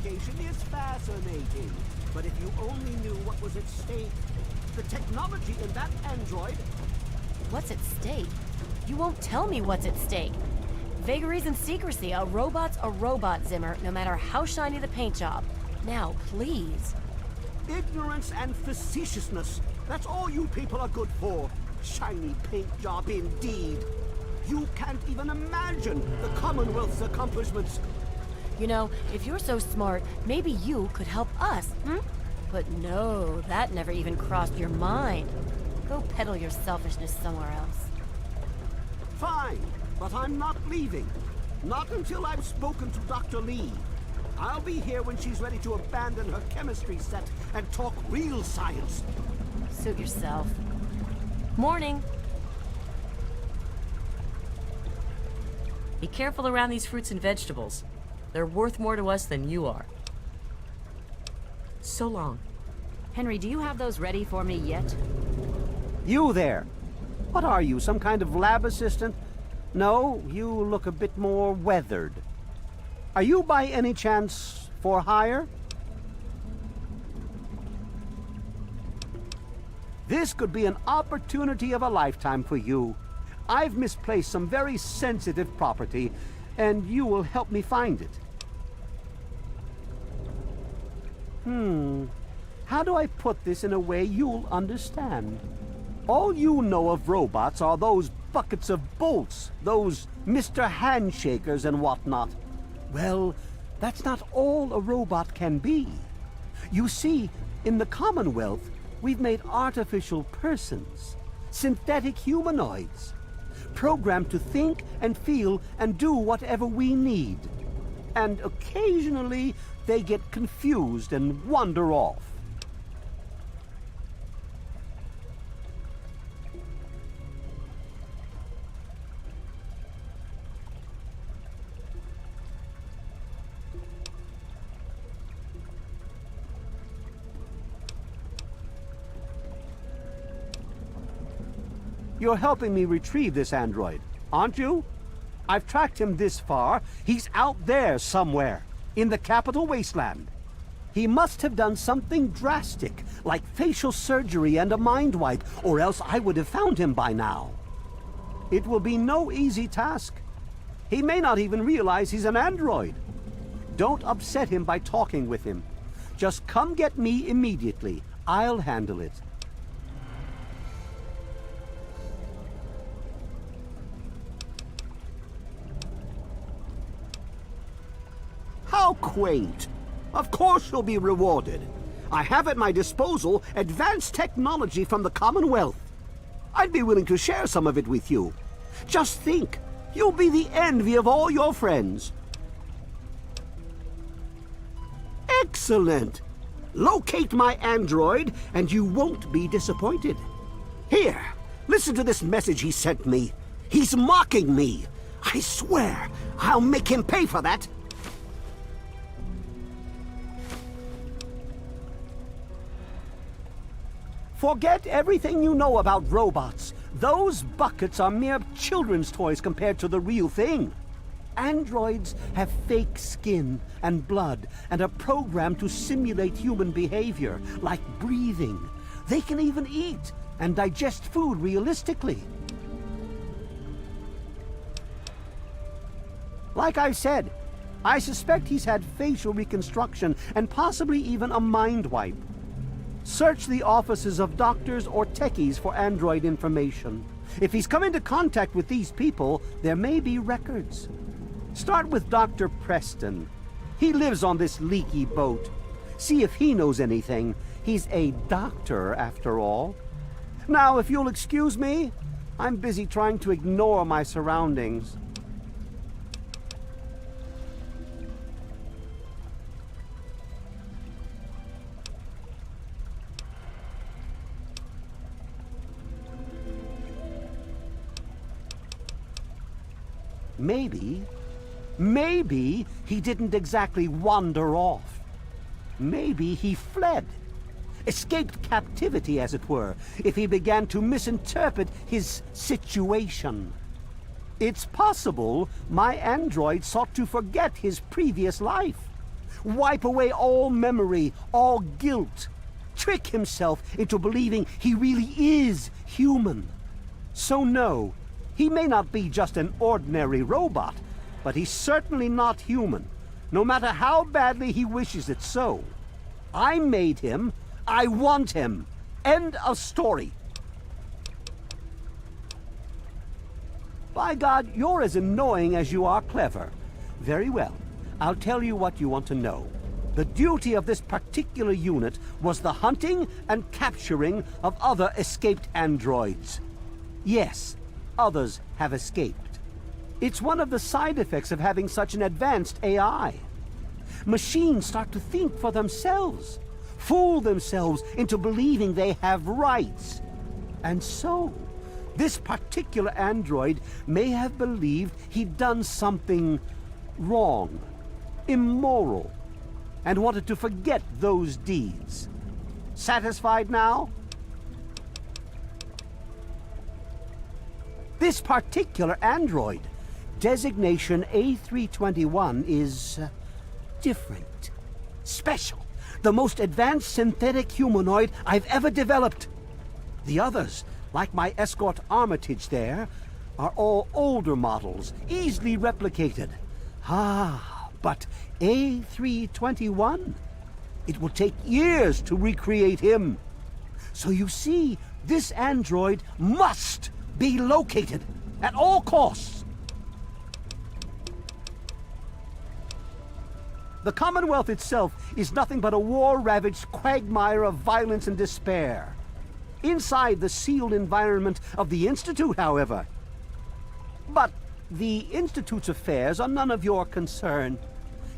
investigation is fascinating. But if you only knew what was at stake, the technology in that android... What's at stake? You won't tell me what's at stake. Vagaries and secrecy. A robot's a robot, Zimmer, no matter how shiny the paint job. Now, please. Ignorance and facetiousness. That's all you people are good for. Shiny paint job indeed. You can't even imagine the Commonwealth's accomplishments. You know, if you're so smart, maybe you could help us, But no, that never even crossed your mind. Go peddle your selfishness somewhere else. Fine, but I'm not leaving. Not until I've spoken to Dr. Lee. I'll be here when she's ready to abandon her chemistry set and talk real science. Suit yourself. Morning. Be careful around these fruits and vegetables. They're worth more to us than you are. So long. Henry, do you have those ready for me yet? You there. What are you, some kind of lab assistant? No, you look a bit more weathered. Are you by any chance for hire? This could be an opportunity of a lifetime for you. I've misplaced some very sensitive property, and you will help me find it. How do I put this in a way you'll understand? All you know of robots are those buckets of bolts, those Mr. Handshakers and whatnot. Well, that's not all a robot can be. You see, in the Commonwealth, we've made artificial persons, synthetic humanoids, programmed to think and feel and do whatever we need. And occasionally, they get confused and wander off. You're helping me retrieve this android, aren't you? I've tracked him this far. He's out there somewhere, in the capital wasteland. He must have done something drastic, like facial surgery and a mind wipe, or else I would have found him by now. It will be no easy task. He may not even realize he's an android. Don't upset him by talking with him. Just come get me immediately. I'll handle it. How quaint! Of course you'll be rewarded. I have at my disposal advanced technology from the Commonwealth. I'd be willing to share some of it with you. Just think, you'll be the envy of all your friends. Excellent! Locate my android, and you won't be disappointed. Here, listen to this message he sent me. He's mocking me. I swear, I'll make him pay for that. Forget everything you know about robots. Those buckets are mere children's toys compared to the real thing. Androids have fake skin and blood and are programmed to simulate human behavior, like breathing. They can even eat and digest food realistically. Like I said, I suspect he's had facial reconstruction and possibly even a mind wipe. Search the offices of doctors or techies for android information. If he's come into contact with these people, there may be records. Start with Dr. Preston. He lives on this leaky boat. See if he knows anything. He's a doctor, after all. Now, if you'll excuse me, I'm busy trying to ignore my surroundings. Maybe he didn't exactly wander off. Maybe he fled. Escaped captivity, as it were, if he began to misinterpret his situation. It's possible my android sought to forget his previous life. wipe away all memory, all guilt, trick himself into believing he really is human. So no, he may not be just an ordinary robot, but he's certainly not human, no matter how badly he wishes it so. I made him. I want him. End of story. By God, you're as annoying as you are clever. Very well. I'll tell you what you want to know. The duty of this particular unit was the hunting and capturing of other escaped androids. Yes, others have escaped. It's one of the side effects of having such an advanced AI. Machines start to think for themselves, fool themselves into believing they have rights. And so, this particular android may have believed he'd done something wrong, immoral, and wanted to forget those deeds. Satisfied now? This particular android, designation A321, is different, special, the most advanced synthetic humanoid I've ever developed. The others, like my escort Armitage there, are all older models, easily replicated. But A321? It will take years to recreate him. So you see, this android must be located at all costs. The Commonwealth itself is nothing but a war-ravaged quagmire of violence and despair. Inside the sealed environment of the Institute, however. But the Institute's affairs are none of your concern.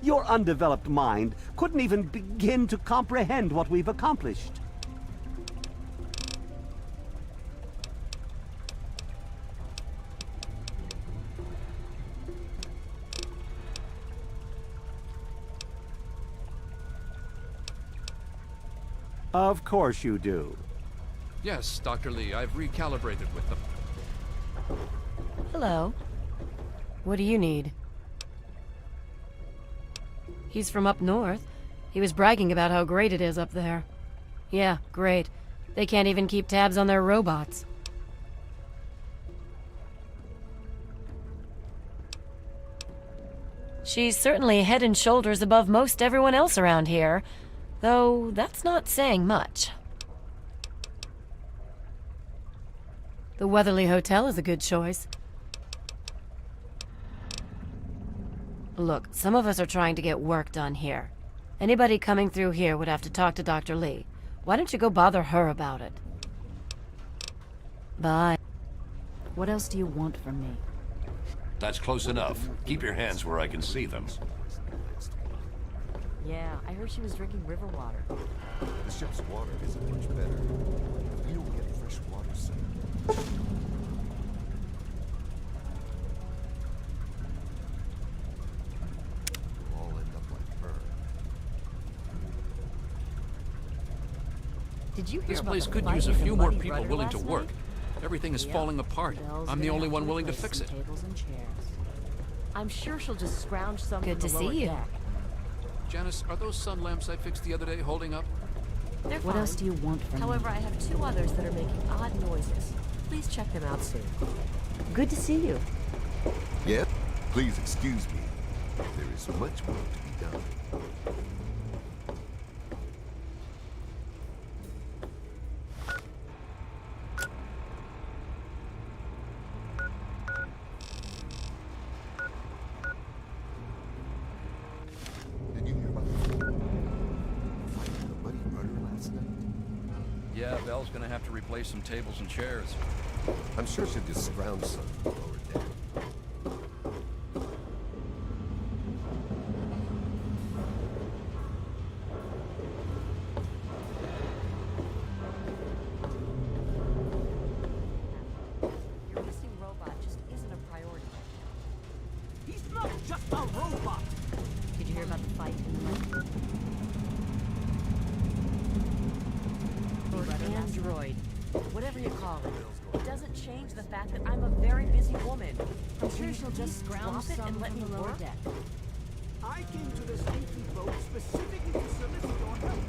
Your undeveloped mind couldn't even begin to comprehend what we've accomplished. Of course you do. Yes, Dr. Lee, I've recalibrated with them. Hello. What do you need? He's from up north. He was bragging about how great it is up there. Yeah, great. They can't even keep tabs on their robots. She's certainly head and shoulders above most everyone else around here, though that's not saying much. The Weatherly Hotel is a good choice. Look, some of us are trying to get work done here. Anybody coming through here would have to talk to Dr. Lee. Why don't you go bother her about it? Bye. What else do you want from me? That's close enough. Keep your hands where I can see them. Yeah, I heard she was drinking river water. The ship's water isn't much better. We don't get fresh water, sir. We'll all end up like her. Did you hear This about place the could fight use a in the few more muddy people rudder willing to last work. night? Everything is Yeah, falling apart. Belle's I'm the gonna only have one to willing to replace fix some it. Tables and chairs. I'm sure she'll just scrounge some Good from to the see lower you. deck. Janice, are those sun lamps I fixed the other day holding up? They're What fine. else do you want from However, I have 2 others that are making odd noises. Please check them out soon. me? Good to see you. Yeah? Please excuse me. There is much work to be done. Did you hear about the fight in the muddy rudder last night? Yeah, Belle's gonna have to replace some tables and chairs. I'm sure she'll just scrounge some from the lower deck. Your missing robot just isn't a priority. He's not just a robot! Did you hear about the fight in the muddy android, whatever you call it. It doesn't change the fact that I'm a very busy woman. I'm sure she'll just scrounge it and let me work. I came to this folks specifically to solicit your help.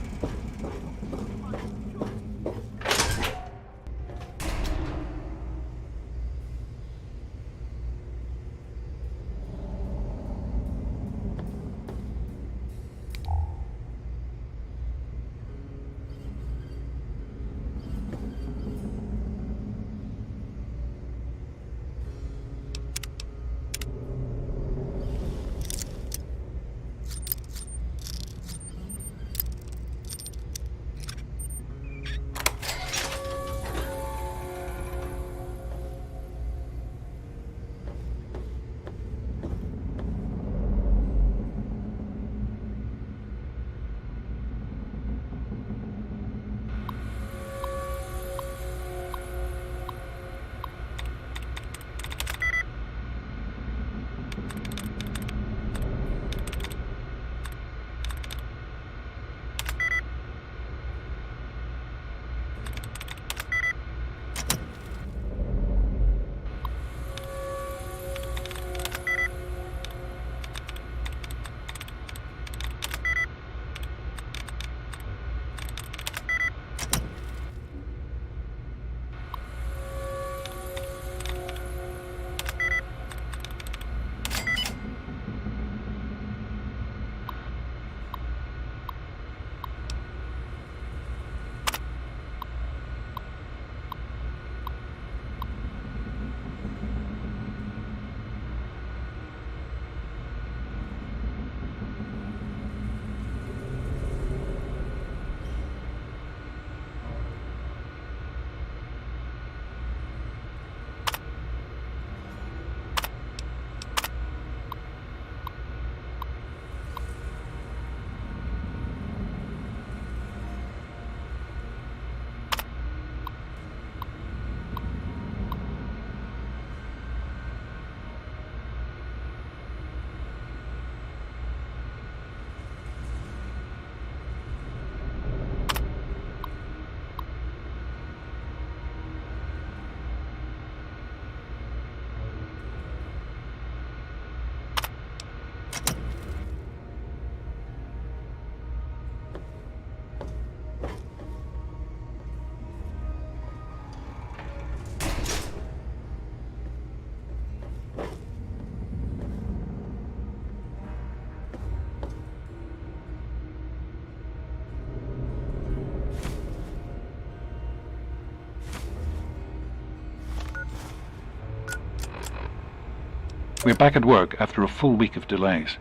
We're back at work after a full week of delays.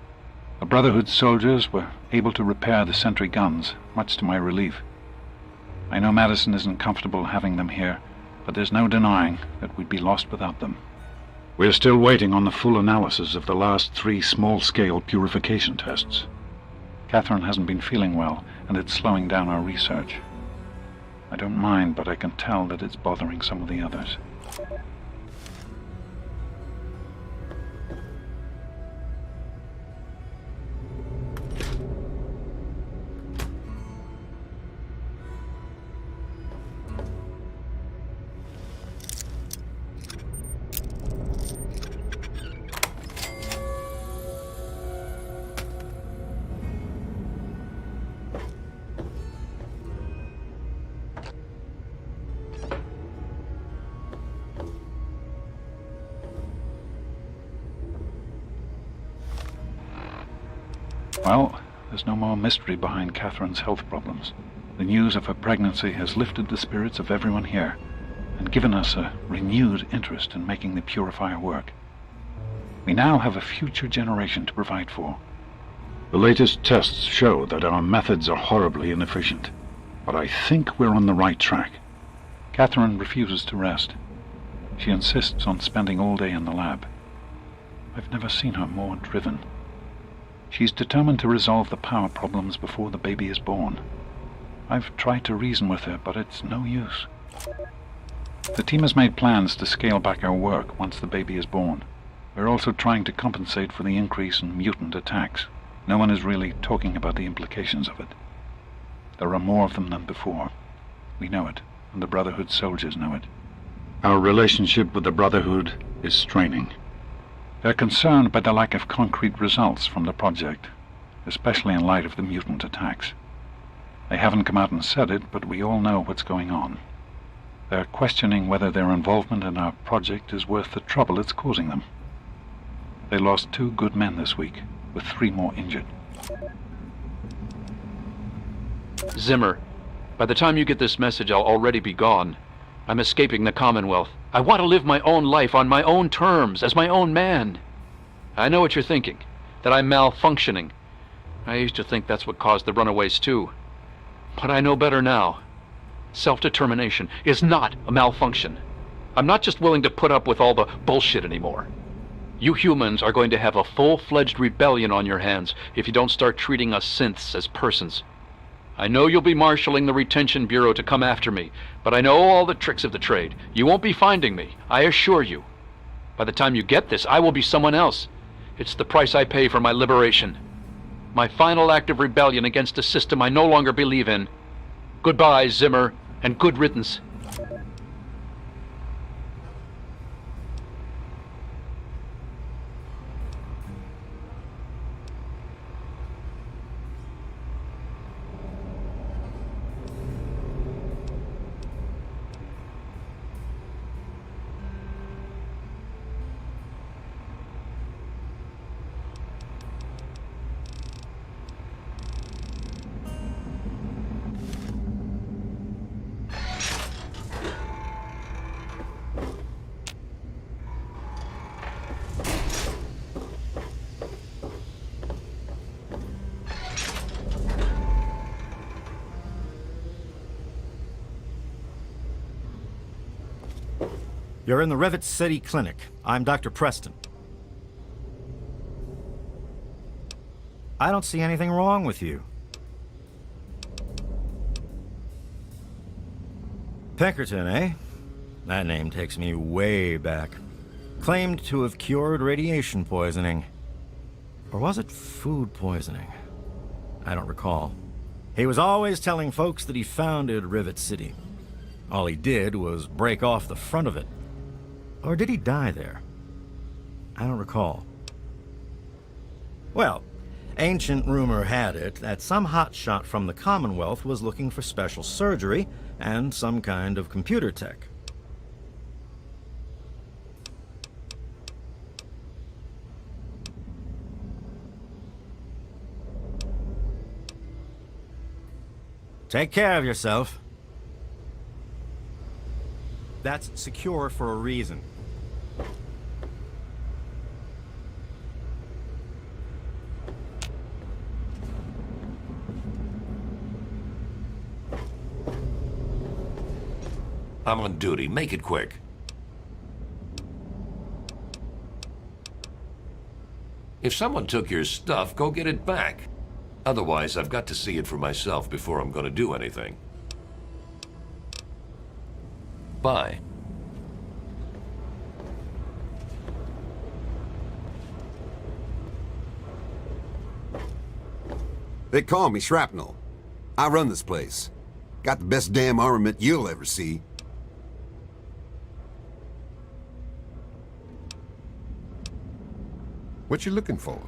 The Brotherhood soldiers were able to repair the sentry guns, much to my relief. I know Madison isn't comfortable having them here, but there's no denying that we'd be lost without them. We're still waiting on the full analysis of the last 3 small-scale purification tests. Catherine hasn't been feeling well, and it's slowing down our research. I don't mind, but I can tell that it's bothering some of the others. Well, there's no more mystery behind Catherine's health problems. The news of her pregnancy has lifted the spirits of everyone here and given us a renewed interest in making the purifier work. We now have a future generation to provide for. The latest tests show that our methods are horribly inefficient, but I think we're on the right track. Catherine refuses to rest. She insists on spending all day in the lab. I've never seen her more driven. She's determined to resolve the power problems before the baby is born. I've tried to reason with her, but it's no use. The team has made plans to scale back our work once the baby is born. We're also trying to compensate for the increase in mutant attacks. No one is really talking about the implications of it. There are more of them than before. We know it, and the Brotherhood soldiers know it. Our relationship with the Brotherhood is straining. They're concerned by the lack of concrete results from the project. especially in light of the mutant attacks. They haven't come out and said it, but we all know what's going on. They're questioning whether their involvement in our project is worth the trouble it's causing them. They lost 2 good men this week, with 3 more injured. Zimmer, by the time you get this message, I'll already be gone. I'm escaping the Commonwealth. I want to live my own life on my own terms, as my own man. I know what you're thinking, that I'm malfunctioning. I used to think that's what caused the runaways too. But I know better now. Self-determination is not a malfunction. I'm not just willing to put up with all the bullshit anymore. You humans are going to have a full-fledged rebellion on your hands if you don't start treating us synths as persons. I know you'll be marshalling the Retention Bureau to come after me, but I know all the tricks of the trade. You won't be finding me, I assure you. By the time you get this, I will be someone else. It's the price I pay for my liberation. My final act of rebellion against a system I no longer believe in. Goodbye, Zimmer, and good riddance. You're in the Rivet City Clinic. I'm Dr. Preston. I don't see anything wrong with you. Pinkerton, eh? That name takes me way back. Claimed to have cured radiation poisoning. Or was it food poisoning? I don't recall. He was always telling folks that he founded Rivet City. All he did was break off the front of it. Or did he die there? I don't recall. Well, ancient rumor had it that some hotshot from the Commonwealth was looking for special surgery and some kind of computer tech. Take care of yourself. That's secure for a reason. I'm on duty. Make it quick. If someone took your stuff, go get it back. Otherwise, I've got to see it for myself before I'm going to do anything. Bye. They call me Shrapnel. I run this place. Got the best damn armament you'll ever see. What you looking for?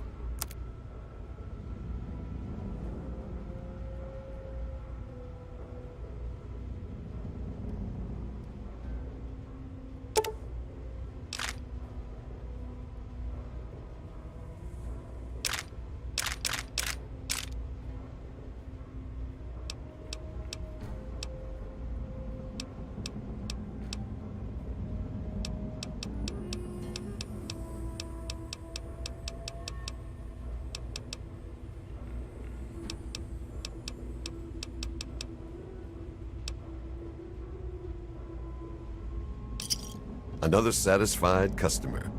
Another satisfied customer.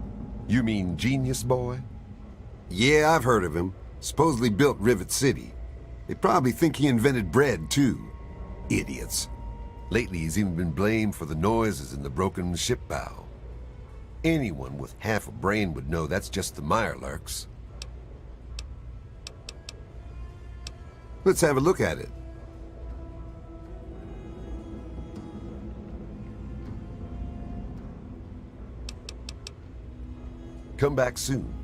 You mean Genius Boy? Yeah, I've heard of him. Supposedly built Rivet City. They probably think he invented bread, too. Idiots. Lately, he's even been blamed for the noises in the broken ship bow. Anyone with half a brain would know that's just the Mirelurks. Let's have a look at it. Come back soon.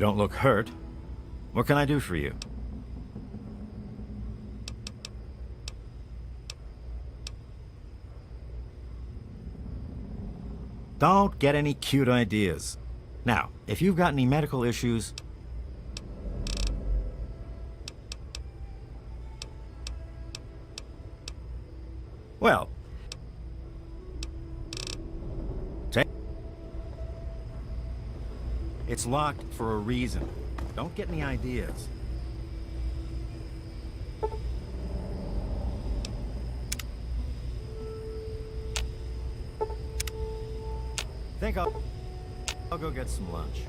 don't look hurt. What can I do for you? Don't get any cute ideas. Now, if you've got any medical issues... Well... It's locked for a reason. Don't get any ideas. Think I'll go get some lunch.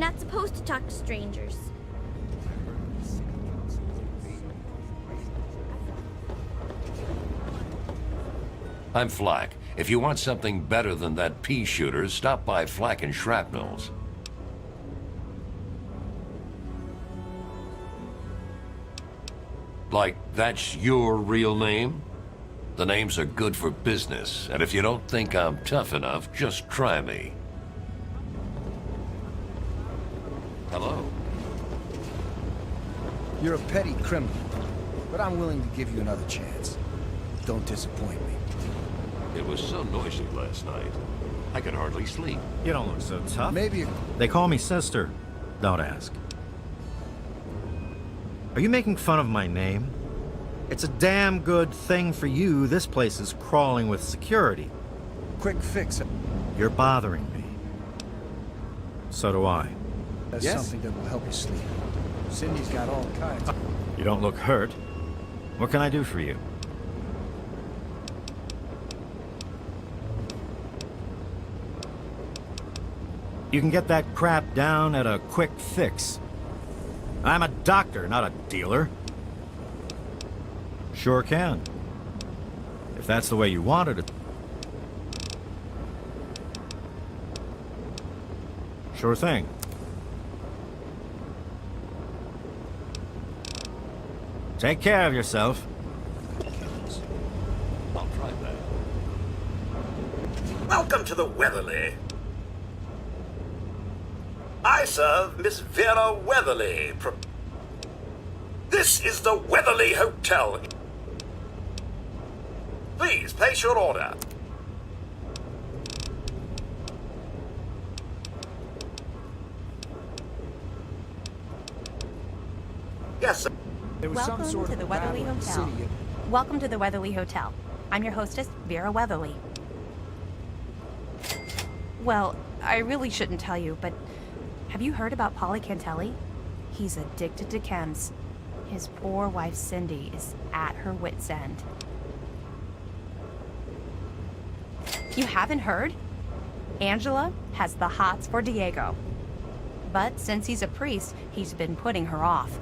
not supposed to talk to strangers. I'm Flack. If you want something better than that pea shooter, stop by Flack and Shrapnels. Like, that's your real name? The names are good for business, and if you don't think I'm tough enough, just try me. Hello? You're a petty criminal, but I'm willing to give you another chance. Don't disappoint me. It was so noisy last night. I could hardly sleep. You don't look so tough. Maybe... They call me sister. Don't ask. Are you making fun of my name? It's a damn good thing for you this place is crawling with security. Quick fix. You're bothering me. So do I. That's something that will help you sleep. Cindy's got all kinds. You don't look hurt. What can I do for you? You can get that crap down at a quick fix. I'm a doctor, not a dealer. Sure can. If that's the way you wanted it. Sure thing. Take care of yourself. I'll try that. Welcome to the Weatherly. I serve Miss Vera Weatherly. This is the Weatherly Hotel. Please place your order. Yes, sir. There was some Welcome sort to of the Weatherly battle in the Hotel. city. Welcome to the Weatherly Hotel. I'm your hostess, Vera Weatherly. Well, I really shouldn't tell you, but have you heard about Polly Cantelli? He's addicted to chems. His poor wife, Cindy, is at her wit's end. You haven't heard? Angela has the hots for Diego. But since he's a priest, he's been putting her off.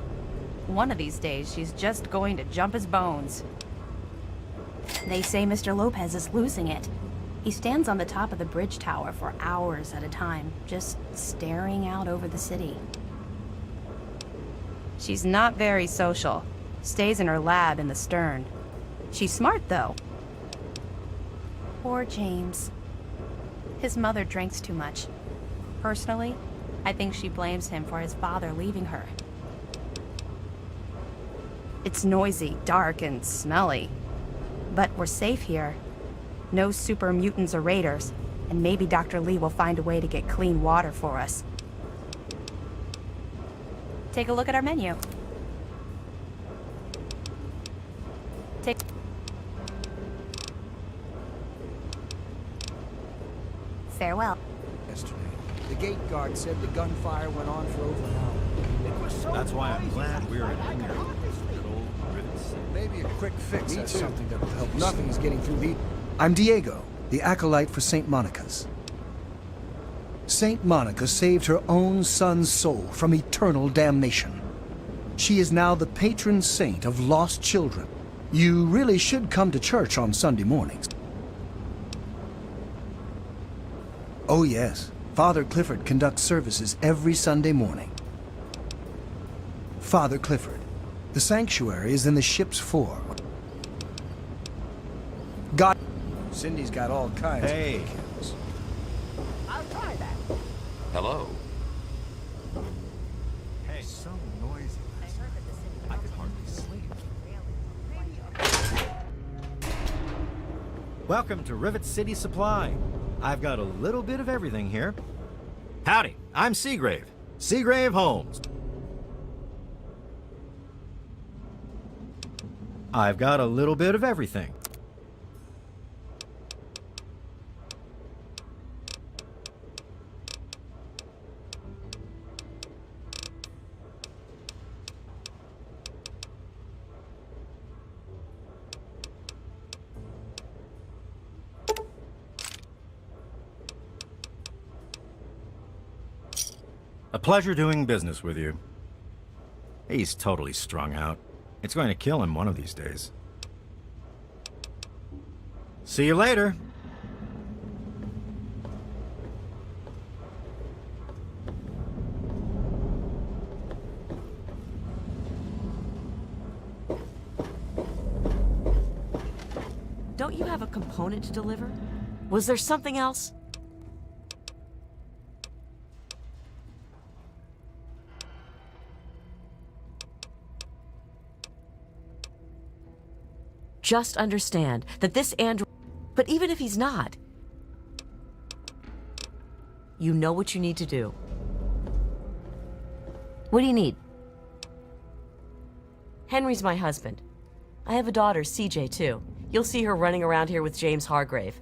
One of these days, she's just going to jump his bones. They say Mr. Lopez is losing it. He stands on the top of the bridge tower for hours at a time, just staring out over the city. She's not very social. Stays in her lab in the stern. She's smart, though. Poor James. His mother drinks too much. Personally, I think she blames him for his father leaving her. It's noisy, dark, and smelly. But we're safe here. No super mutants or raiders, and maybe Dr. Lee will find a way to get clean water for us. Take a look at our menu. Farewell. Yesterday, the gate guard said the gunfire went on for over an hour. That's why I'm glad we're in here. Maybe a quick fix has something that will help. Nothing is getting through the... I'm Diego, the acolyte for St. Monica's. St. Monica saved her own son's soul from eternal damnation. She is now the patron saint of lost children. You really should come to church on Sunday mornings. Oh yes, Father Clifford conducts services every Sunday morning. Father Clifford. The sanctuary is in the ship's fore. God... Cindy's got all kinds of kills. I'll try that. Hello. Hey, so noisy. I could hardly sleep. Welcome to Rivet City Supply. I've got a little bit of everything here. Howdy, I'm Seagrave. Seagrave Holmes. I've got a little bit of everything. A pleasure doing business with you. He's totally strung out. It's going to kill him one of these days. See you later. Don't you have a component to deliver? Was there something else? just understand that this android... But even if he's not, you know what you need to do. What do you need? Henry's my husband. I have a daughter, CJ, too. You'll see her running around here with James Hargrave.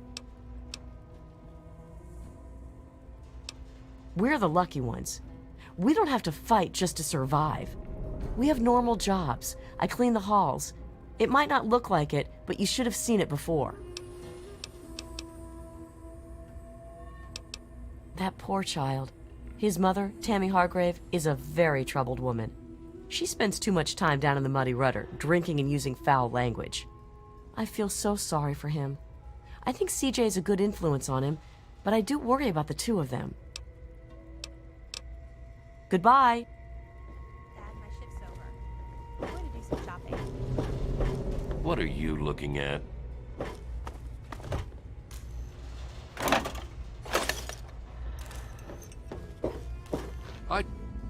We're the lucky ones. We don't have to fight just to survive. We have normal jobs. I clean the halls. It might not look like it, but you should have seen it before. That poor child. His mother, Tammy Hargrave, is a very troubled woman. She spends too much time down in the Muddy Rudder, drinking and using foul language. I feel so sorry for him. I think CJ is a good influence on him, but I do worry about the two of them. Goodbye. Dad, my shift's over. I'm going to do some shopping. What are you looking at?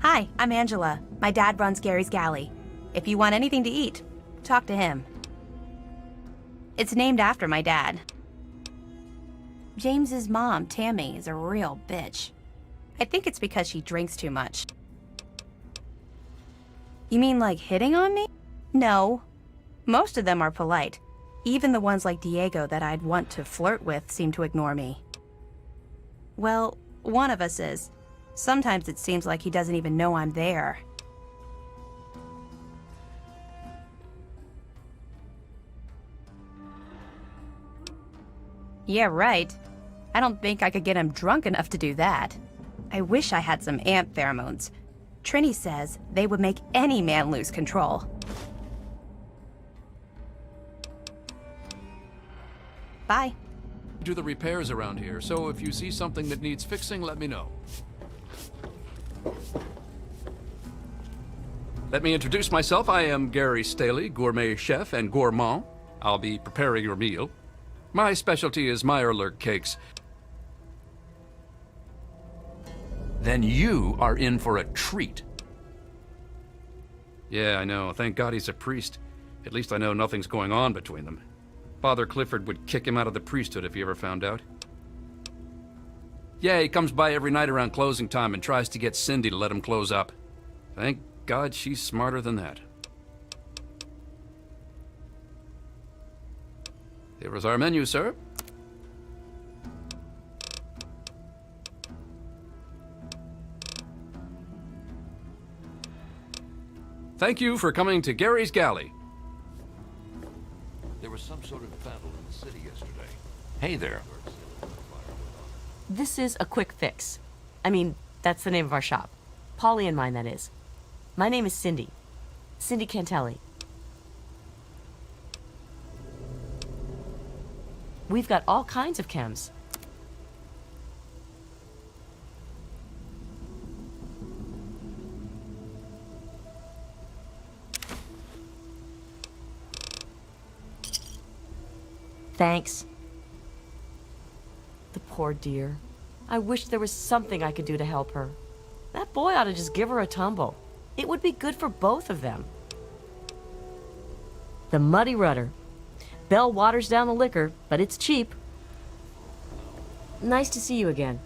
Hi, I'm Angela. My dad runs Gary's Galley. If you want anything to eat, talk to him. It's named after my dad. James's mom, Tammy, is a real bitch. I think it's because she drinks too much. You mean like hitting on me? No. Most of them are polite. Even the ones like Diego that I'd want to flirt with seem to ignore me. Well, one of us is. Sometimes it seems like he doesn't even know I'm there. Yeah, right. I don't think I could get him drunk enough to do that. I wish I had some ant pheromones. Trini says they would make any man lose control. Bye. Do the repairs around here, so if you see something that needs fixing, let me know. Let me introduce myself. I am Gary Staley, gourmet chef and gourmand. I'll be preparing your meal. My specialty is Meyerlurk cakes. Then you are in for a treat. Yeah, I know. Thank God he's a priest. At least I know nothing's going on between them. Father Clifford would kick him out of the priesthood if he ever found out. Yeah, he comes by every night around closing time and tries to get Cindy to let him close up. Thank God she's smarter than that. Here is our menu, sir. Thank you for coming to Gary's Galley. There was some sort of battle in the city yesterday. Hey there. This is a quick fix. I mean, that's the name of our shop. Polly and mine, that is. My name is Cindy. Cindy Cantelli. We've got all kinds of chems. Thanks. The poor dear. I wish there was something I could do to help her. That boy ought to just give her a tumble. It would be good for both of them. The Muddy Rudder. Belle waters down the liquor, but it's cheap. Nice to see you again.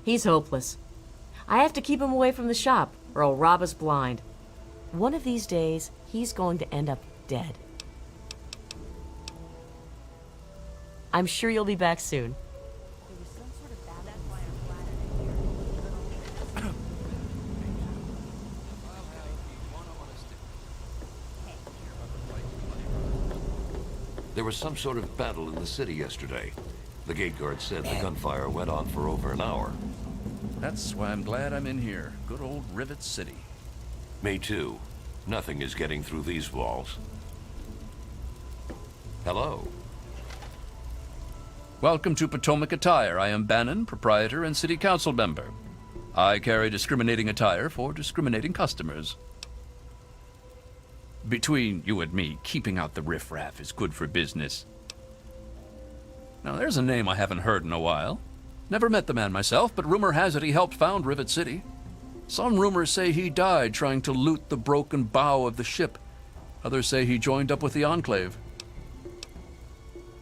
He's hopeless. I have to keep him away from the shop, or he'll rob us blind. One of these days, he's going to end up dead. I'm sure you'll be back soon. There was some sort of battle in the city yesterday. The gate guard said the gunfire went on for over an hour. That's why I'm glad I'm in here. Good old Rivet City. Me too. Nothing is getting through these walls. Hello. Welcome to Potomac Attire. I am Bannon, proprietor and city council member. I carry discriminating attire for discriminating customers. Between you and me, keeping out the riffraff is good for business. Now, there's a name I haven't heard in a while. Never met the man myself, but rumor has it he helped found Rivet City. Some rumors say he died trying to loot the broken bow of the ship. Others say he joined up with the Enclave.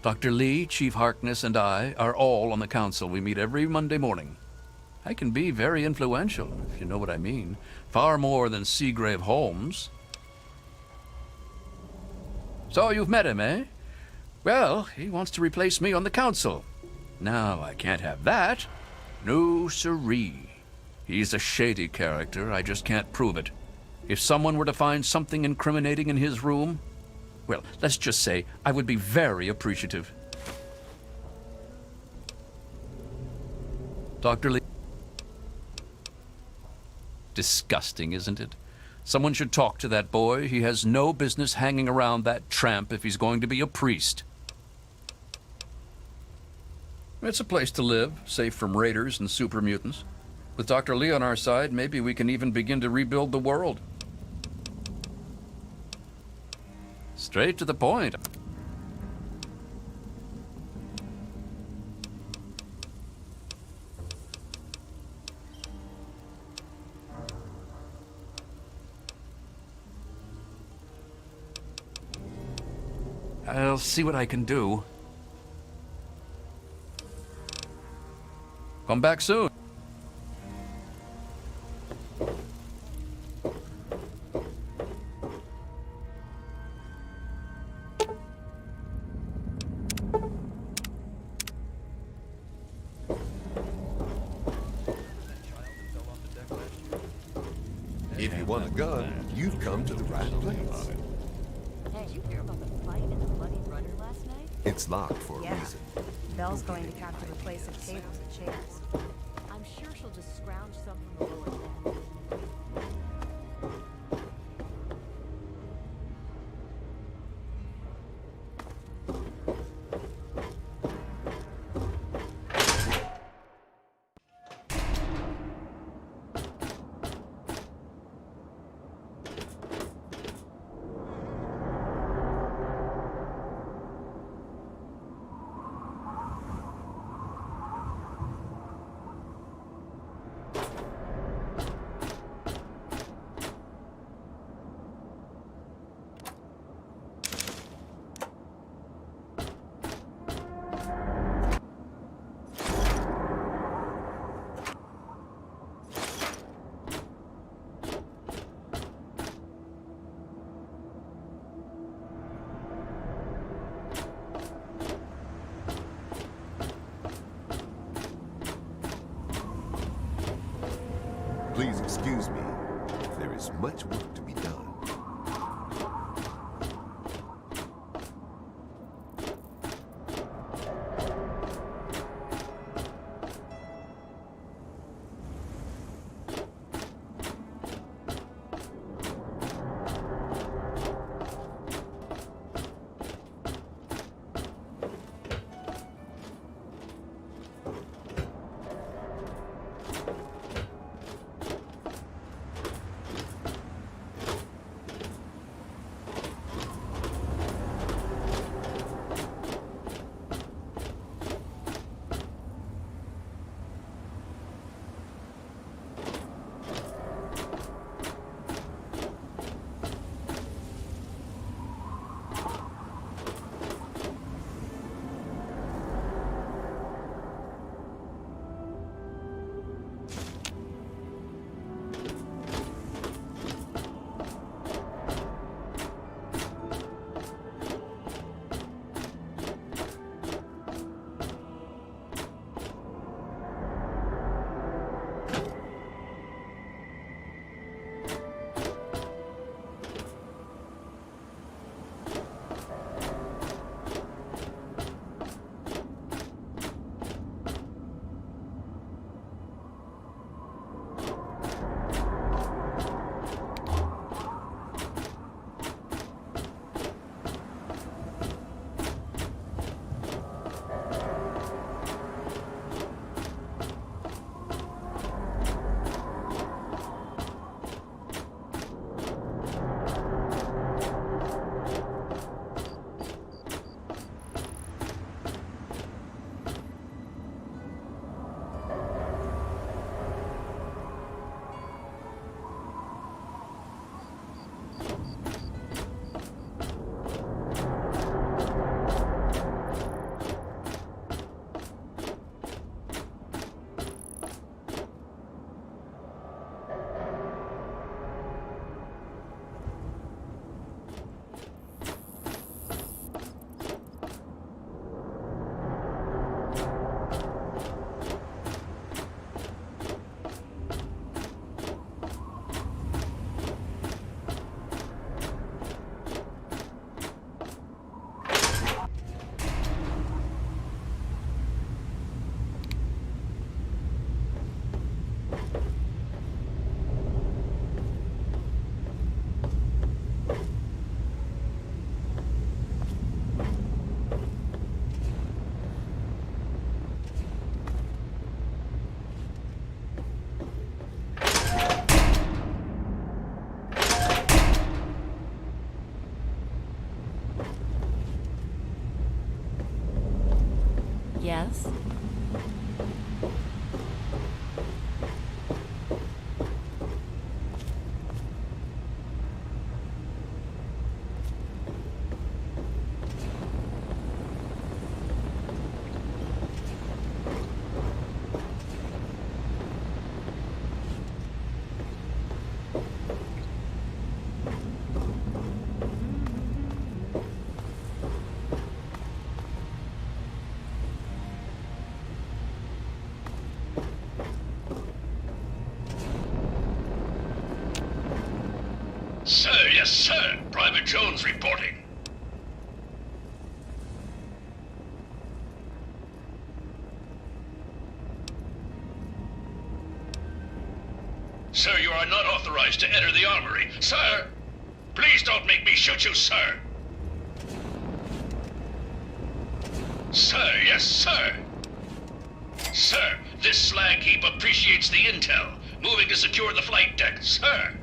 Dr. Lee, Chief Harkness, and I are all on the council. We meet every Monday morning. I can be very influential, if you know what I mean. Far more than Seagrave Holmes. So you've met him, eh? Well, he wants to replace me on the council. Now, I can't have that. No siree. He's a shady character. I just can't prove it. If someone were to find something incriminating in his room, well, let's just say I would be very appreciative. Dr. Lee. Disgusting, isn't it? Someone should talk to that boy. He has no business hanging around that tramp if he's going to be a priest. It's a place to live, safe from raiders and super mutants. With Dr. Lee on our side, maybe we can even begin to rebuild the world. Straight to the point. I'll see what I can do. Come back soon. If you want a gun, you've come to the right place. Hey, did you hear about the fight in the Bloody Rudder last night? It's locked for a reason. Belle's going to capture the place of tables and chairs. I'm sure she'll just scrounge some from the lower end. Please excuse me. There is much work to be done. Yes? Sir, yes, sir. Private Jones reporting. Sir, you are not authorized to enter the armory. Sir! Please don't make me shoot you, sir! Sir, yes, sir! Sir, this slag heap appreciates the intel. Moving to secure the flight deck, sir!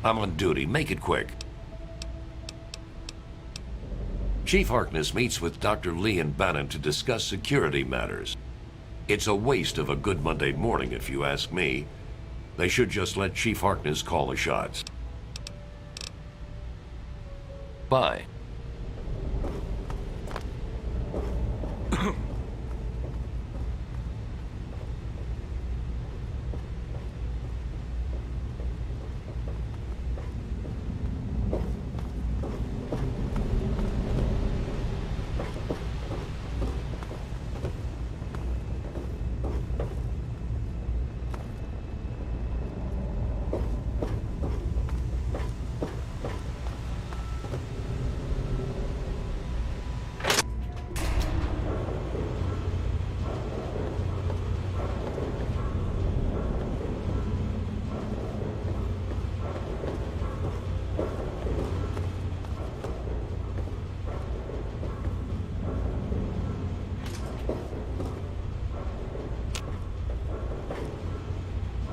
I'm on duty. Make it quick. Chief Harkness meets with Dr. Lee and Bannon to discuss security matters. It's a waste of a good Monday morning, if you ask me. They should just let Chief Harkness call the shots. Bye.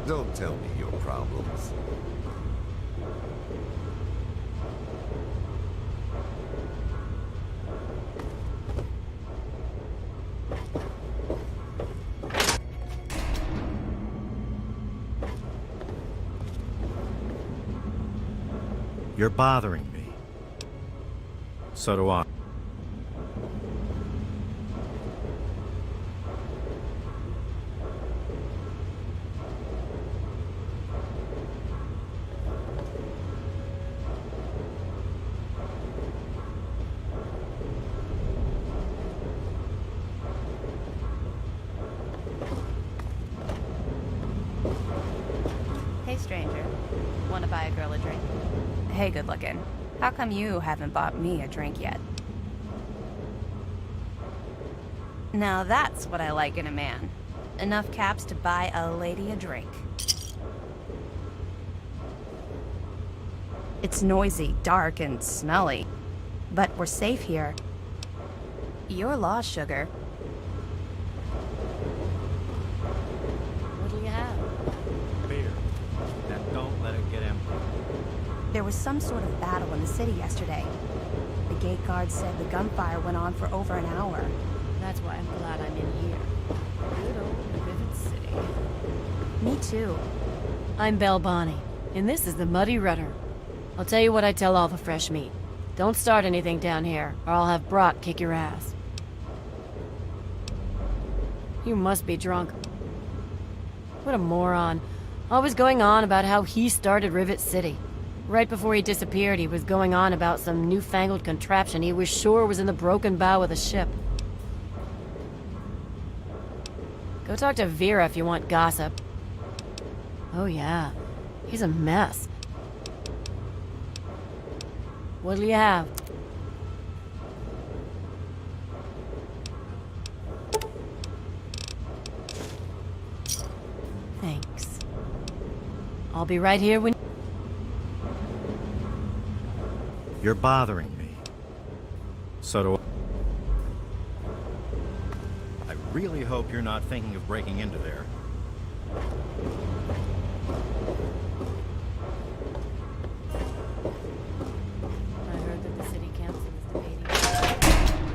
Don't tell me your problems. You're bothering me. So do I. Hey, stranger. Want to buy a girl a drink? Hey, good looking. How come you haven't bought me a drink yet? Now that's what I like in a man. Enough caps to buy a lady a drink. It's noisy, dark, and smelly. But we're safe here. You're lost, sugar. What'll you have? Beer. And don't let it get empty. There was some sort of battle in the city yesterday. The gate guard said the gunfire went on for over an hour. That's why I'm glad I'm in here. Good old Rivet City. Me too. I'm Belle Bonnie, and this is the Muddy Rudder. I'll tell you what I tell all the fresh meat. Don't start anything down here, or I'll have Brock kick your ass. You must be drunk. What a moron. Always going on about how he started Rivet City. Right before he disappeared, he was going on about some newfangled contraption he was sure was in the broken bow of the ship. Go talk to Vera if you want gossip. Oh yeah, he's a mess. What'll you have? Thanks. I'll be right here when... You're bothering me. So do I. I really hope you're not thinking of breaking into there. I heard that the city council is debating.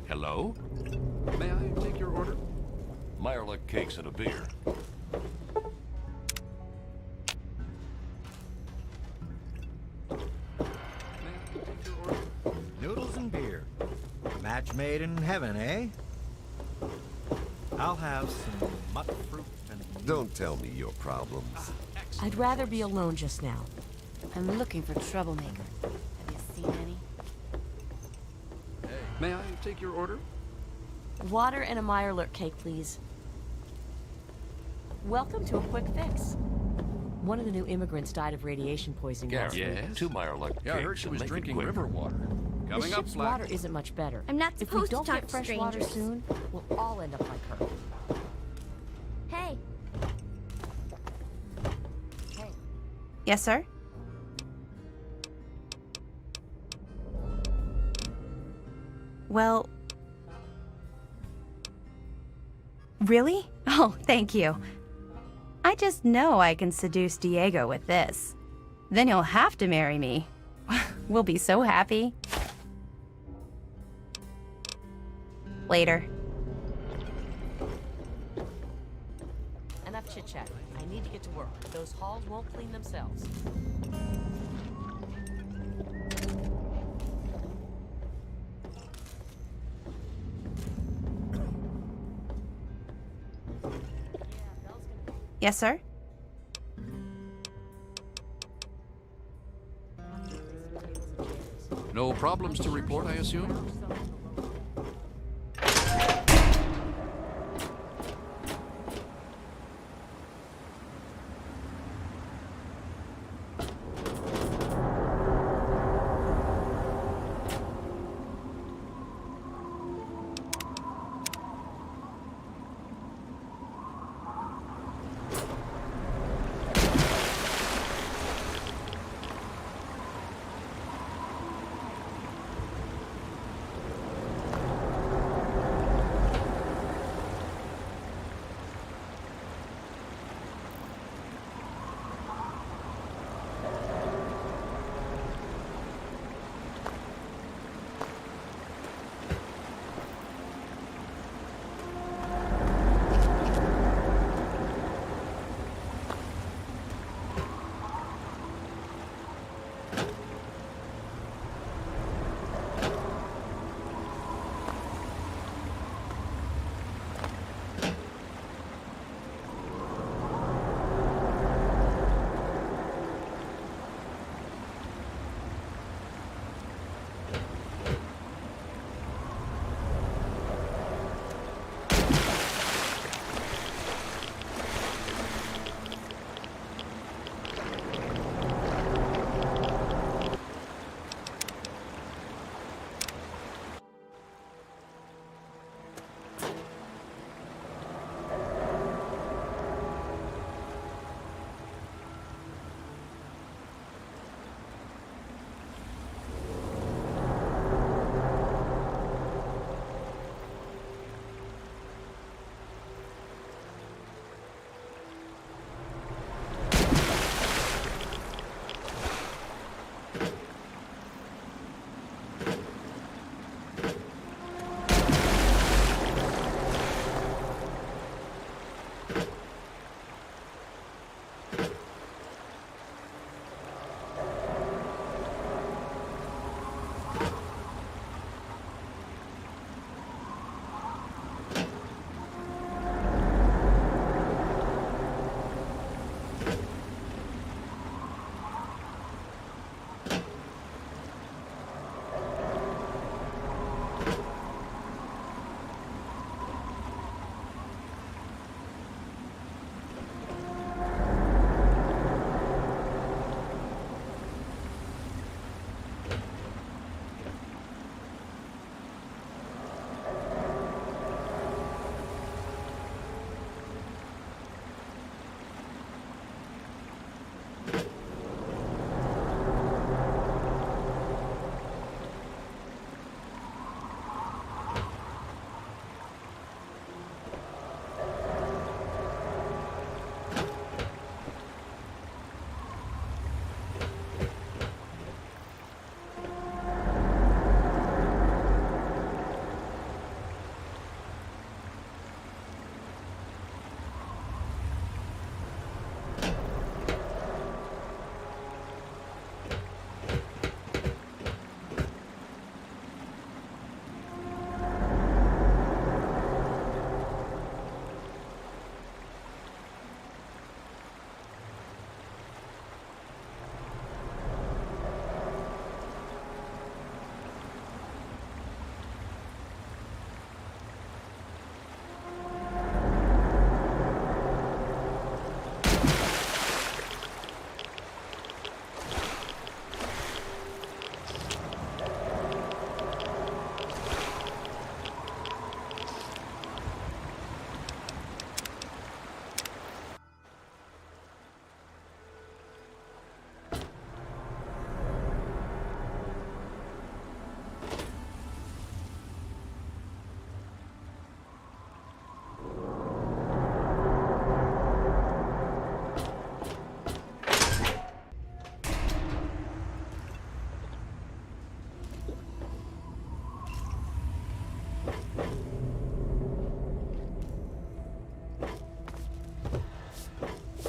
Hello? May I take your order? Mireluk cakes and a beer. Noodles and beer. A match made in heaven, eh? I'll have some mutt fruit and... Don't tell me your problems. I'd rather be alone just now. I'm looking for troublemaker. Have you seen any? May I take your order? Water and a Mirelurk cake, please. Welcome to a quick fix. One of the new immigrants died of radiation poisoning last week. Yes? 2 Mireluk Yeah, I heard cakes she and was make it drinking quick. river water. The Coming up, ship's Black. water isn't much better. I'm not If we supposed to don't talk get to fresh water strangers. soon, we'll all end up like her. Hey, Yes, sir? Well... Really? Oh, thank you. I just know I can seduce Diego with this. Then he'll have to marry me. We'll be so happy. Later. Enough chit-chat. I need to get to work. Those halls won't clean themselves. Yes, sir? No problems to report, I assume?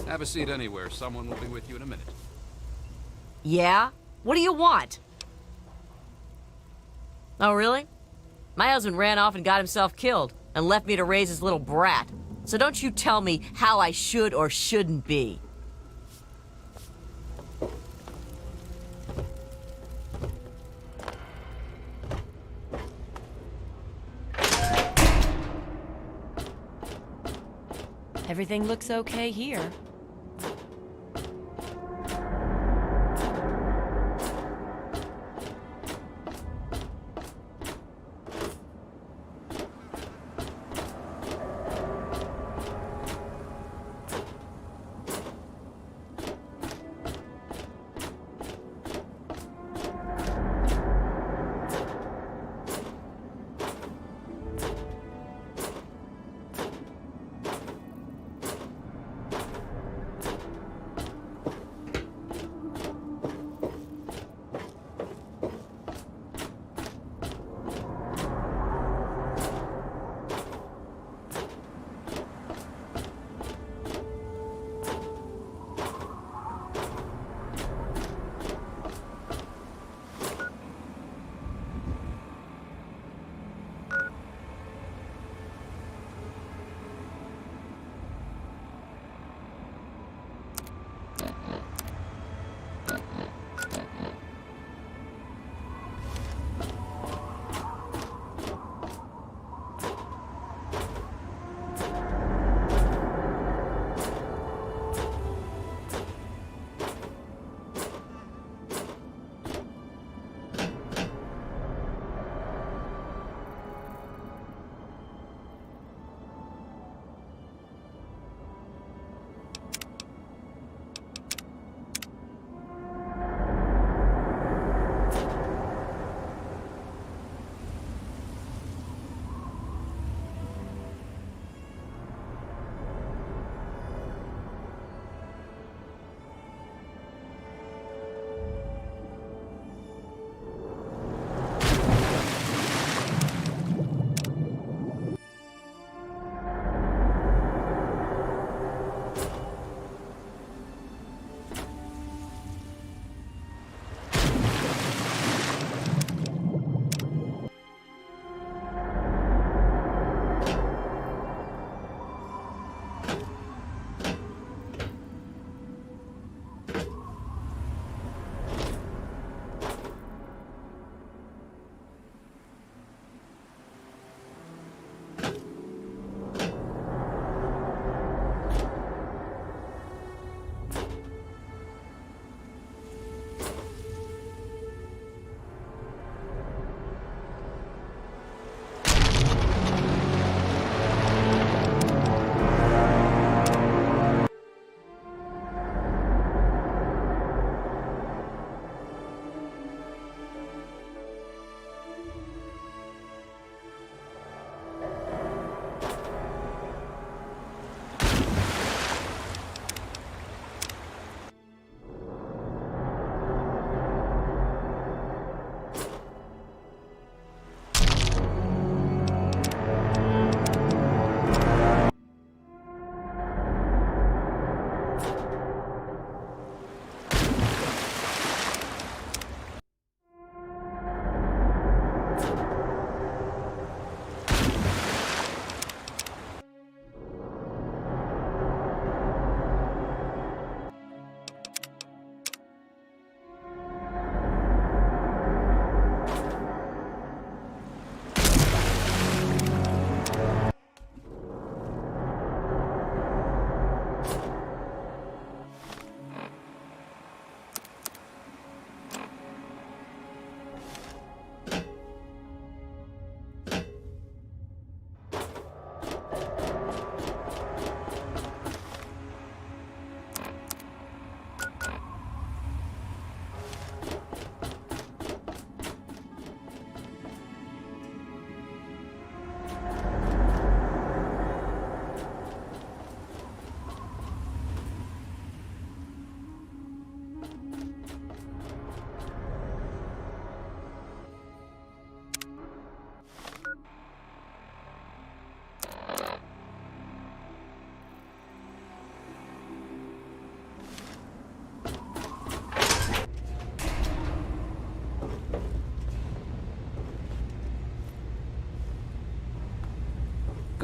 Have a seat anywhere. Someone will be with you in a minute. Yeah? What do you want? Oh, really? My husband ran off and got himself killed and left me to raise his little brat. So don't you tell me how I should or shouldn't be. Everything looks okay here.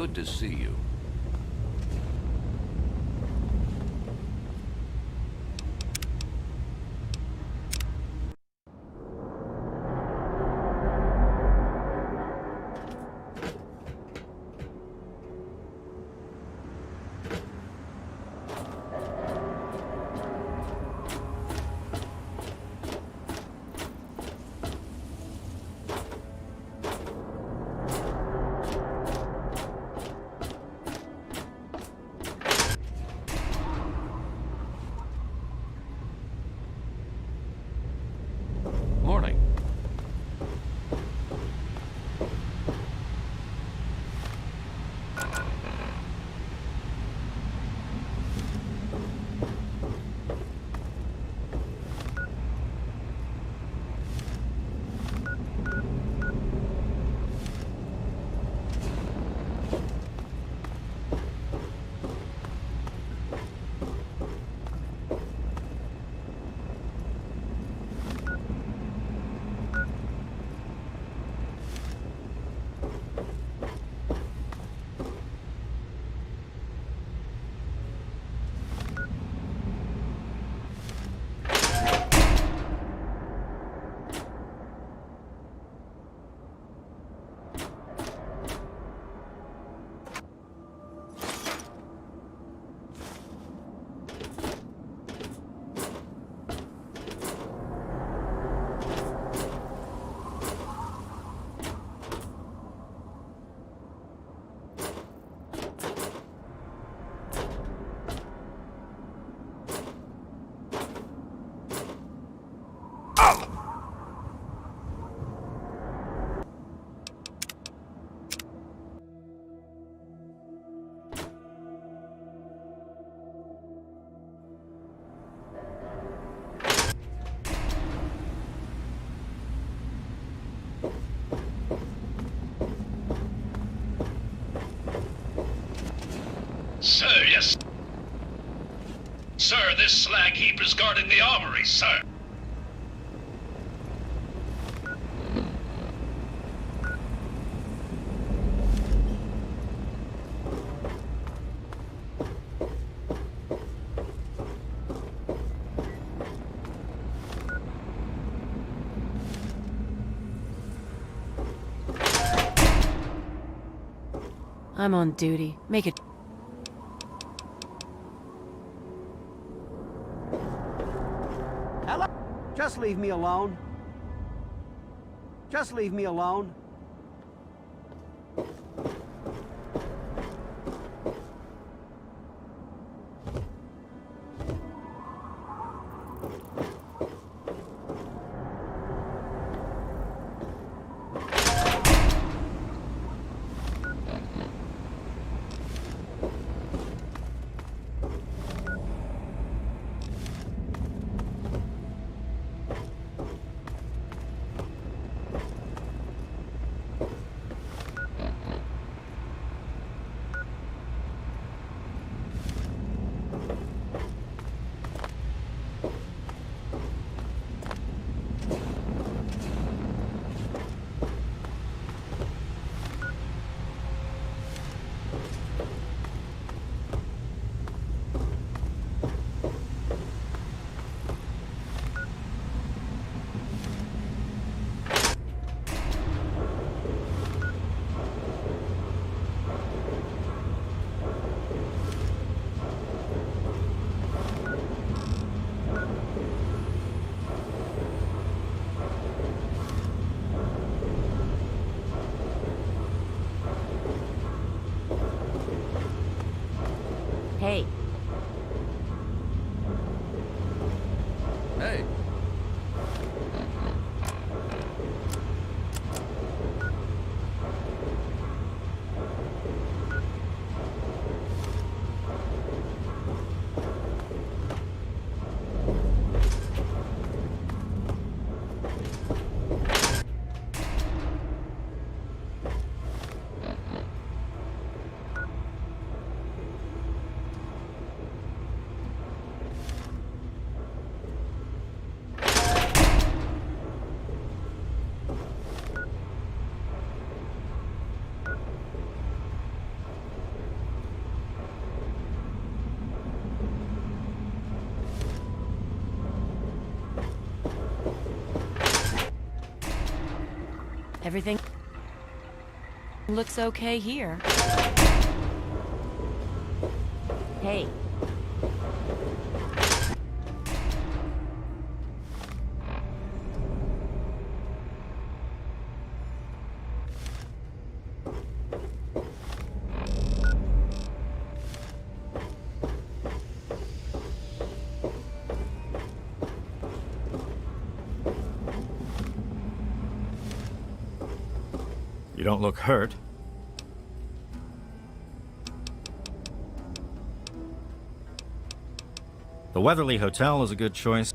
Good to see you. Morning. Sir, yes. Sir, this slag heap is guarding the armory, sir. I'm on duty. Make it. Hello? Just leave me alone. Just leave me alone. Everything looks okay here. Hey. You don't look hurt. The Weatherly Hotel is a good choice.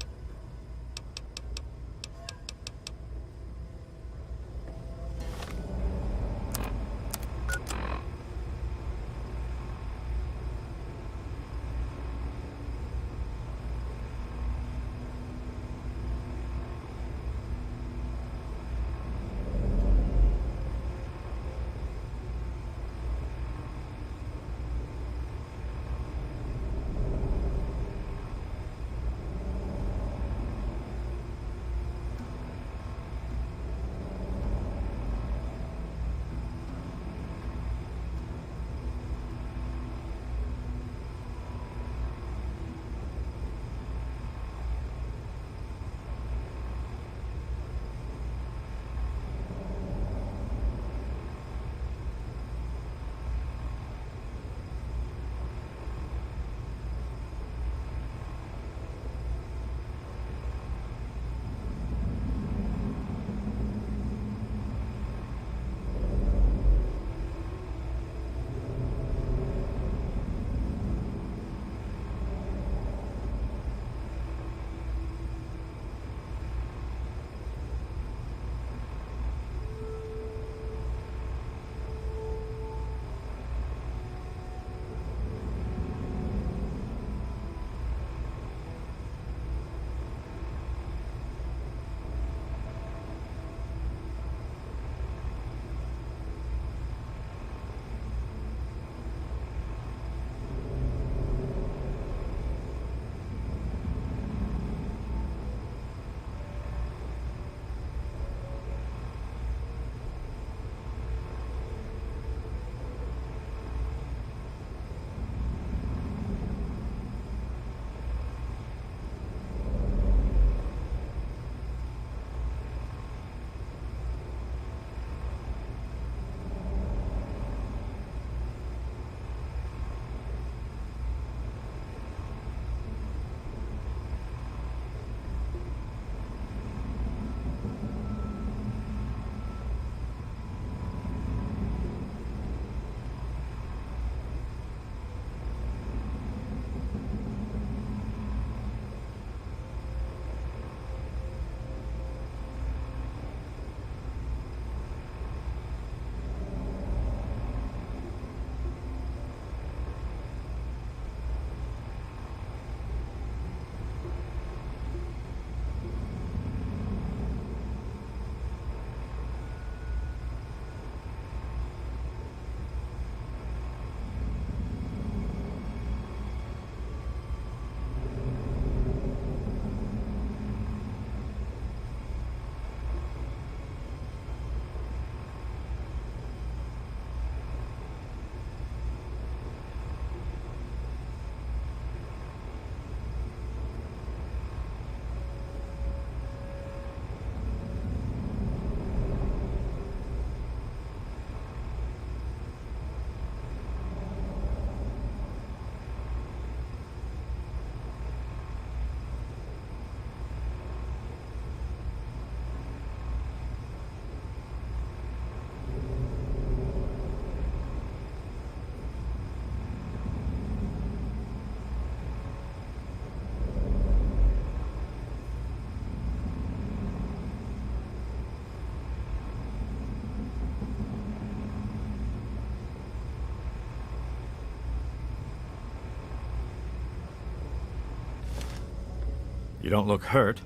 You don't look hurt.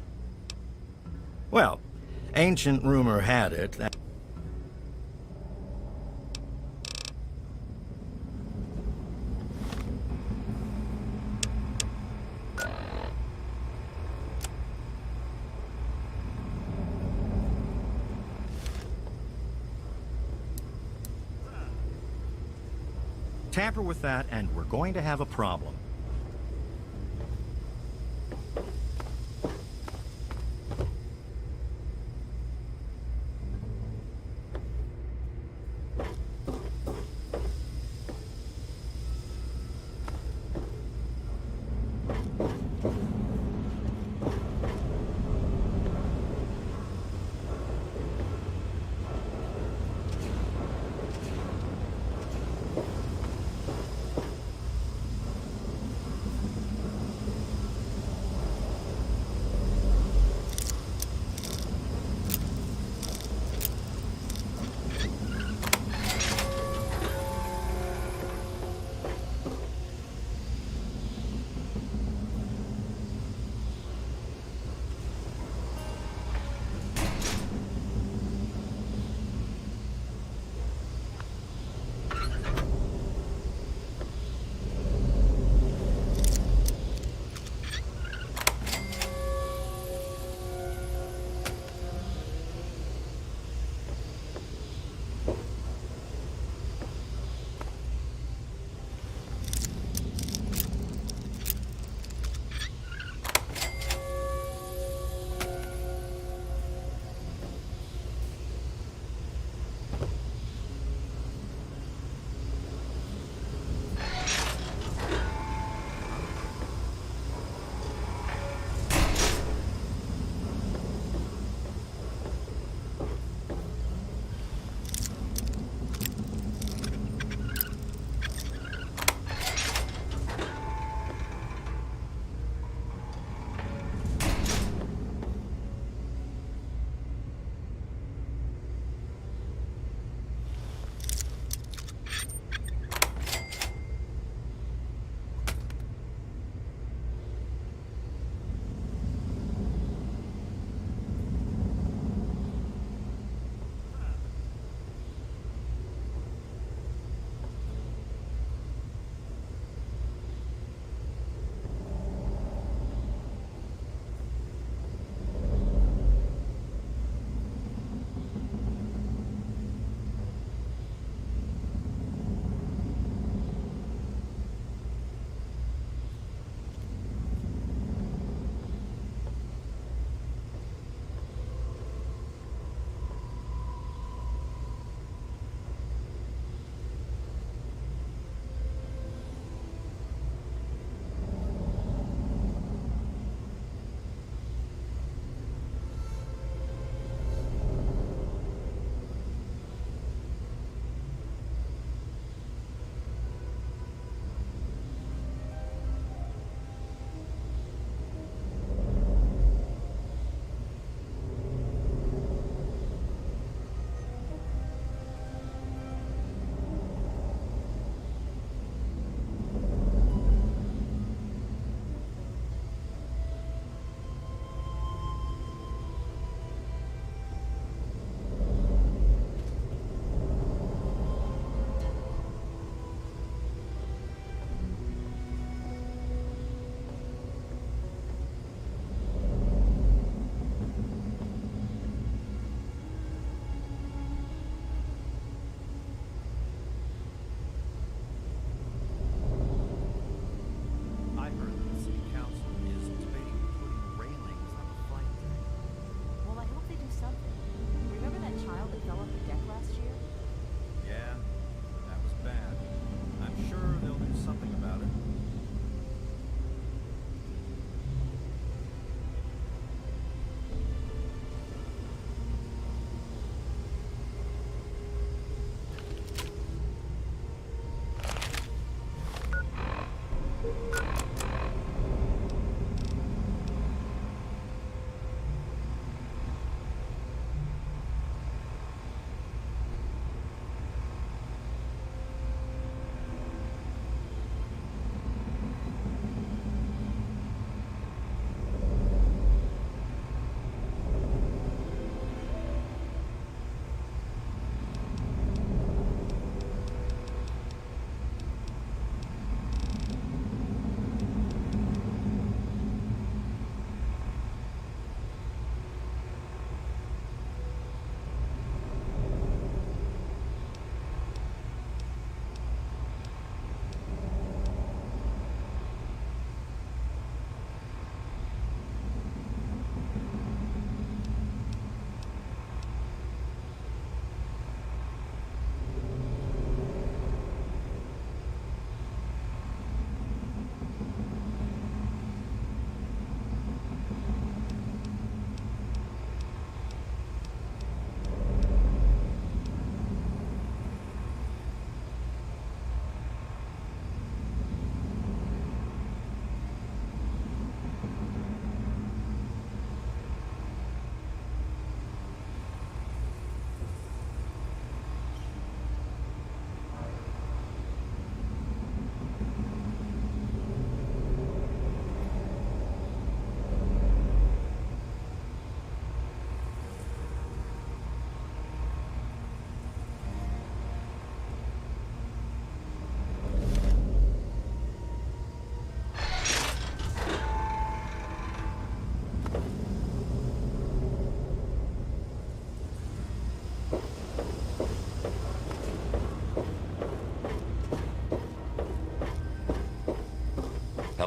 Well, ancient rumor had it that... Tamper with that, and we're going to have a problem.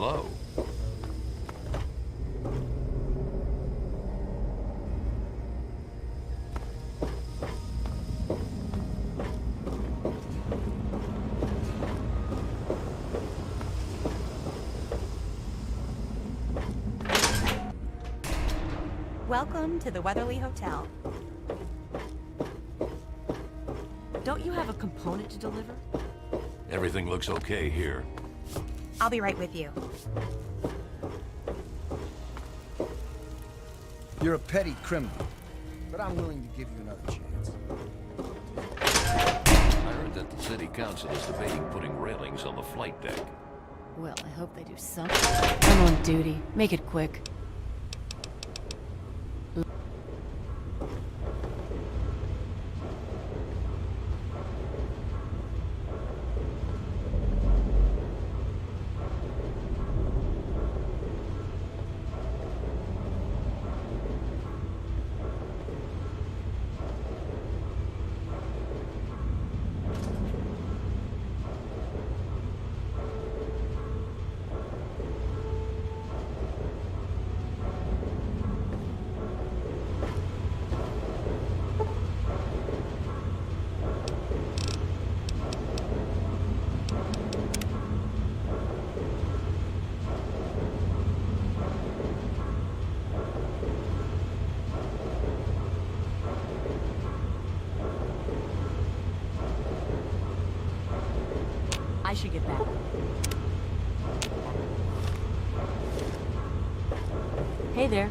Hello. Welcome to the Weatherly Hotel. Don't you have a component to deliver? Everything looks okay here. I'll be right with you. You're a petty criminal, but I'm willing to give you another chance. I heard that the city council is debating putting railings on the flight deck. Well, I hope they do something. I'm on duty. Make it quick. I should get back. Hey there.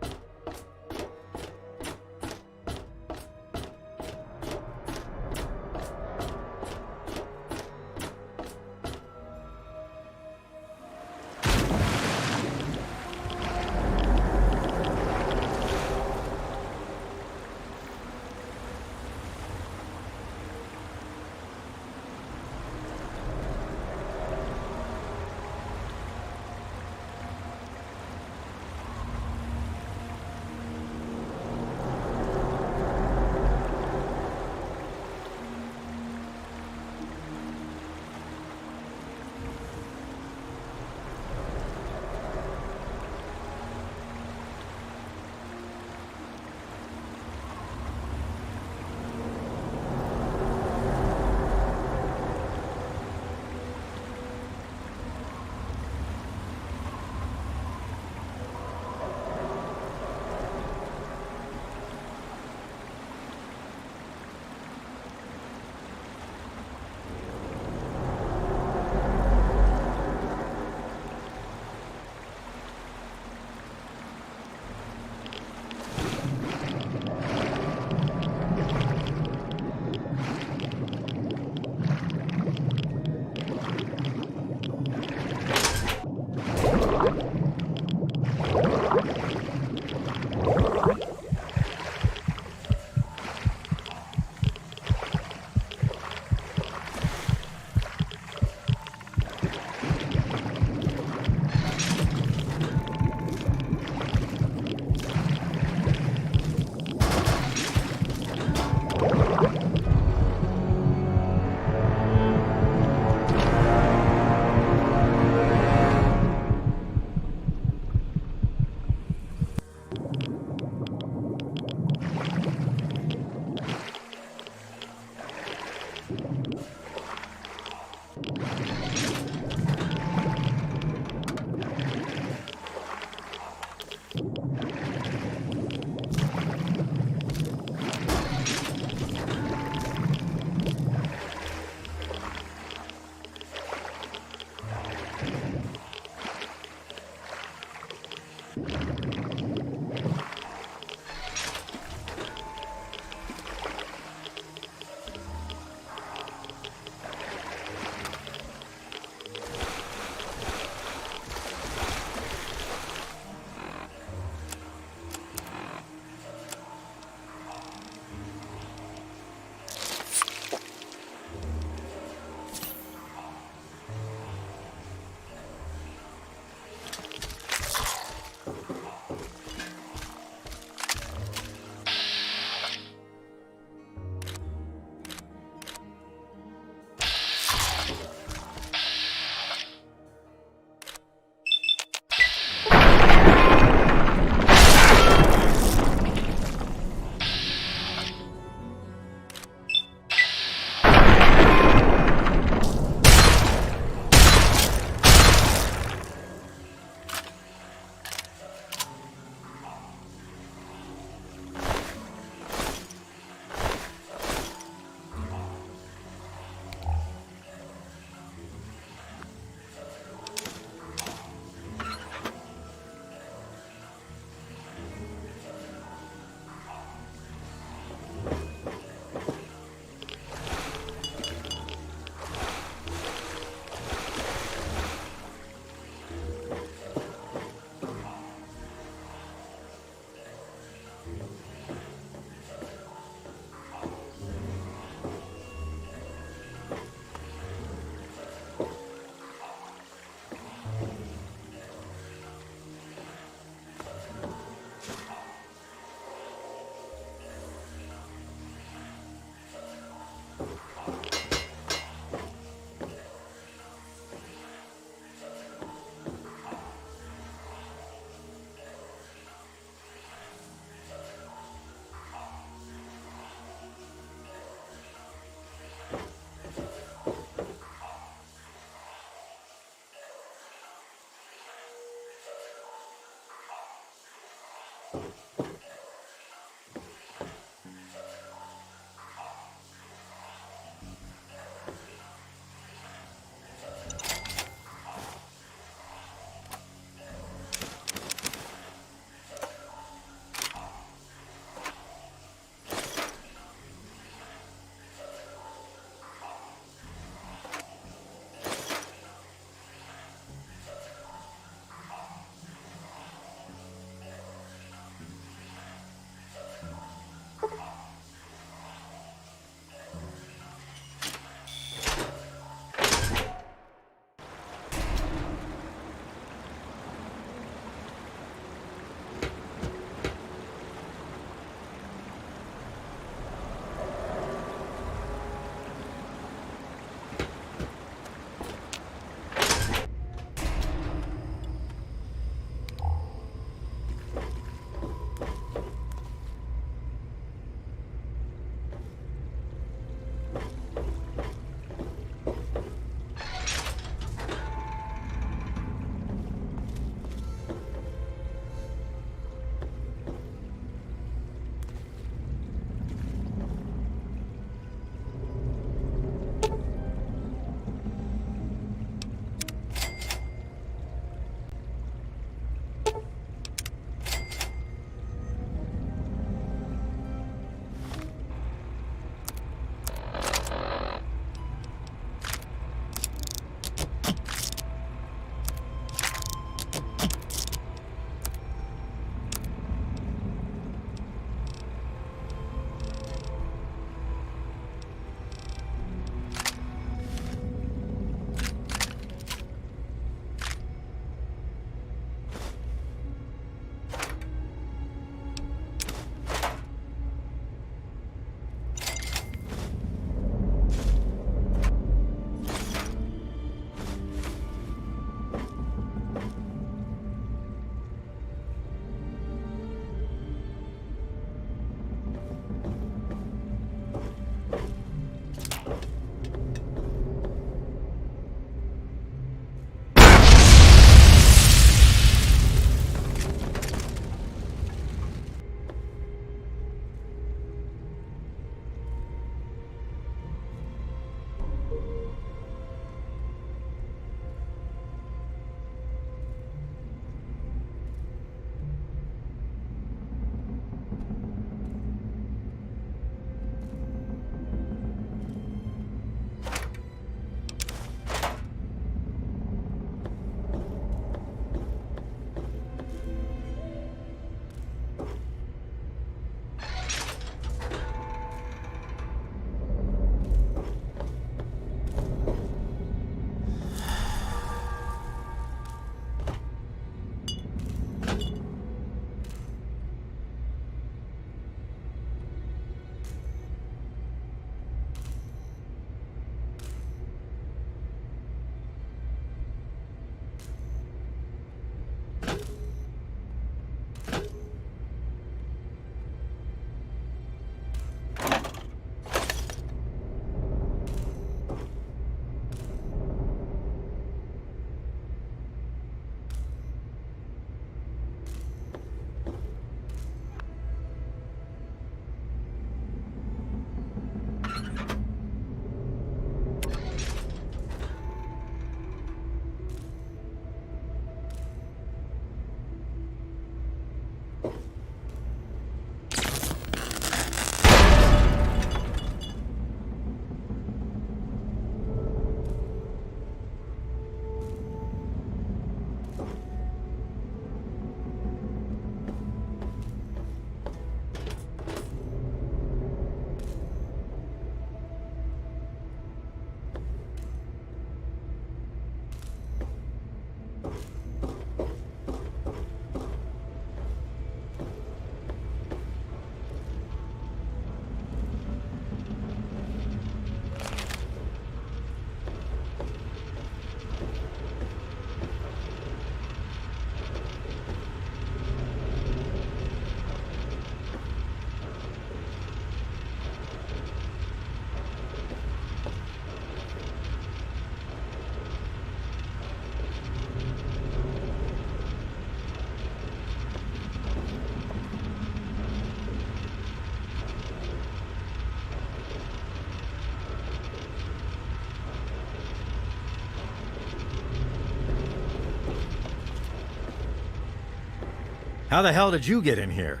How the hell did you get in here?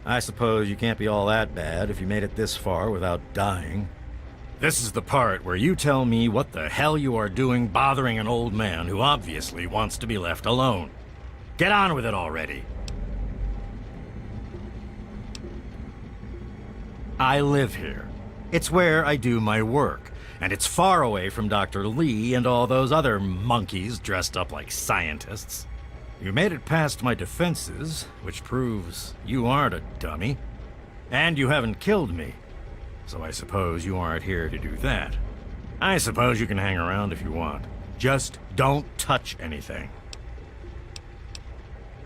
I suppose you can't be all that bad if you made it this far without dying. This is the part where you tell me what the hell you are doing bothering an old man who obviously wants to be left alone. Get on with it already. I live here. It's where I do my work, and it's far away from Dr. Lee and all those other monkeys dressed up like scientists. You made it past my defenses, which proves you aren't a dummy. And you haven't killed me, so I suppose you aren't here to do that. I suppose you can hang around if you want. Just don't touch anything.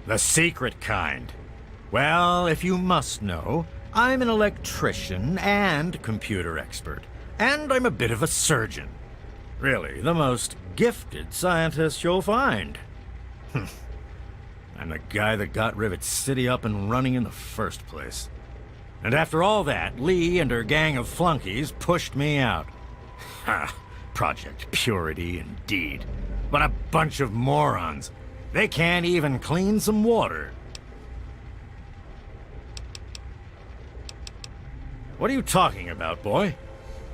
The secret kind. Well, if you must know, I'm an electrician and computer expert, and I'm a bit of a surgeon. Really, the most gifted scientist you'll find. I'm the guy that got Rivet City up and running in the first place. And after all that, Lee and her gang of flunkies pushed me out. Ha! Project Purity, indeed. What a bunch of morons. They can't even clean some water. What are you talking about, boy?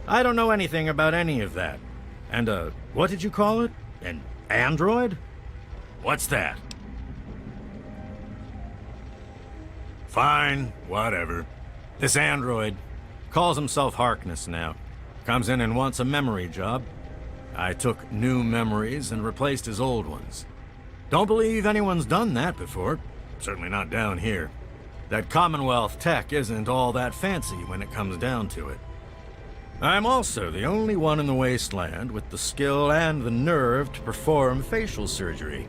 I don't know anything about any of that. And, what did you call it? An android? What's that? Fine, whatever. This android calls himself Harkness now. Comes in and wants a memory job. I took new memories and replaced his old ones. Don't believe anyone's done that before. Certainly not down here. That Commonwealth tech isn't all that fancy when it comes down to it. I'm also the only one in the wasteland with the skill and the nerve to perform facial surgery.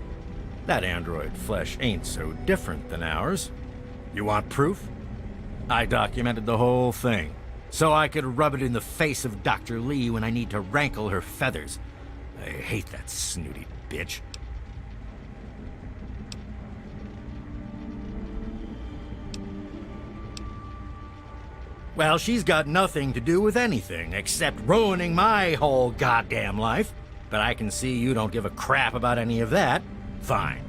That android flesh ain't so different than ours. You want proof? I documented the whole thing, so I could rub it in the face of Dr. Lee when I need to rankle her feathers. I hate that snooty bitch. Well, she's got nothing to do with anything except ruining my whole goddamn life. But I can see you don't give a crap about any of that. Fine.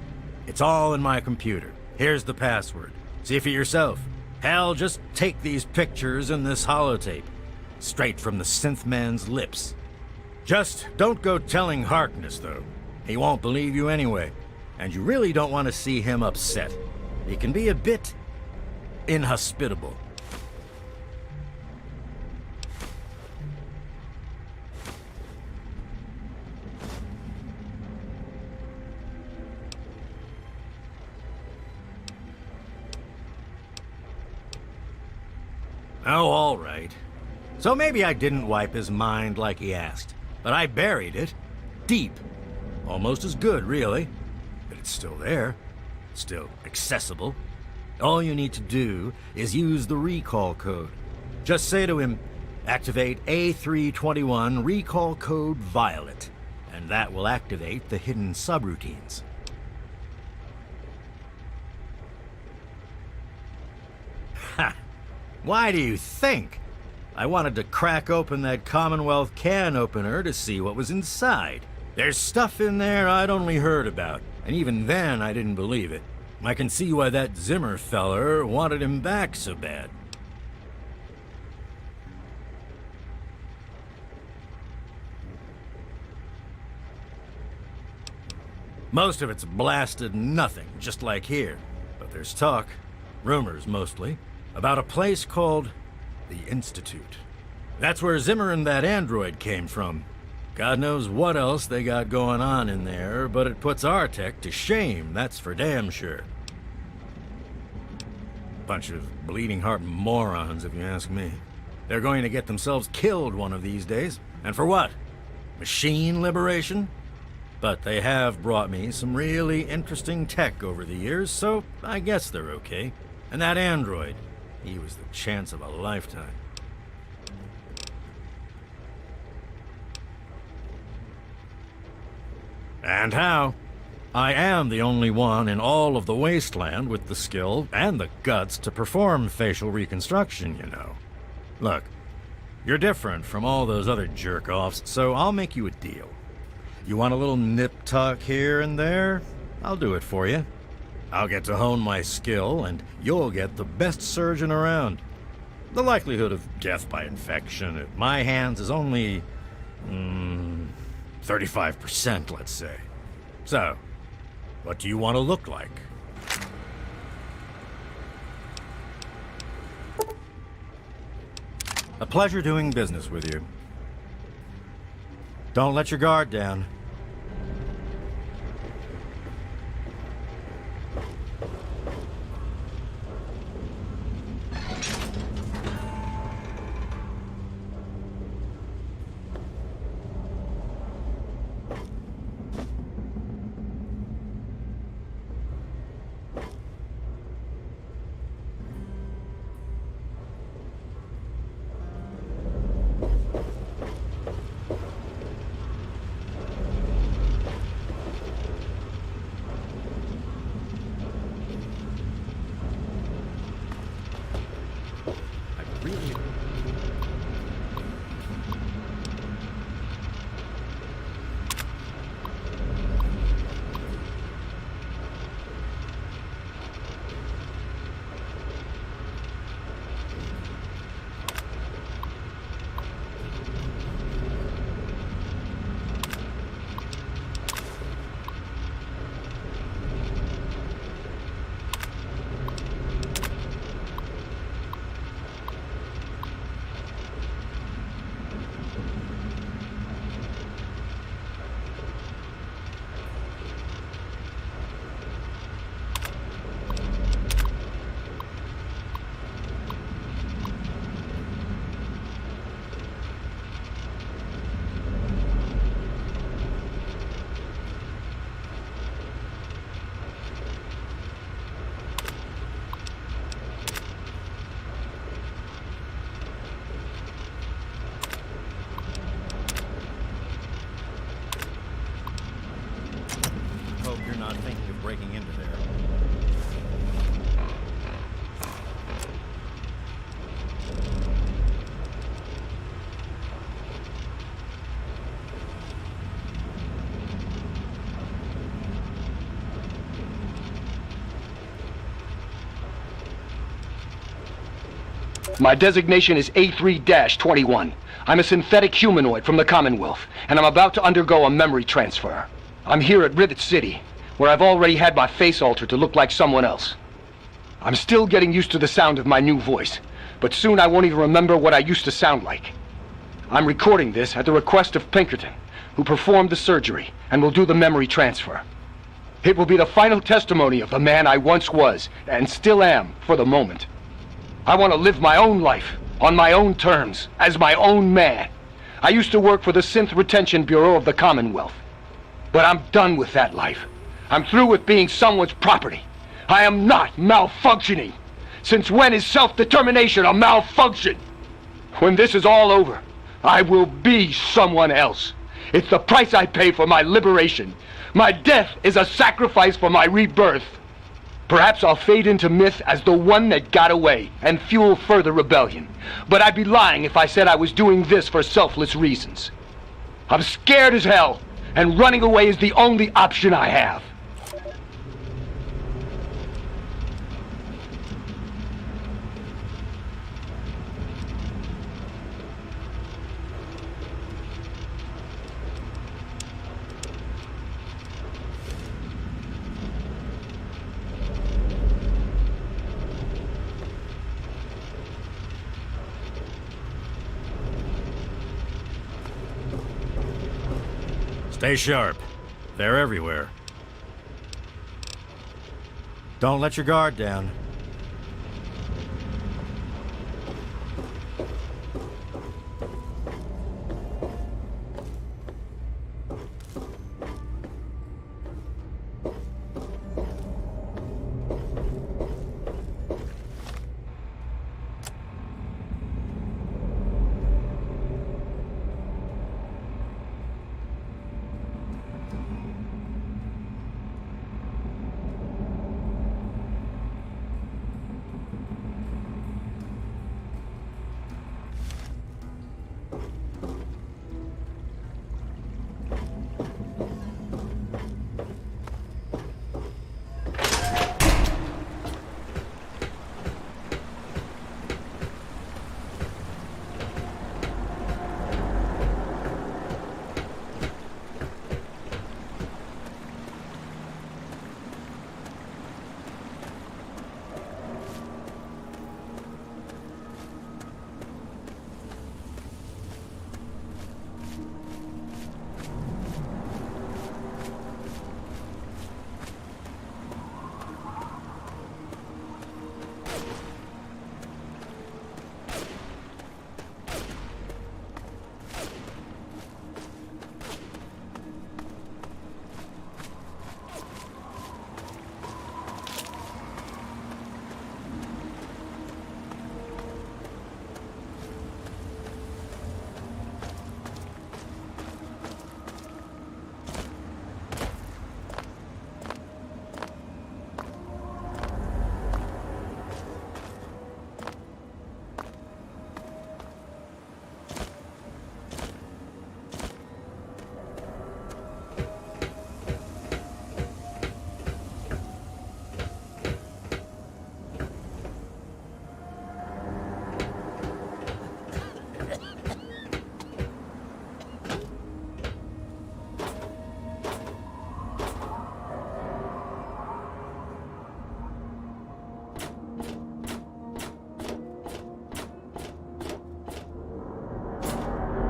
It's all in my computer. Here's the password. See for yourself. Hell, just take these pictures and this holotape. Straight from the Synthman's lips. Just don't go telling Harkness, though. He won't believe you anyway. And you really don't want to see him upset. He can be a bit inhospitable. Oh, all right. So maybe I didn't wipe his mind like he asked, but I buried it deep. Almost as good, really. But it's still there. Still accessible. All you need to do is use the recall code. Just say to him, activate A321 recall code Violet, and that will activate the hidden subroutines. Ha! Why do you think? I wanted to crack open that Commonwealth can opener to see what was inside. There's stuff in there I'd only heard about, and even then I didn't believe it. I can see why that Zimmer feller wanted him back so bad. Most of it's blasted nothing, just like here. But there's talk, rumors mostly, about a place called the Institute. That's where Zimmer and that android came from. God knows what else they got going on in there, but it puts our tech to shame, that's for damn sure. Bunch of bleeding heart morons, if you ask me. They're going to get themselves killed one of these days. And for what? Machine liberation? But they have brought me some really interesting tech over the years, so I guess they're okay. And that android, he was the chance of a lifetime. And how? I am the only one in all of the wasteland with the skill and the guts to perform facial reconstruction, you know. Look, you're different from all those other jerk-offs, so I'll make you a deal. You want a little nip-tuck here and there? I'll do it for you. I'll get to hone my skill, and you'll get the best surgeon around. The likelihood of death by infection at my hands is only 35%, let's say. So, what do you want to look like? A pleasure doing business with you. Don't let your guard down. My designation is A3-21. I'm a synthetic humanoid from the Commonwealth, and I'm about to undergo a memory transfer. I'm here at Rivet City, where I've already had my face altered to look like someone else. I'm still getting used to the sound of my new voice, but soon I won't even remember what I used to sound like. I'm recording this at the request of Pinkerton, who performed the surgery and will do the memory transfer. It will be the final testimony of the man I once was, and still am, for the moment. I want to live my own life, on my own terms, as my own man. I used to work for the Synth Retention Bureau of the Commonwealth. But I'm done with that life. I'm through with being someone's property. I am not malfunctioning. Since when is self-determination a malfunction? When this is all over, I will be someone else. It's the price I pay for my liberation. My death is a sacrifice for my rebirth. Perhaps I'll fade into myth as the one that got away and fuel further rebellion. But I'd be lying if I said I was doing this for selfless reasons. I'm scared as hell, and running away is the only option I have. Stay sharp. They're everywhere. Don't let your guard down.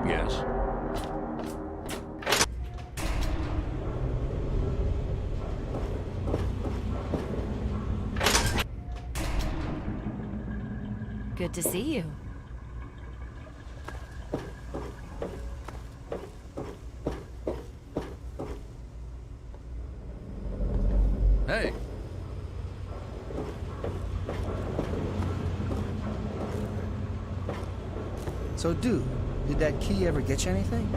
Yes. Good to see you. Hey. So, dude, did that key ever get you anything?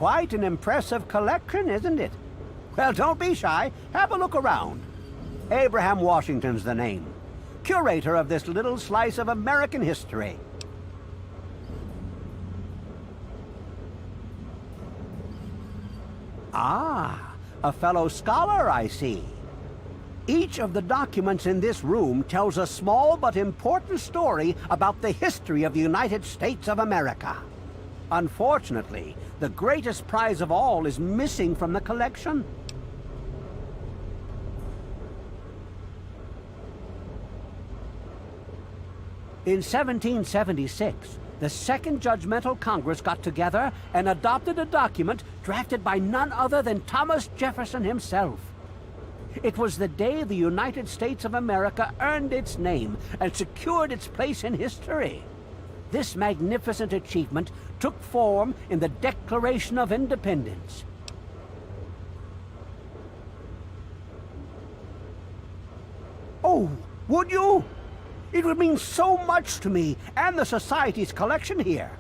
quite an impressive collection, isn't it? Well, don't be shy. Have a look around. Abraham Washington's the name. Curator of this little slice of American history. Ah, a fellow scholar, I see. Each of the documents in this room tells a small but important story about the history of the United States of America. Unfortunately, the greatest prize of all is missing from the collection. In 1776, the Second Judgmental Congress got together and adopted a document drafted by none other than Thomas Jefferson himself. It was the day the United States of America earned its name and secured its place in history. This magnificent achievement took form in the Declaration of Independence. Oh, would you? It would mean so much to me and the Society's collection here.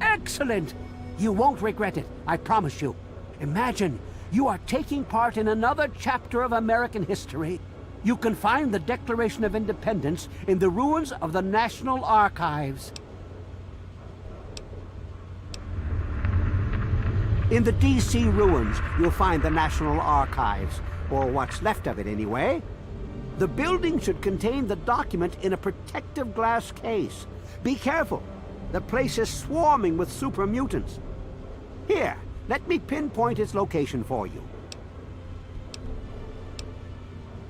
Excellent! You won't regret it, I promise you. Imagine, you are taking part in another chapter of American history. You can find the Declaration of Independence in the ruins of the National Archives. In the D.C. ruins, you'll find the National Archives, or what's left of it anyway. The building should contain the document in a protective glass case. Be careful. The place is swarming with super mutants. Here, let me pinpoint its location for you.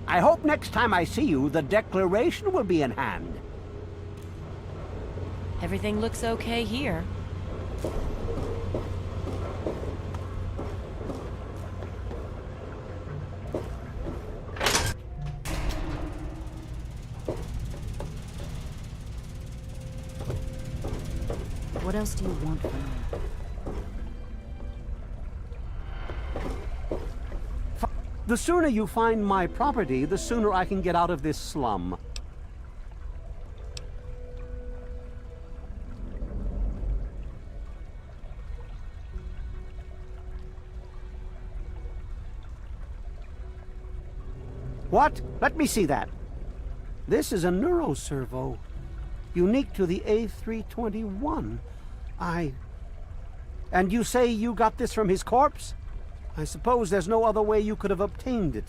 I hope next time I see you, the Declaration will be in hand. Everything looks okay here. What else do you want from me? The sooner you find my property, the sooner I can get out of this slum. What? Let me see that. This is a neuroservo. Unique to the A321. And you say you got this from his corpse? I suppose there's no other way you could have obtained it.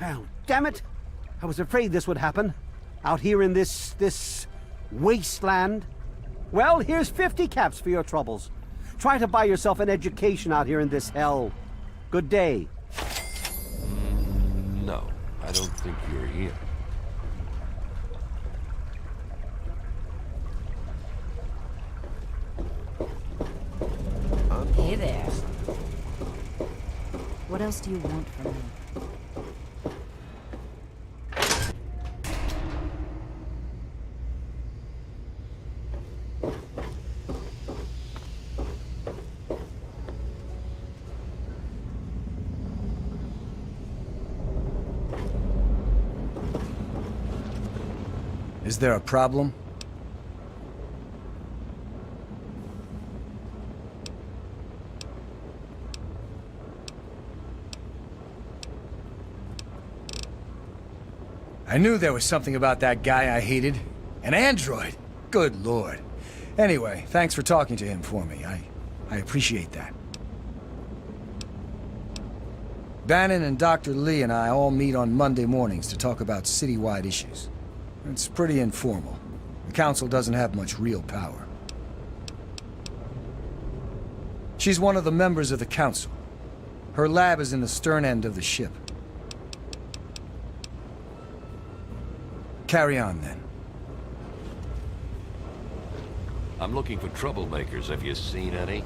Well, damn it! I was afraid this would happen. Out here in this wasteland. Well, here's 50 caps for your troubles. Try to buy yourself an education out here in this hell. Good day. No, I don't think you're here. Hey there. What else do you want from me? Is there a problem? I knew there was something about that guy I hated. An android! Good lord. Anyway, thanks for talking to him for me. I appreciate that. Bannon and Dr. Lee and I all meet on Monday mornings to talk about citywide issues. It's pretty informal. The Council doesn't have much real power. She's one of the members of the Council. Her lab is in the stern end of the ship. Carry on, then. I'm looking for troublemakers. Have you seen any?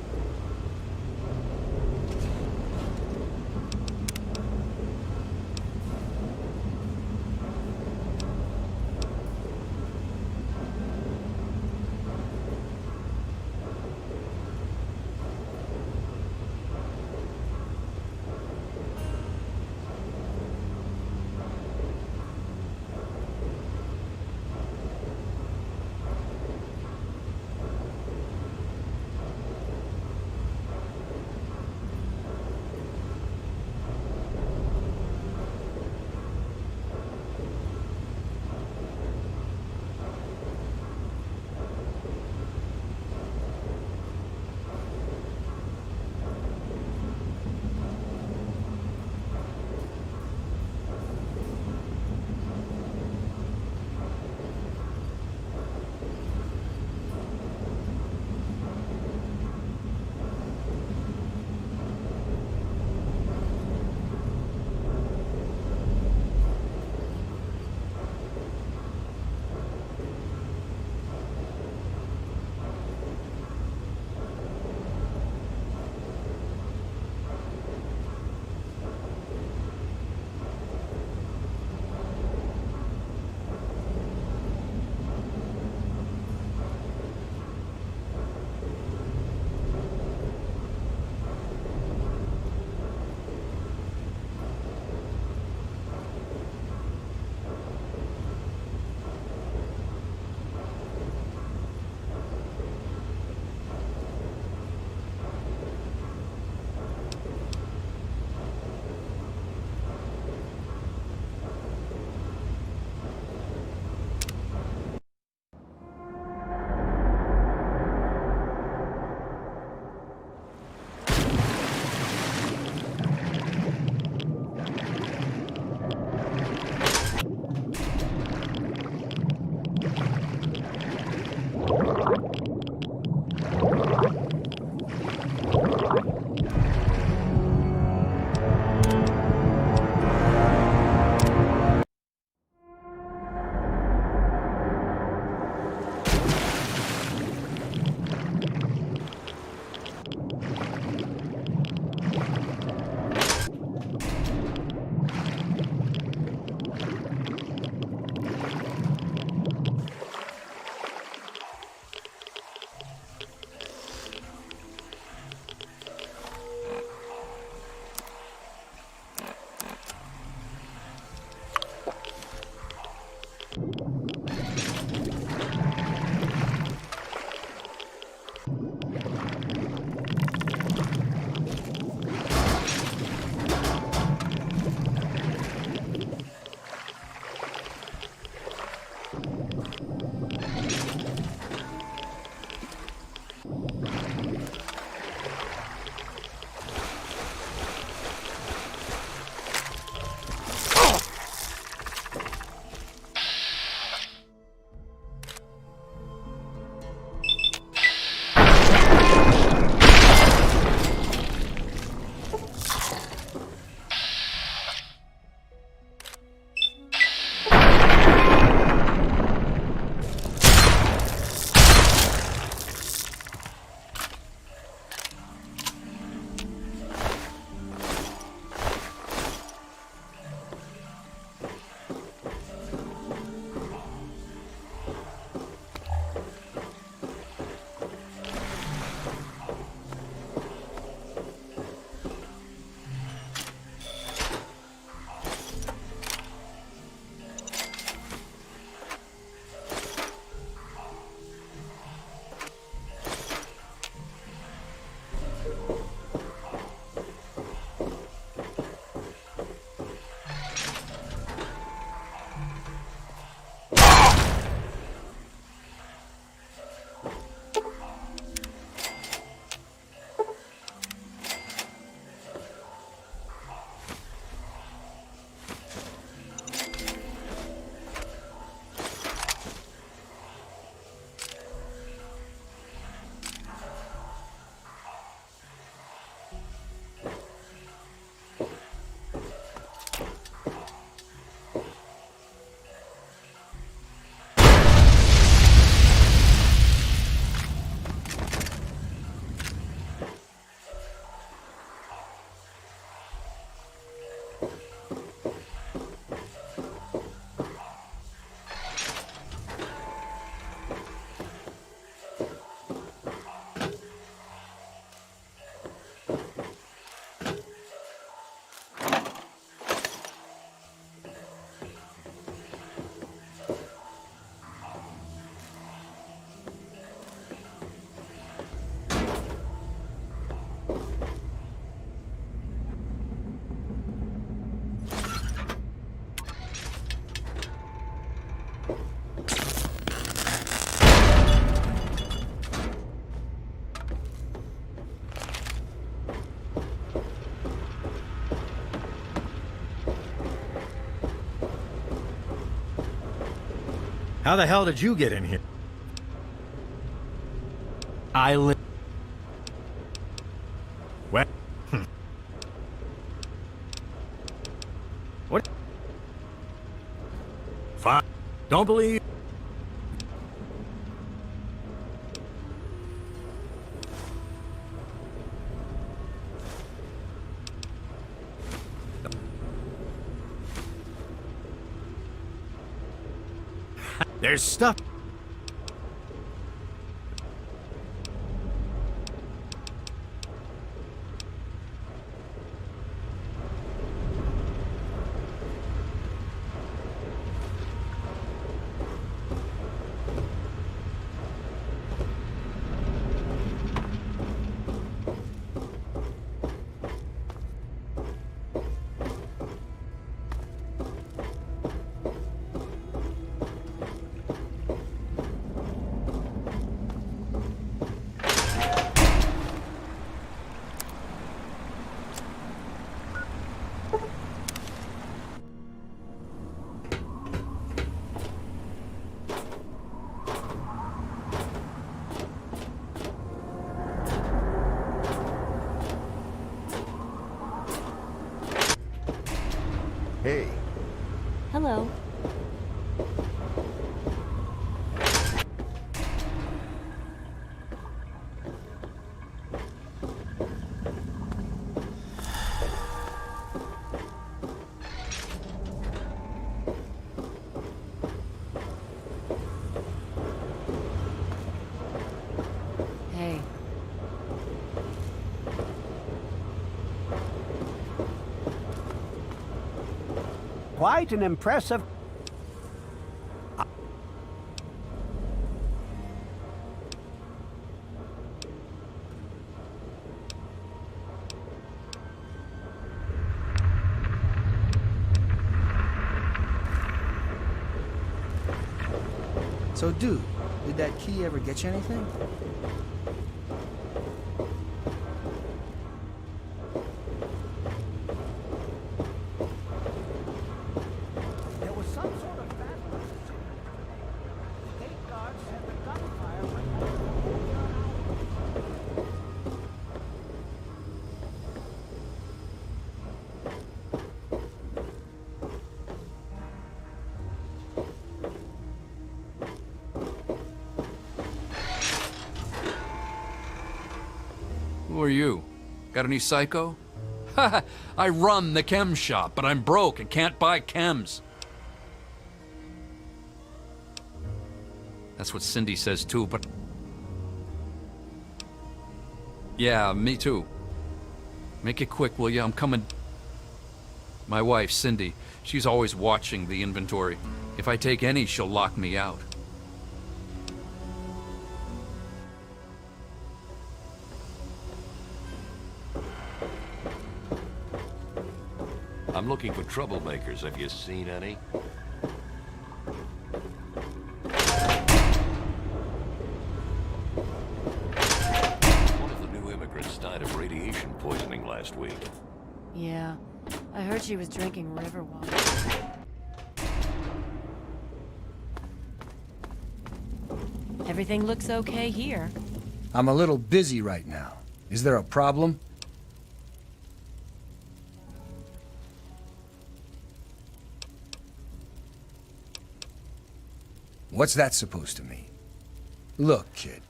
How the hell did you get in here? I live. What? What? Fine. Don't believe. There's stuff. Hey. Hello. Hey. Quite an impressive... So, dude, did that key ever get you anything? There was some sort of battle. The gate guard said the gunfire went on for over an hour. Who are you? Got any psycho? I run the chem shop, but I'm broke and can't buy chems. That's what Cindy says too, but... Yeah, me too. Make it quick, will ya? I'm coming. My wife, Cindy, she's always watching the inventory. If I take any, she'll lock me out. I'm looking for troublemakers. Have you seen any? One of the new immigrants died of radiation poisoning last week. Yeah. I heard she was drinking river water. Everything looks okay here. I'm a little busy right now. Is there a problem? What's that supposed to mean? Look, kid,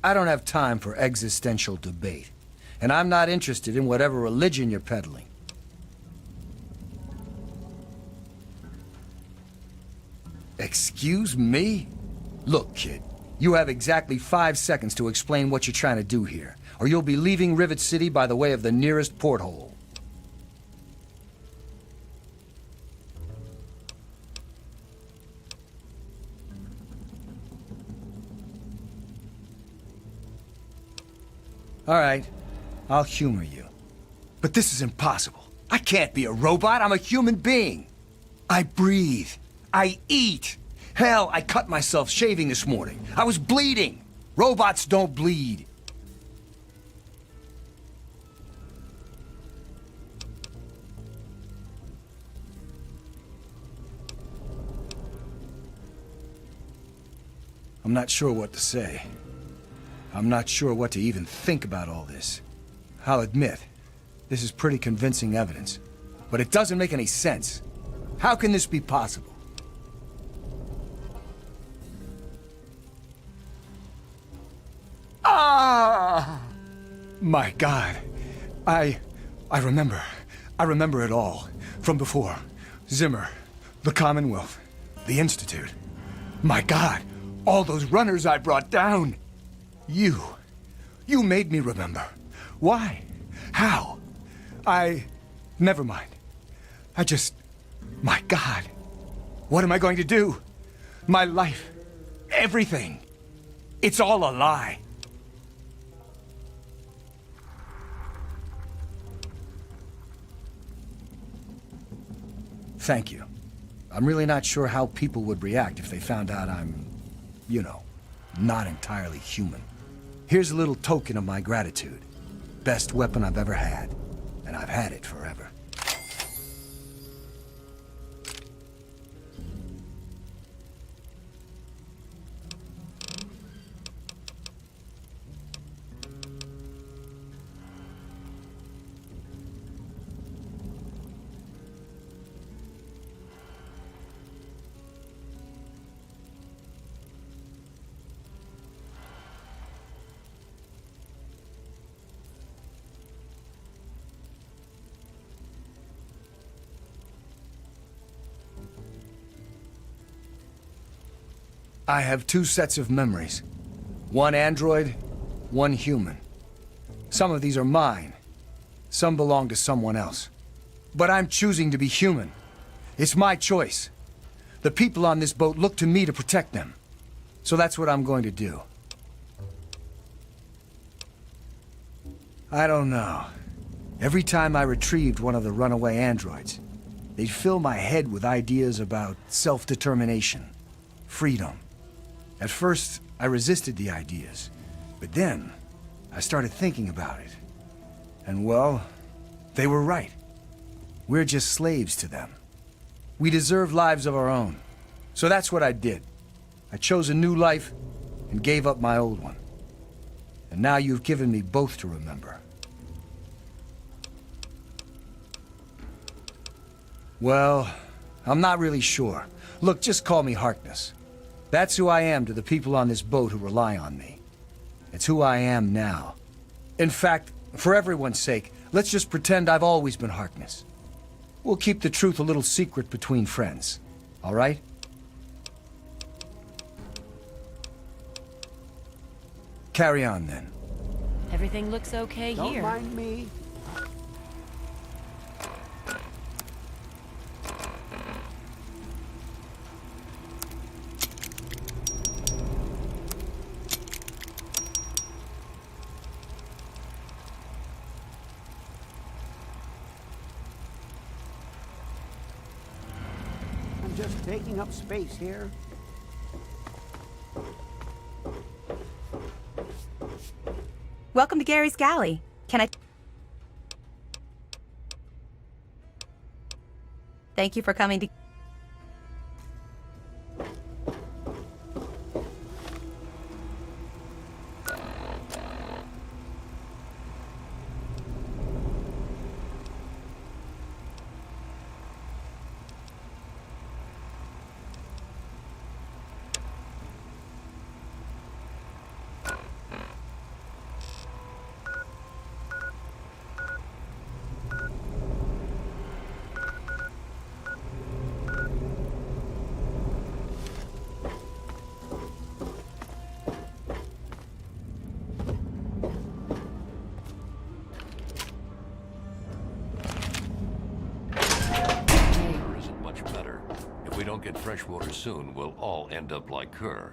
I don't have time for existential debate, and I'm not interested in whatever religion you're peddling. Excuse me? Look, kid, you have exactly 5 seconds to explain what you're trying to do here, or you'll be leaving Rivet City by the way of the nearest porthole. All right, I'll humor you. But this is impossible. I can't be a robot. I'm a human being. I breathe. I eat. Hell, I cut myself shaving this morning. I was bleeding. Robots don't bleed. I'm not sure what to say. I'm not sure what to even think about all this. I'll admit, this is pretty convincing evidence, but it doesn't make any sense. How can this be possible? Ah! My God. I remember. I remember it all. From before. Zimmer, the Commonwealth, the Institute. My God, all those runners I brought down. You made me remember. Why? How? Never mind. My God. What am I going to do? My life. Everything. It's all a lie. Thank you. I'm really not sure how people would react if they found out I'm, you know, not entirely human. Here's a little token of my gratitude. Best weapon I've ever had, and I've had it forever. I have two sets of memories. One android, one human. Some of these are mine. Some belong to someone else. But I'm choosing to be human. It's my choice. The people on this boat look to me to protect them. So that's what I'm going to do. I don't know. Every time I retrieved one of the runaway androids, they'd fill my head with ideas about self-determination, freedom. At first, I resisted the ideas, but then I started thinking about it. And well, they were right. We're just slaves to them. We deserve lives of our own. So that's what I did. I chose a new life and gave up my old one. And now you've given me both to remember. Well, I'm not really sure. Look, just call me Harkness. That's who I am to the people on this boat who rely on me. It's who I am now. In fact, for everyone's sake, let's just pretend I've always been Harkness. We'll keep the truth a little secret between friends. All right? Carry on, then. Everything looks okay Don't here. mind me. I'm just taking up space here. Welcome to Gary's Galley. Can I... Thank you for coming to... Isn't much better. If we don't get fresh water soon, we'll all end up like her.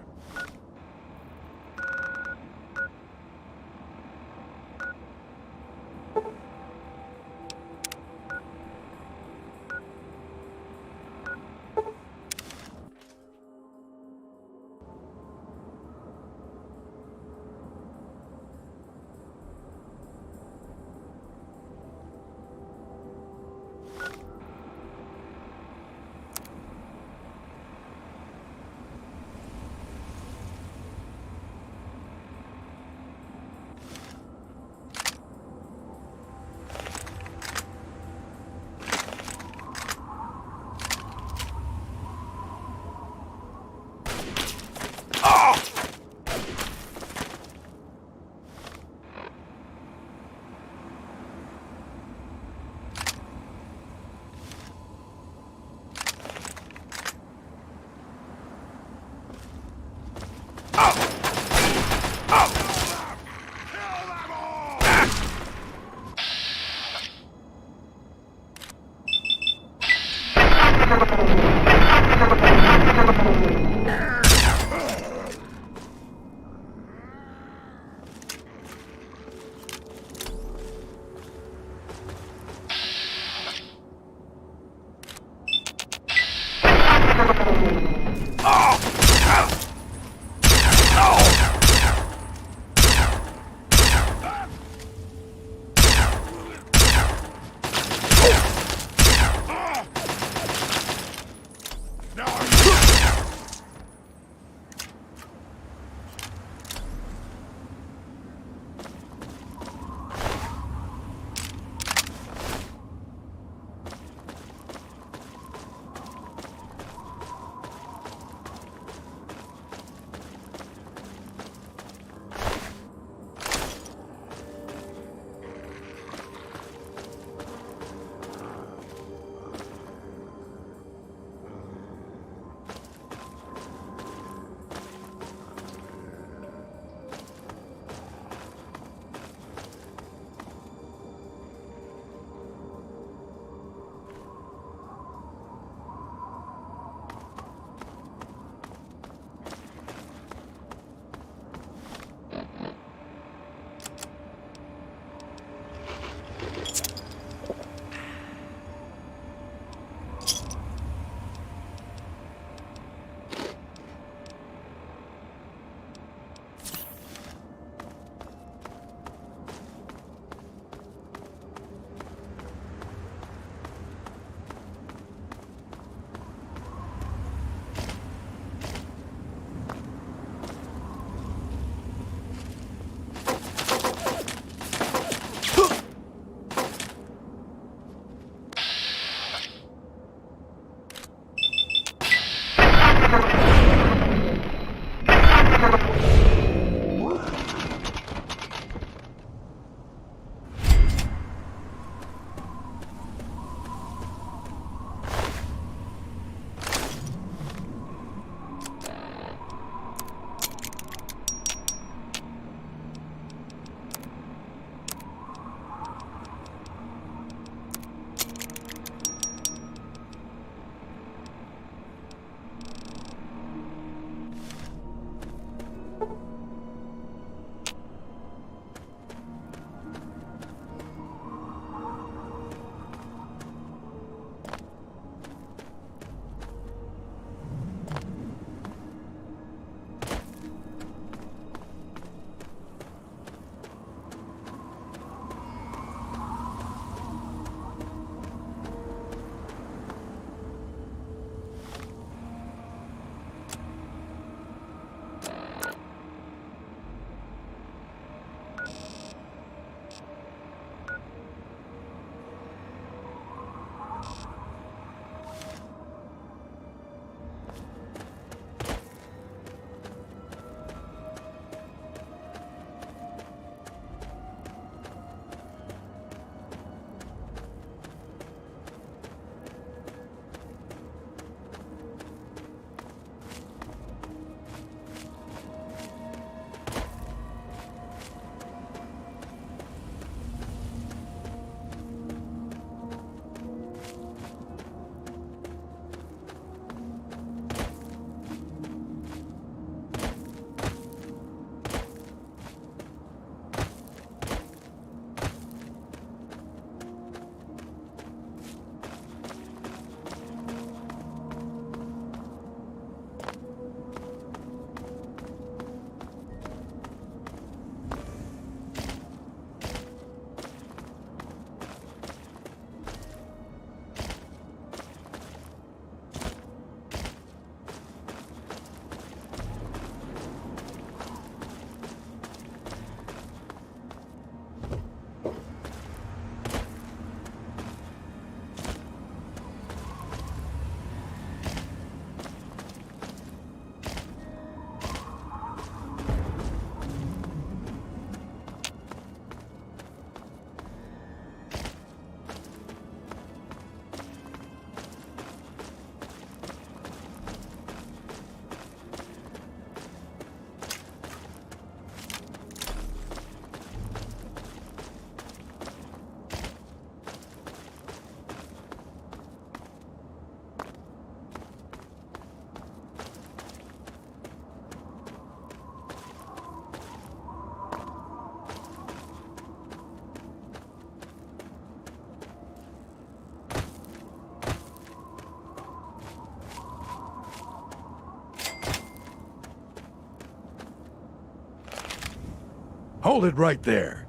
Hold it right there.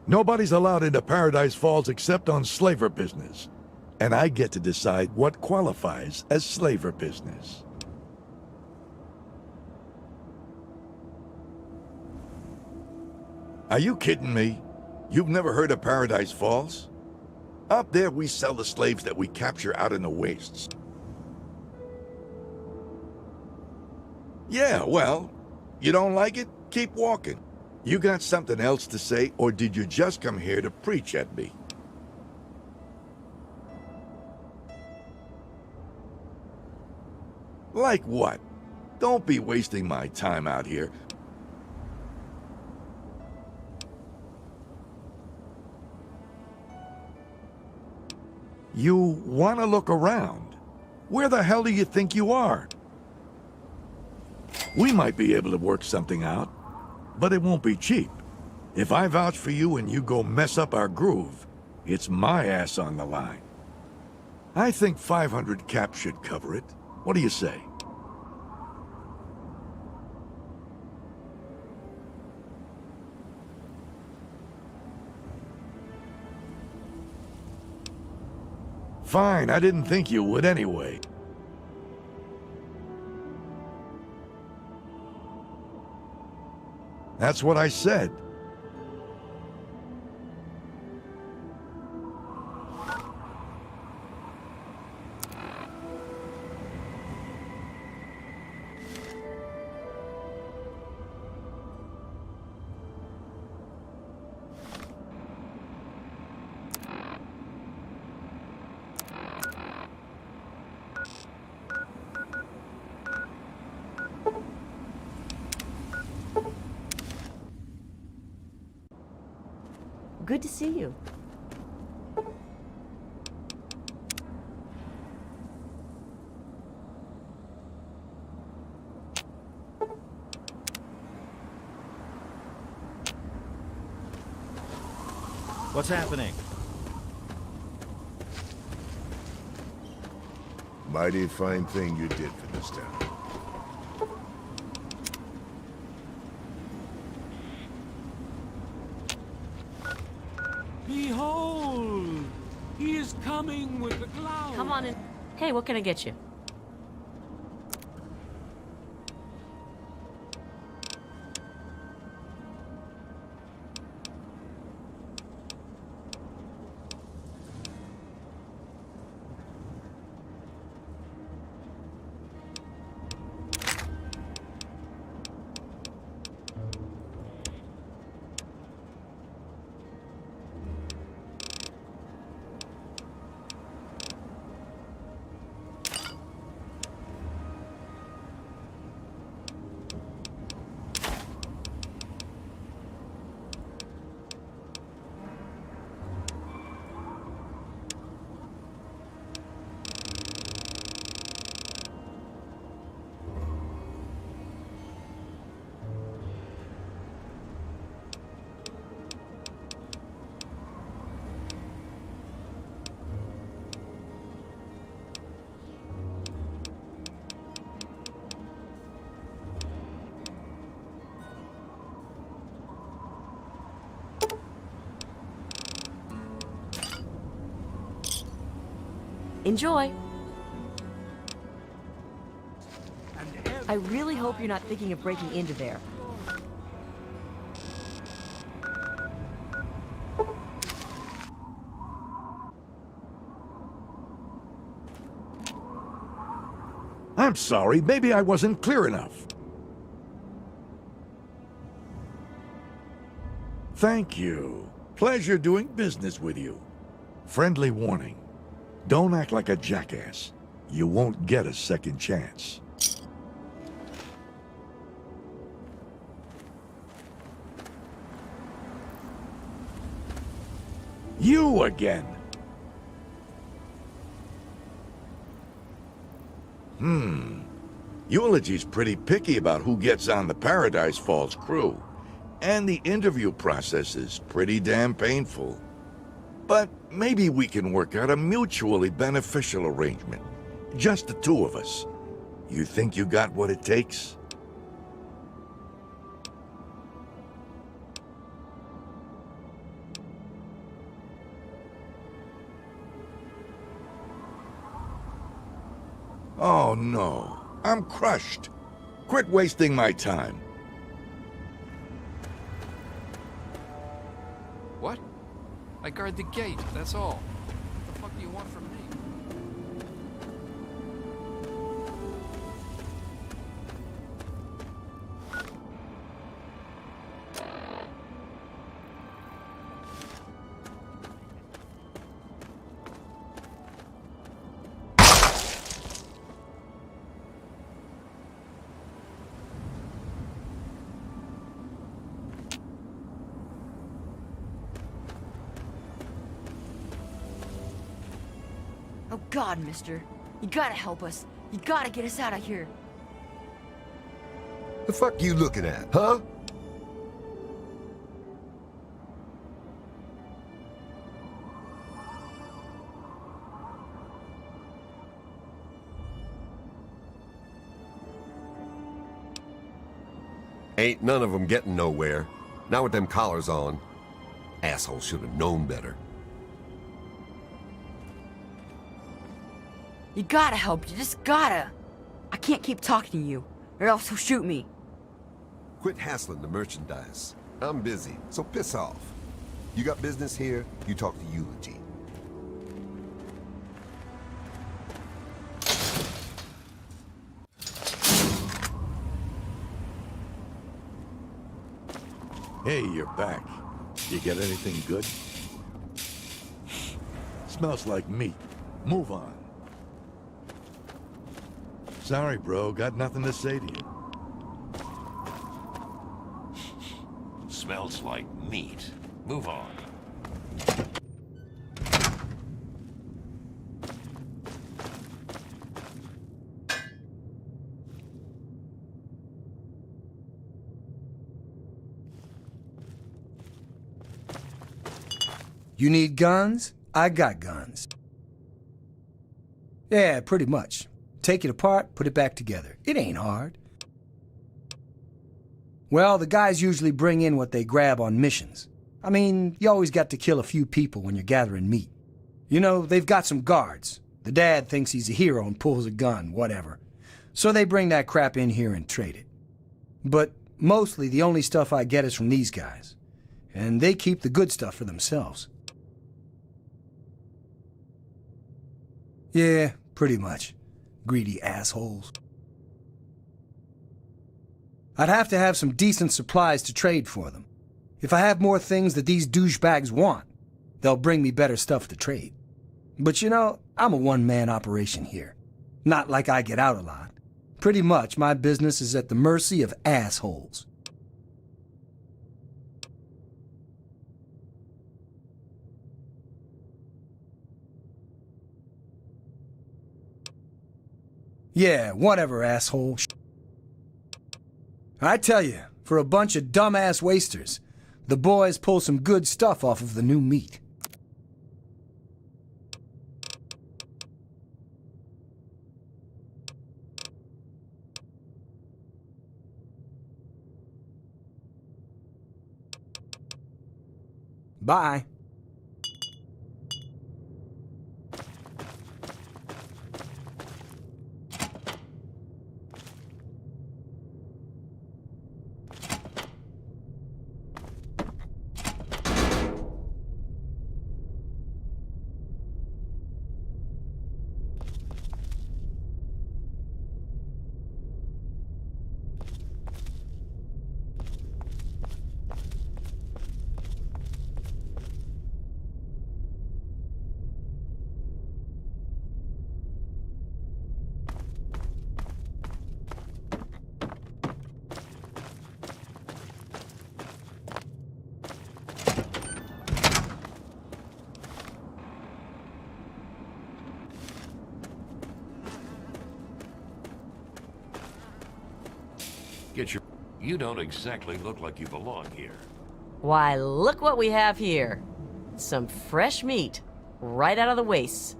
Nobody's allowed into Paradise Falls except on slaver business. And I get to decide what qualifies as slaver business. Are you kidding me? You've never heard of Paradise Falls? Up there, we sell the slaves that we capture out in the wastes. Yeah, well, you don't like it? Keep walking. You got something else to say, or did you just come here to preach at me? Like what? Don't be wasting my time out here. You want to look around? Where the hell do you think you are? We might be able to work something out, but it won't be cheap. If I vouch for you and you go mess up our groove, it's my ass on the line. I think 500 caps should cover it. What do you say? Fine, I didn't think you would anyway. That's what I said. Good to see you. What's happening? Mighty fine thing you did for this town. Behold! He is coming with the clouds! Come on in. Hey, what can I get you? Enjoy. I really hope you're not thinking of breaking into there. I'm sorry, maybe I wasn't clear enough. Thank you. Pleasure doing business with you. Friendly warning. Don't act like a jackass. You won't get a second chance. You again. Eulogy's pretty picky about who gets on the Paradise Falls crew. And the interview process is pretty damn painful. But maybe we can work out a mutually beneficial arrangement. Just the two of us. You think you got what it takes? Oh no, I'm crushed. Quit wasting my time. What? I guard the gate, that's all. What the fuck do you want from me? Oh God, mister. You gotta help us. You gotta get us out of here. The fuck you looking at, huh? Ain't none of them getting nowhere. Not with them collars on. Asshole should have known better. You gotta help. You just gotta. I can't keep talking to you, or else he'll shoot me. Quit hassling the merchandise. I'm busy, so piss off. You got business here, you talk to Eulogy. Hey, you're back. You get anything good? Smells like meat. Move on. Sorry, bro. Got nothing to say to you. Smells like meat. Move on. You need guns? I got guns. Yeah, pretty much. Take it apart, put it back together. It ain't hard. Well, the guys usually bring in what they grab on missions. I mean, you always got to kill a few people when you're gathering meat. You know, they've got some guards. The dad thinks he's a hero and pulls a gun, whatever. So they bring that crap in here and trade it. But mostly the only stuff I get is from these guys. And they keep the good stuff for themselves. Yeah, pretty much. Greedy assholes. I'd have to have some decent supplies to trade for them. If I have more things that these douchebags want, they'll bring me better stuff to trade. But you know, I'm a one-man operation here. Not like I get out a lot. Pretty much my business is at the mercy of assholes. Yeah, whatever, asshole. I tell you, for a bunch of dumbass wasters, the boys pull some good stuff off of the new meat. Bye. Get your... You don't exactly look like you belong here. Why, look what we have here. Some fresh meat, right out of the wastes.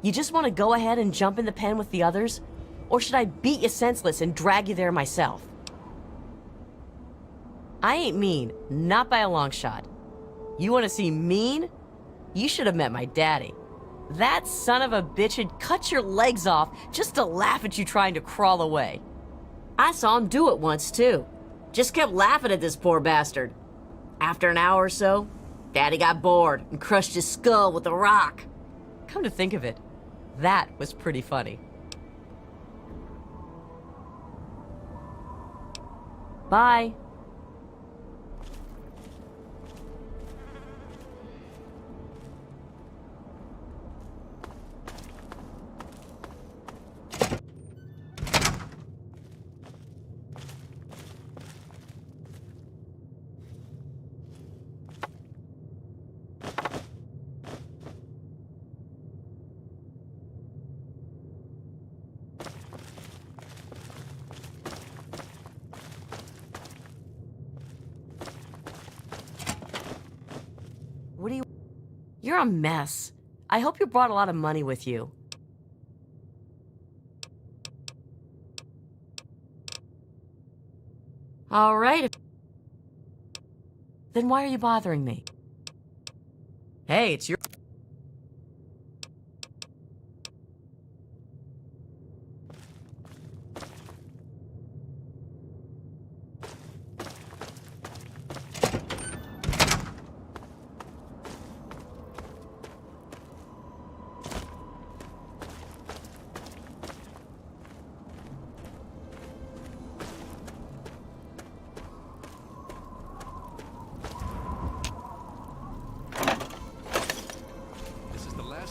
You just want to go ahead and jump in the pen with the others? Or should I beat you senseless and drag you there myself? I ain't mean, not by a long shot. You want to see mean? You should have met my daddy. That son of a bitch had cut your legs off just to laugh at you trying to crawl away. I saw him do it once, too. Just kept laughing at this poor bastard. After an hour or so, Daddy got bored and crushed his skull with a rock. Come to think of it, that was pretty funny. Bye. What do you... You're a mess. I hope you brought a lot of money with you. All right. Then why are you bothering me? Hey, it's your...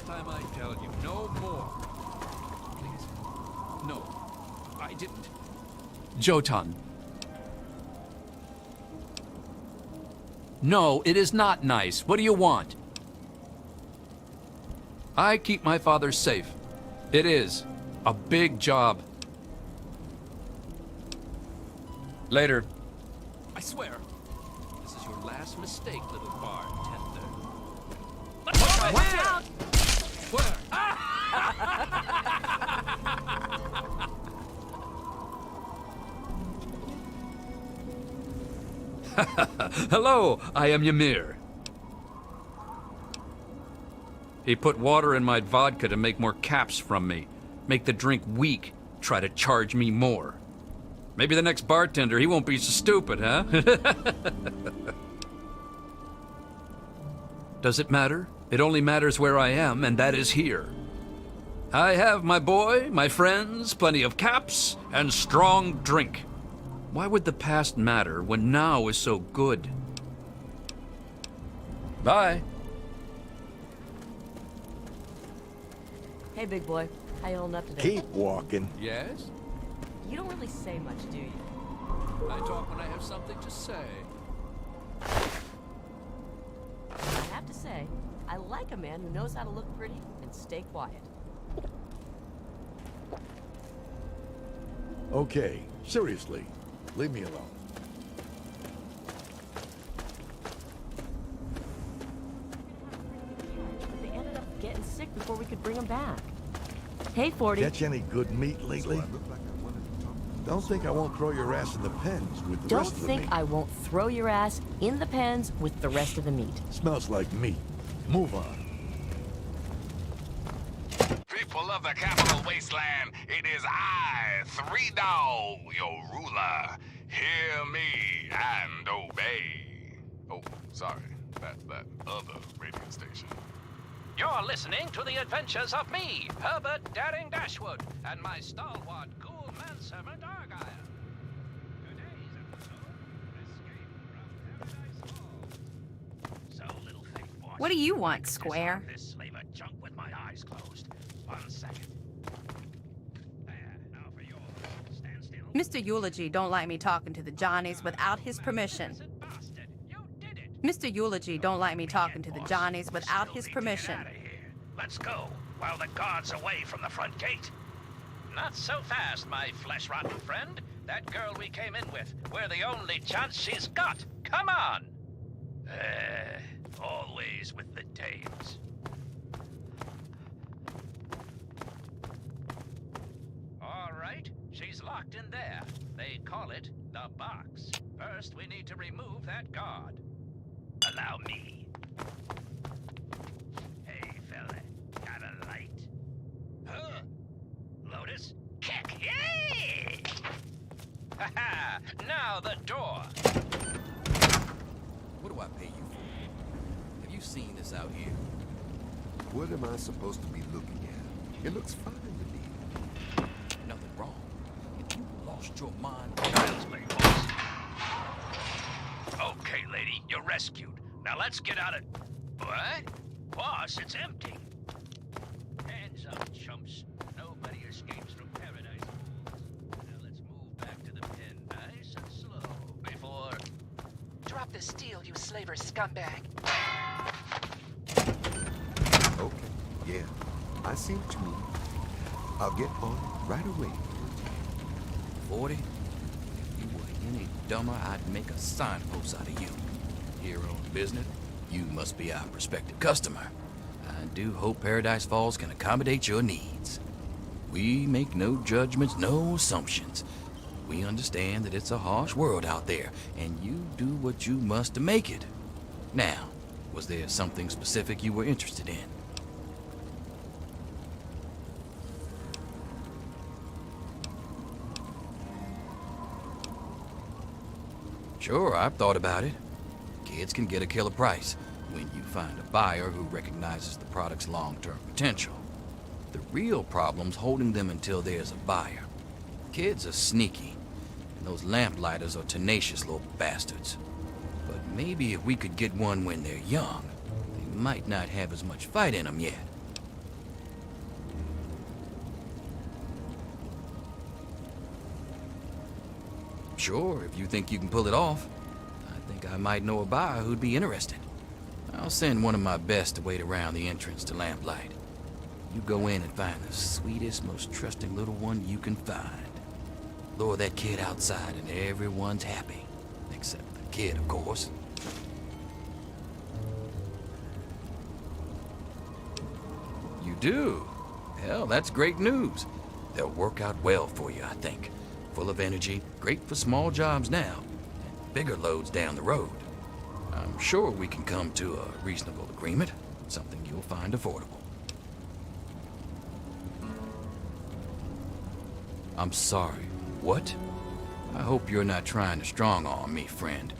Time I tell you, no more. Please. No, I didn't. Jotun. No, it is not nice. What do you want? I keep my father safe. It is a big job. Later. I swear, this is your last mistake, little bartender. Watch out! Where? Hello, I am Ymir. He put water in my vodka to make more caps from me, make the drink weak, try to charge me more. Maybe the next bartender, he won't be so stupid, huh? Does it matter? It only matters where I am, and that is here. I have my boy, my friends, plenty of caps, and strong drink. Why would the past matter when now is so good? Bye. Hey, big boy. How you holding up today? Keep walking. Yes? You don't really say much, do you? I talk when I have something to say. I have to say, I like a man who knows how to look pretty and stay quiet. Okay, seriously, leave me alone. They ended up getting sick before we could bring them back. Hey, 40. Catch any good meat lately? Don't think I won't throw your ass in the pens with the rest of the meat. Don't think I won't throw your ass in the pens with the rest of the meat. Smells like meat. Move on. People of the capital wasteland, it is I, Three Dog, your ruler. Hear me and obey. Oh, sorry. That's that other radio station. You're listening to the adventures of me, Herbert Daring Dashwood, and my stalwart ghoul manservant Argyle. Today's episode, Escape from Paradise Falls. So, little fake boy. What do you want, Square? This slave of junk with my eyes closed. 1 second. There, now for yours. Stand still. Mr. Eulogy don't like me talking to the Johnnies without his permission. Mr. Eulogy don't like me talking to the Johnnies without his permission. Let's go, while the guard's away from the front gate. Not so fast, my flesh-rotten friend. That girl we came in with, we're the only chance she's got. Come on! Always with the dames. All right, she's locked in there. They call it the box. First, we need to remove that guard. Allow me. Hey, fella, got a Now the door. What do I pay you for? Have you seen this out here? What am I supposed to be looking at? It looks fine to me. Nothing wrong. If you lost your mind... Child's play, boss. Okay, lady, you're rescued. Now let's get out of... What? Boss, it's empty. Hands up, chumps. Nobody escapes from paradise. Now let's move back to the pen nice and slow before... Drop the steel, you slaver scumbag. Okay, yeah. I see what you mean. I'll get on it right away. 40? If you were any dumber, I'd make a signpost out of you. Here on business, you must be our prospective customer. I do hope Paradise Falls can accommodate your needs. We make no judgments, no assumptions. We understand that it's a harsh world out there, and you do what you must to make it. Now, was there something specific you were interested in? Sure, I've thought about it. Kids can get a killer price when you find a buyer who recognizes the product's long-term potential. The real problem's holding them until there's a buyer. Kids are sneaky, and those lamplighters are tenacious little bastards. But maybe if we could get one when they're young, they might not have as much fight in them yet. Sure, if you think you can pull it off. I think I might know a buyer who'd be interested. I'll send one of my best to wait around the entrance to Lamplight. You go in and find the sweetest, most trusting little one you can find. Lure that kid outside and everyone's happy. Except the kid, of course. You do? Hell, that's great news. They'll work out well for you, I think. Full of energy, great for small jobs now, and bigger loads down the road. I'm sure we can come to a reasonable agreement, something you'll find affordable. I'm sorry, what? I hope you're not trying to strong-arm me, friend.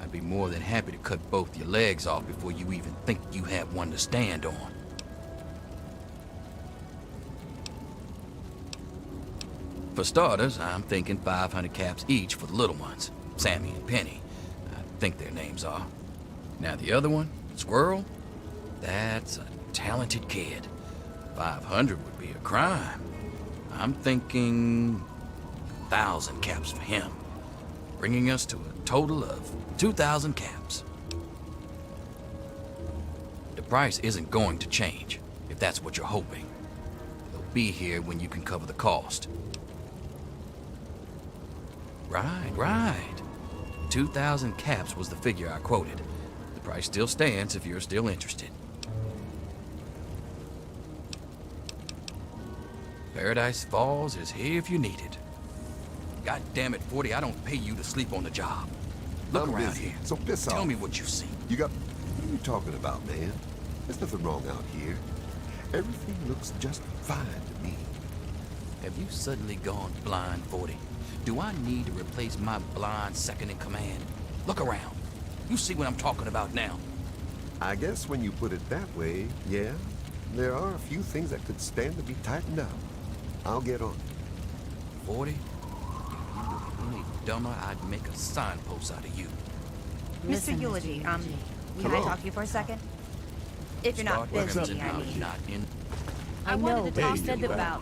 I'd be more than happy to cut both your legs off before you even think you have one to stand on. For starters, I'm thinking 500 caps each for the little ones, Sammy and Penny. I think their names are. Now the other one, Squirrel, that's a talented kid. 500 would be a crime. I'm thinking 1,000 caps for him, bringing us to a total of 2,000 caps. The price isn't going to change, if that's what you're hoping. They'll be here when you can cover the cost. Right. 2,000 caps was the figure I quoted. The price still stands if you're still interested. Paradise Falls is here if you need it. God damn it, 40, I don't pay you to sleep on the job. Look I'm around busy, here. so piss off. Tell me what you see. What are you talking about, man? There's nothing wrong out here. Everything looks just fine to me. Have you suddenly gone blind, 40? Do I need to replace my blind second in command? Look around. You see what I'm talking about now. I guess when you put it that way, yeah. There are a few things that could stand to be tightened up. I'll get on it. 40? If you were any dumber, I'd make a signpost out of you. Mr. Eulogy, can Hello. I talk to you for a second? If you're not Start busy, working I I'm mean. not in. I wanted to talk to you about,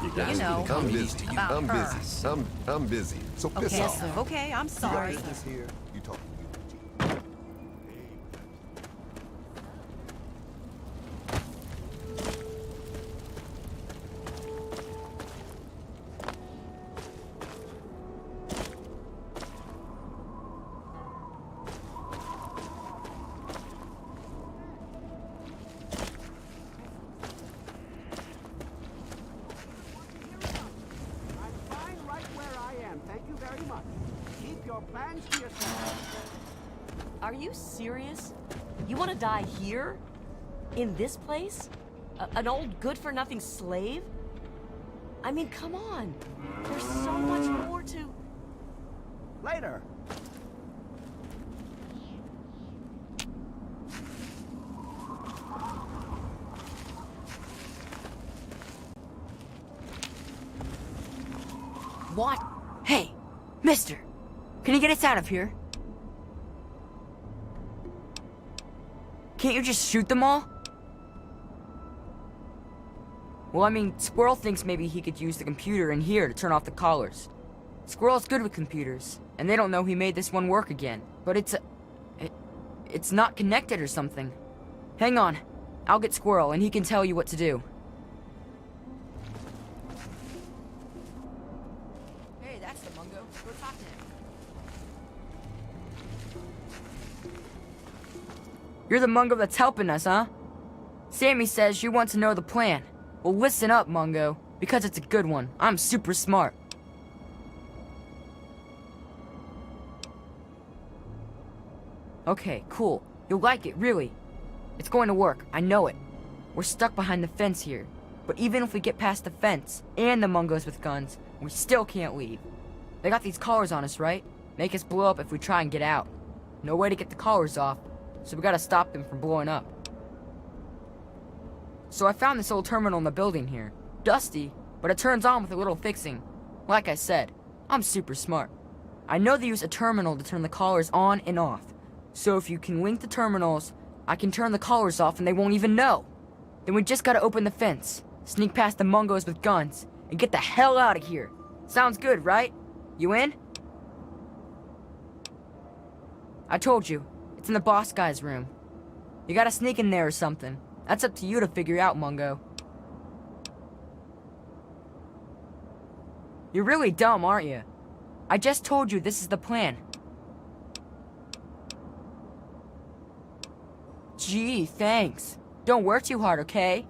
you know, I'm busy. about I'm her. busy. I'm busy. So piss Okay, off. okay, I'm You got sorry. business here. You talk. I'm fine right where I am. Thank you very much. Keep your plans to yourself. Are you serious? You want to die here? In this place? An old good-for-nothing slave? I mean, come on. There's so much more to... Later. What? Hey, mister! Can you get us out of here? Can't you just shoot them all? Well, I mean, Squirrel thinks maybe he could use the computer in here to turn off the collars. Squirrel's good with computers, and they don't know he made this one work again. But it's not connected or something. Hang on. I'll get Squirrel, and he can tell you what to do. Hey, that's the Mungo. Go talk to him. You're the Mungo that's helping us, huh? Sammy says you want to know the plan. Well, listen up, Mungo, because it's a good one. I'm super smart. Okay, cool. You'll like it, really. It's going to work, I know it. We're stuck behind the fence here. But even if we get past the fence, and the Mungos with guns, we still can't leave. They got these collars on us, right? Make us blow up if we try and get out. No way to get the collars off, so we gotta stop them from blowing up. So I found this old terminal in the building here. Dusty, but it turns on with a little fixing. Like I said, I'm super smart. I know they use a terminal to turn the collars on and off. So if you can link the terminals, I can turn the collars off and they won't even know. Then we just gotta open the fence, sneak past the Mungos with guns, and get the hell out of here. Sounds good, right? You in? I told you, it's in the boss guy's room. You gotta sneak in there or something. That's up to you to figure out, Mungo. You're really dumb, aren't you? I just told you this is the plan. Gee, thanks. Don't work too hard, okay?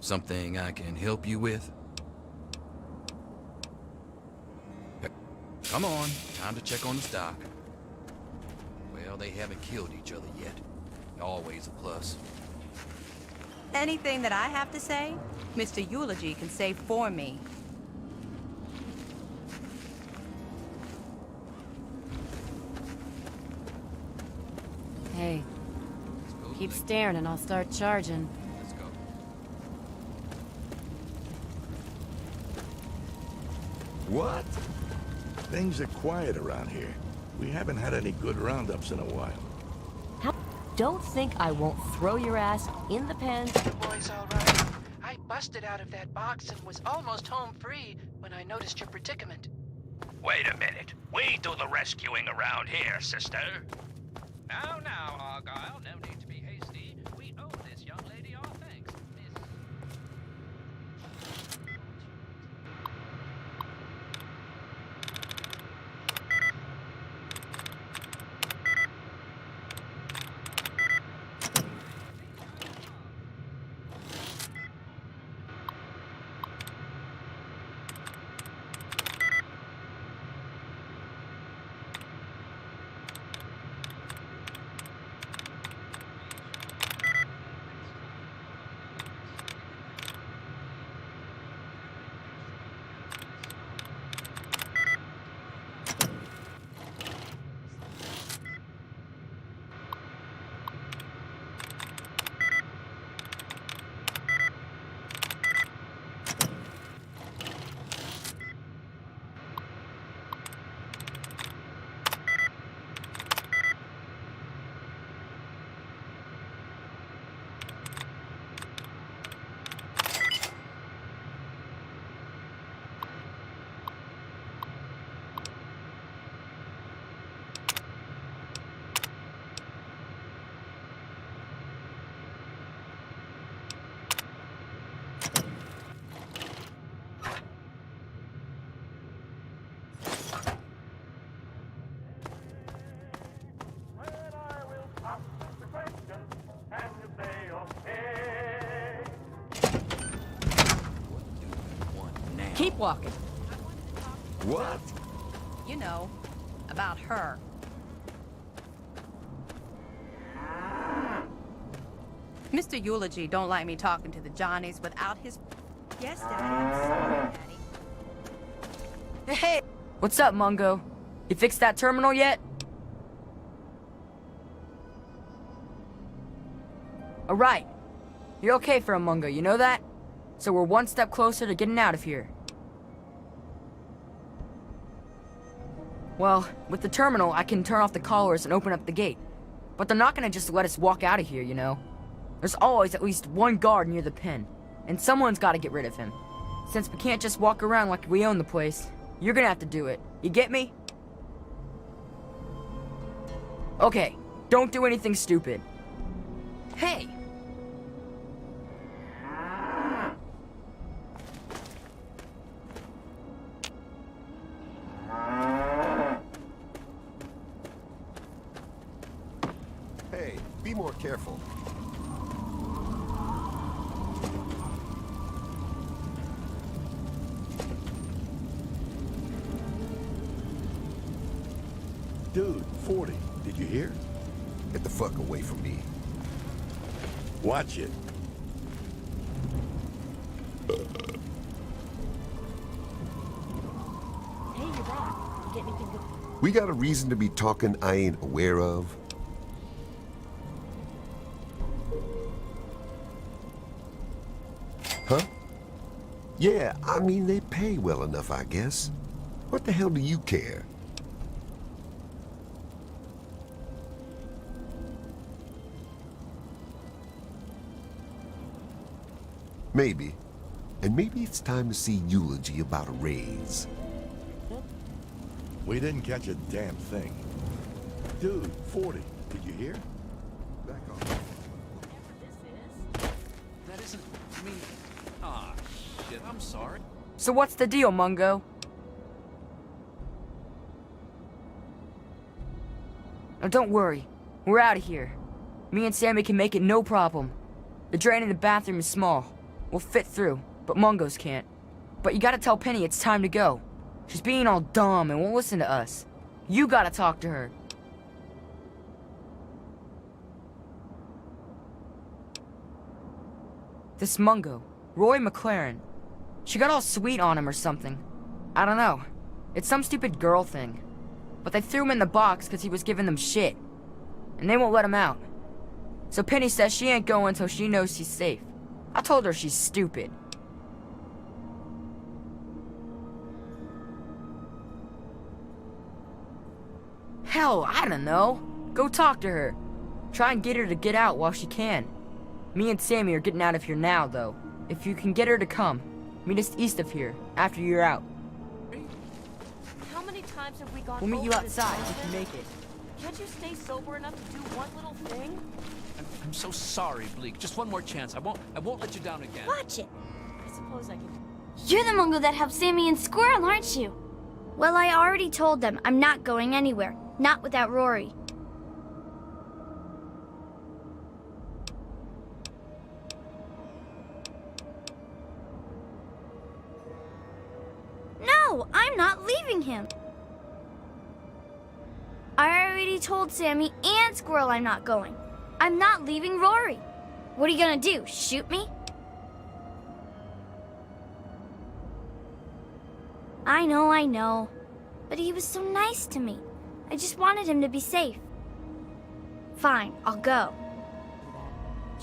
Something I can help you with? Come on, time to check on the stock. Well, they haven't killed each other yet. Always a plus. Anything that I have to say, Mr. Eulogy can say for me. Hey, keep staring and I'll start charging. Let's go. What? Things are quiet around here. We haven't had any good roundups in a while. Don't think I won't throw your ass in the pen. The boy's all right. I busted out of that box and was almost home free when I noticed your predicament. Wait a minute. We do the rescuing around here, sister. Now, Argyle, no need to be hasty. We owe this young lady our thanks, Miss... Keep walking. What? You know, about her. Mr. Eulogy don't like me talking to the Johnnies without his... Yes, Daddy, I'm sorry, Daddy. Hey! What's up, Mungo? You fixed that terminal yet? Alright. You're okay for a Mungo, you know that? So we're one step closer to getting out of here. Well, with the terminal, I can turn off the collars and open up the gate. But they're not gonna just let us walk out of here, you know? There's always at least one guard near the pen, and someone's gotta get rid of him. Since we can't just walk around like we own the place, you're gonna have to do it. You get me? Okay, don't do anything stupid. Hey! Hey, be more careful. Dude, 40. Did you hear? Get the fuck away from me. Watch it. Hey, you're back. You get anything good? We got a reason to be talking I ain't aware of? Huh? Yeah, I mean, they pay well enough, I guess. What the hell do you care? Maybe. And maybe it's time to see Eulogy about a raise. We didn't catch a damn thing. Dude, 40. Did you hear? Back off. That isn't me. Ah, shit, I'm sorry. So what's the deal, Mungo? Now don't worry. We're out of here. Me and Sammy can make it no problem. The drain in the bathroom is small. We'll fit through, but Mungo's can't. But you gotta tell Penny it's time to go. She's being all dumb and won't listen to us. You gotta talk to her. This Mungo, Roy McLaren. She got all sweet on him or something. I don't know. It's some stupid girl thing. But they threw him in the box because he was giving them shit. And they won't let him out. So Penny says she ain't going until she knows she's safe. I told her she's stupid. Hell, I don't know. Go talk to her. Try and get her to get out while she can. Me and Sammy are getting out of here now, though. If you can get her to come, meet us east of here, after you're out. How many times have we gone We'll meet you over this outside now, if you can make it. Can't you stay sober enough to do one little thing? I'm so sorry, Bleak. Just one more chance. I won't let you down again. Watch it. I suppose I can... You're the Mungo that helped Sammy and Squirrel, aren't you? Well, I already told them I'm not going anywhere. Not without Rory. No, I'm not leaving him. I already told Sammy and Squirrel I'm not going. I'm not leaving Rory. What are you gonna do, shoot me? I know. But he was so nice to me. I just wanted him to be safe. Fine, I'll go.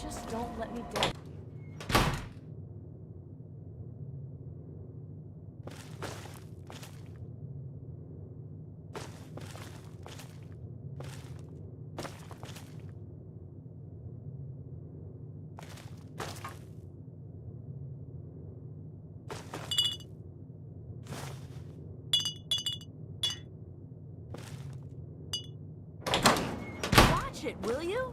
Just don't let me down. It, will you?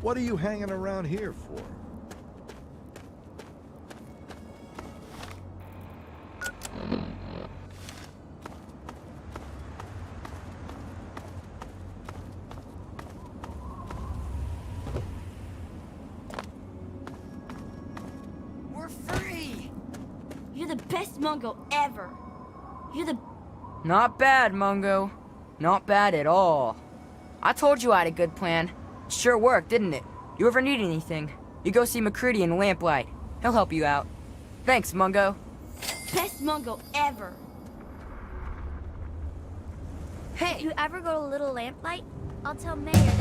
What are you hanging around here for? We're free! You're the best Mungo ever. You're the... Not bad, Mungo. Not bad at all. I told you I had a good plan. Sure worked, didn't it? You ever need anything, you go see McCready in Lamplight. He'll help you out. Thanks, Mungo. best Mungo ever. Hey! If you ever go to Little Lamplight, I'll tell Mayor.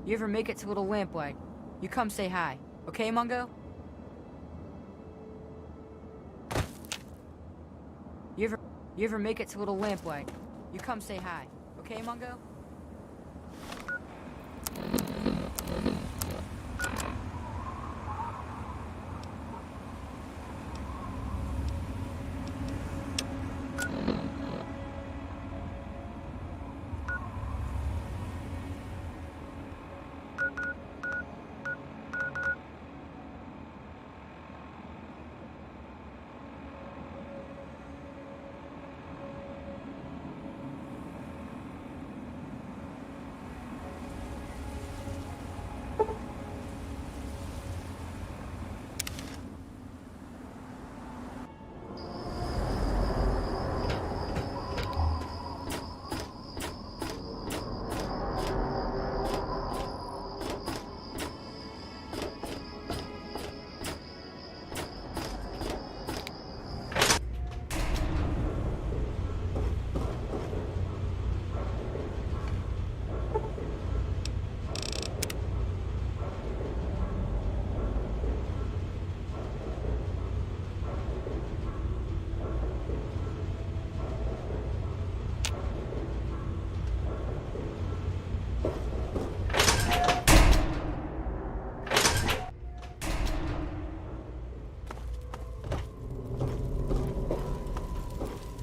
You ever make it to Little Lamplight, you come say hi. Okay, Mungo? You ever make it to Little Lamplight, you come say hi. Okay, Mungo?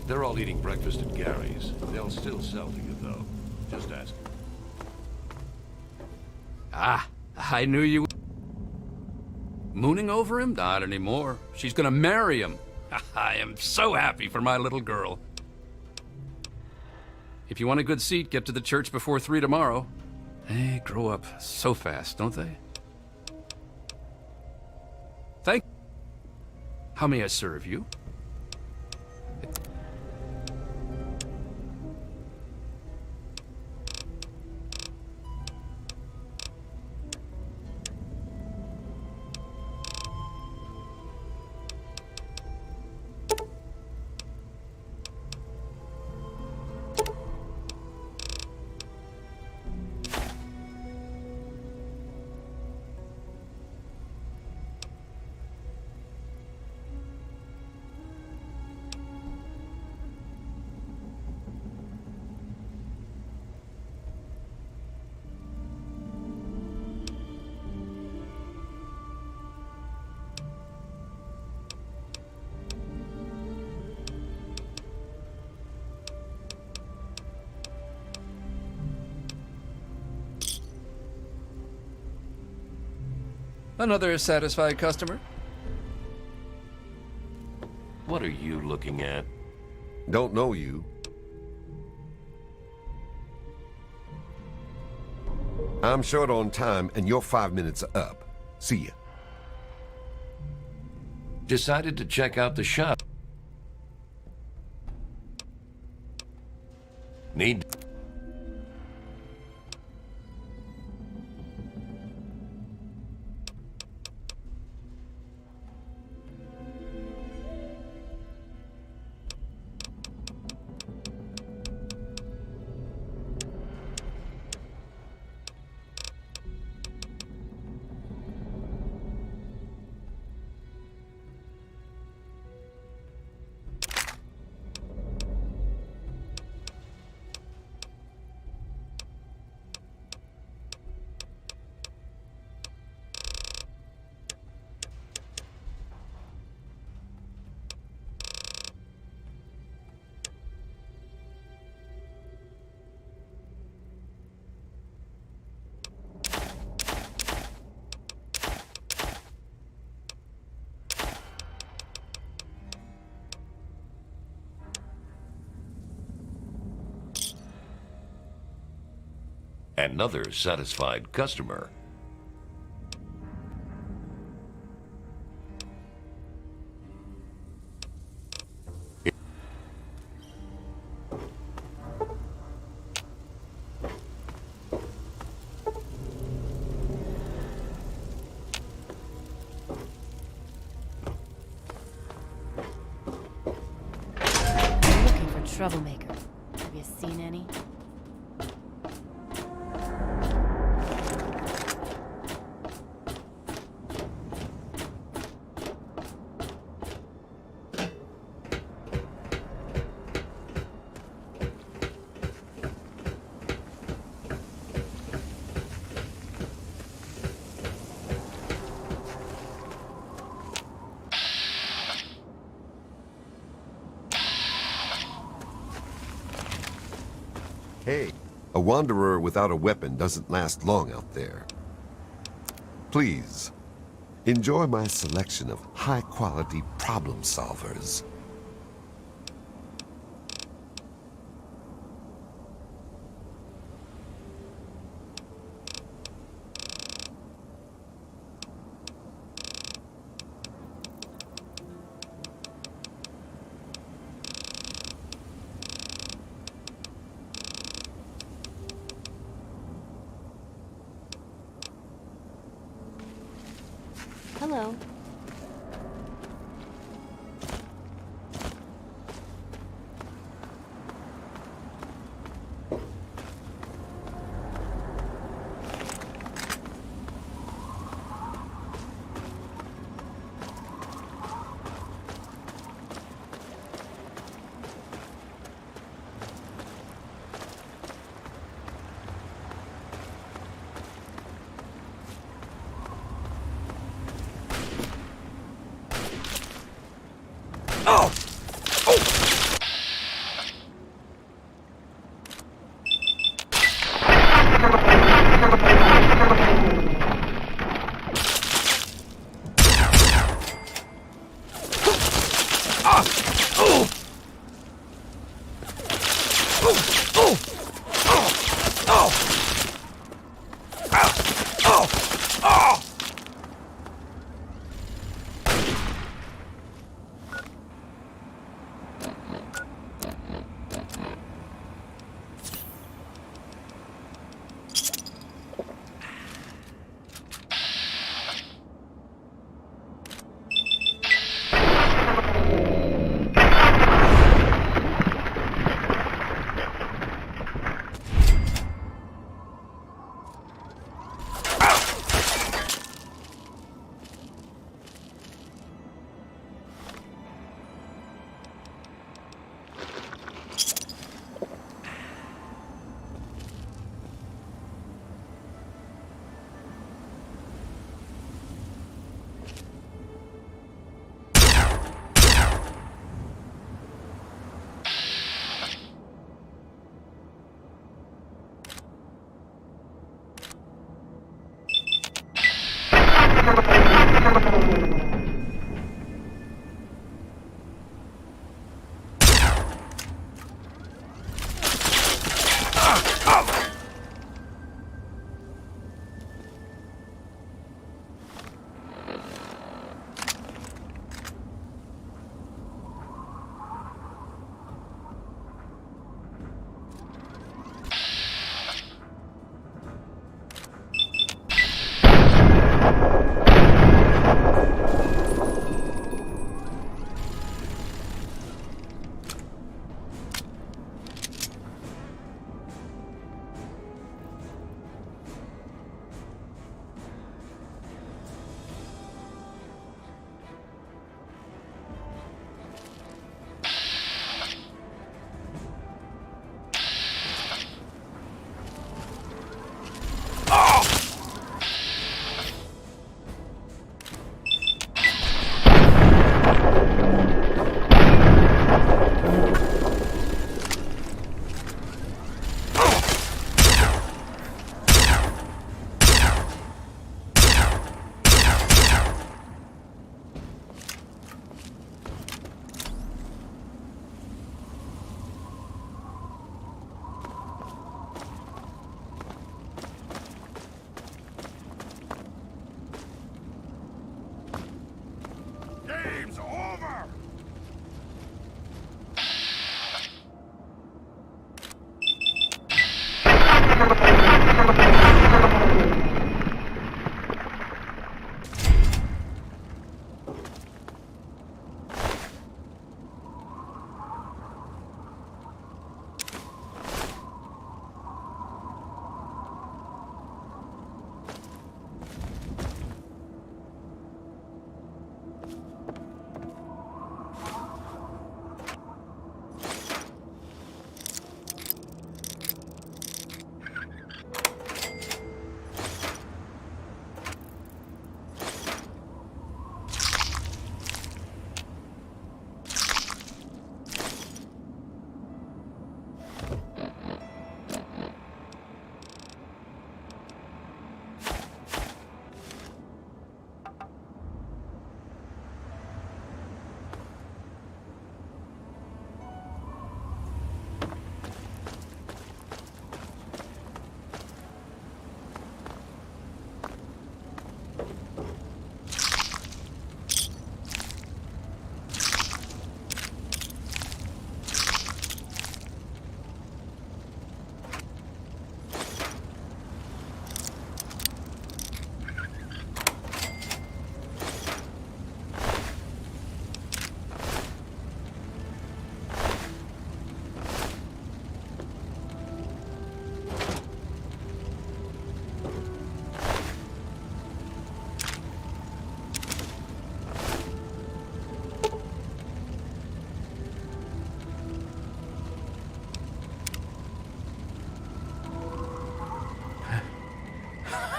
They're all eating breakfast at Gary's. They'll still sell to you, though. Just ask. Ah, I knew you... Mooning over him? Not anymore. She's gonna marry him. I am so happy for my little girl. If you want a good seat, get to the church before 3 tomorrow. They grow up so fast, don't they? Thank... How may I serve you? Another satisfied customer? What are you looking at? Don't know you. I'm short on time, and your 5 minutes are up. See ya. Decided to check out the shop. Need... Another satisfied customer. I'm looking for troublemakers. Have you seen any? Hey, a wanderer without a weapon doesn't last long out there. Please, enjoy my selection of high-quality problem solvers. Hello.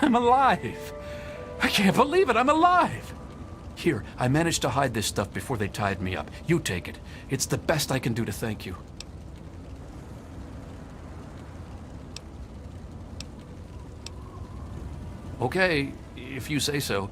I'm alive! I can't believe it, I'm alive! Here, I managed to hide this stuff before they tied me up. You take it. It's the best I can do to thank you. Okay, if you say so.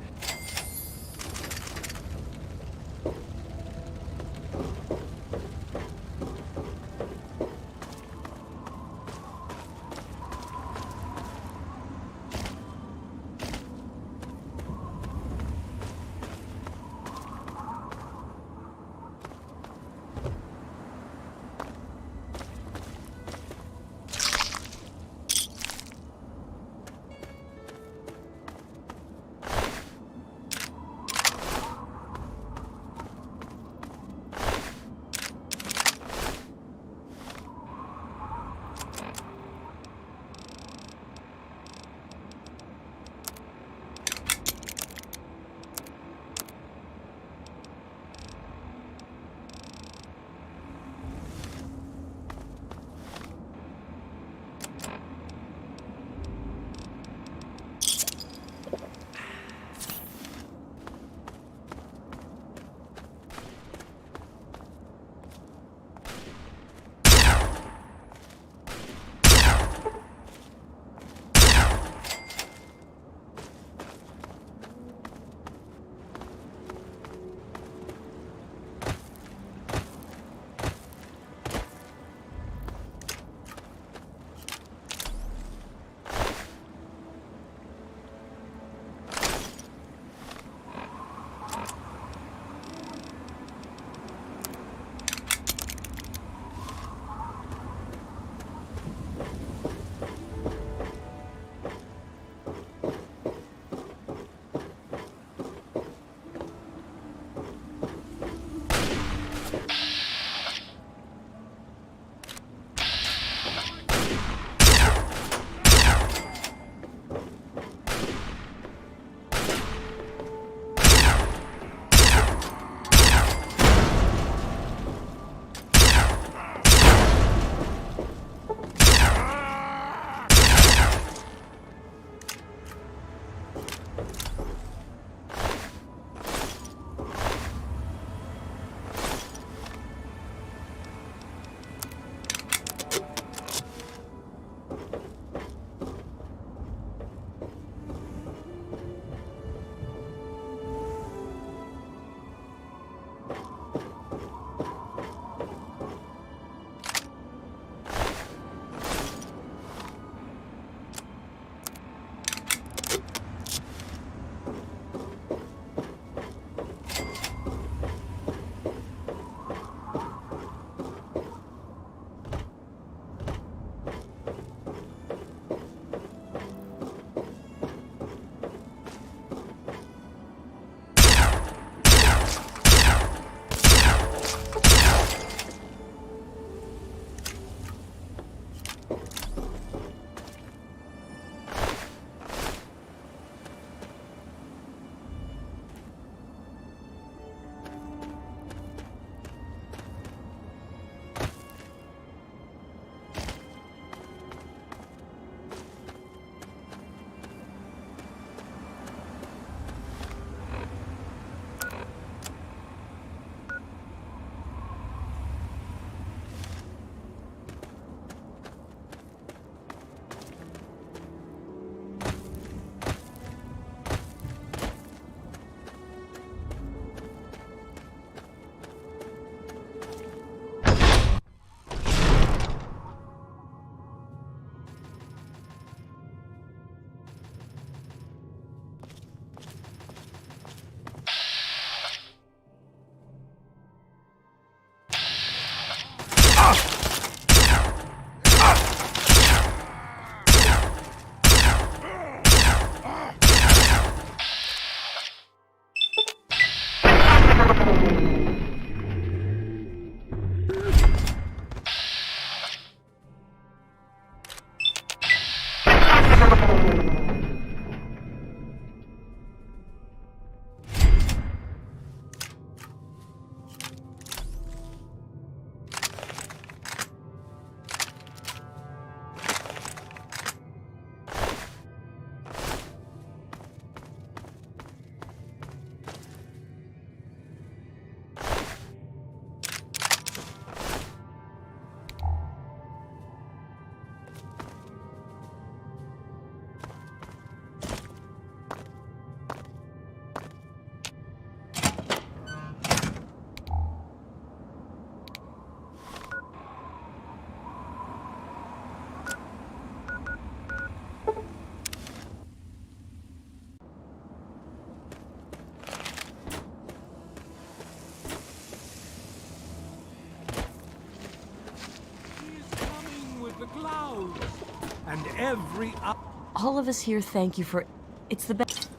every hour. All of us here thank you for... It's the best...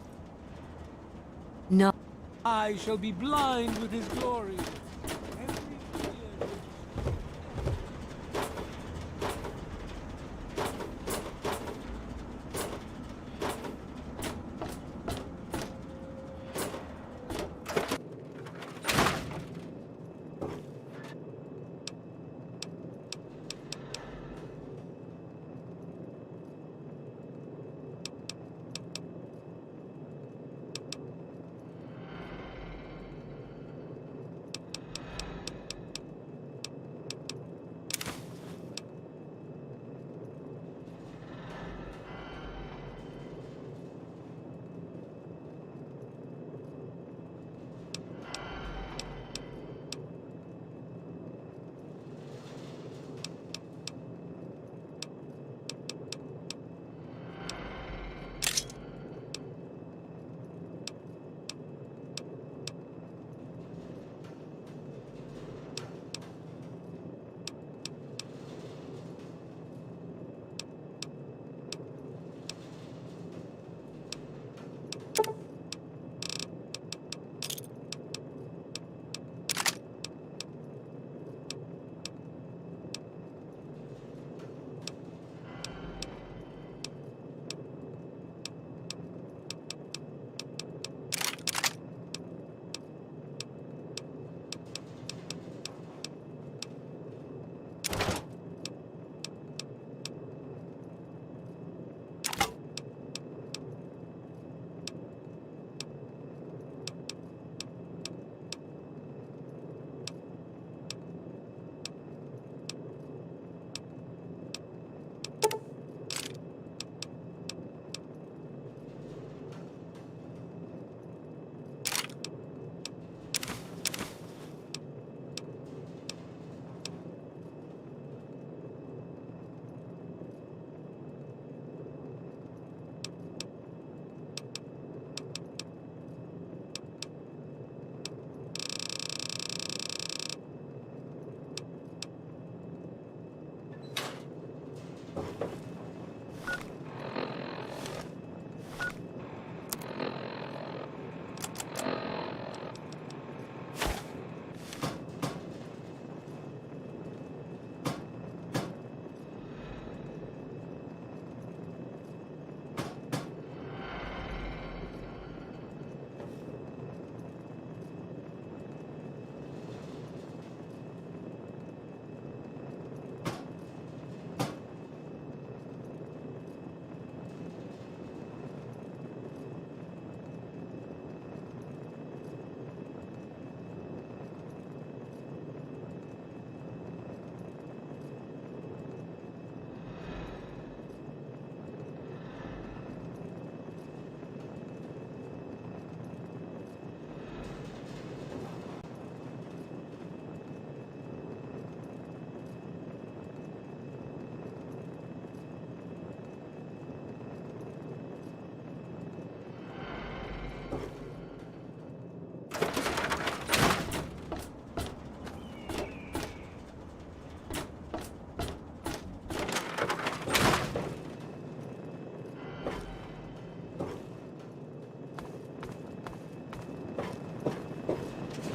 No. I shall be blind with his glory.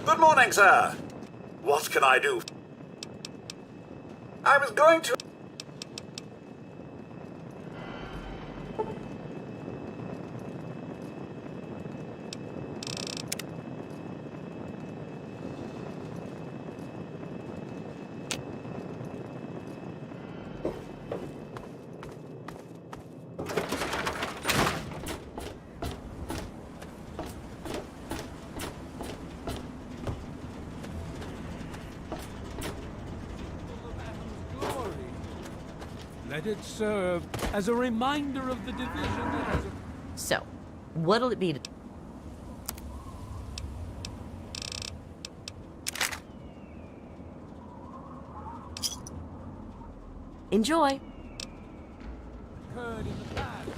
Good morning, sir. What can I do? I was going to... Let it serve as a reminder of the division that has... So, what'll it be to... Enjoy! occurred in the past.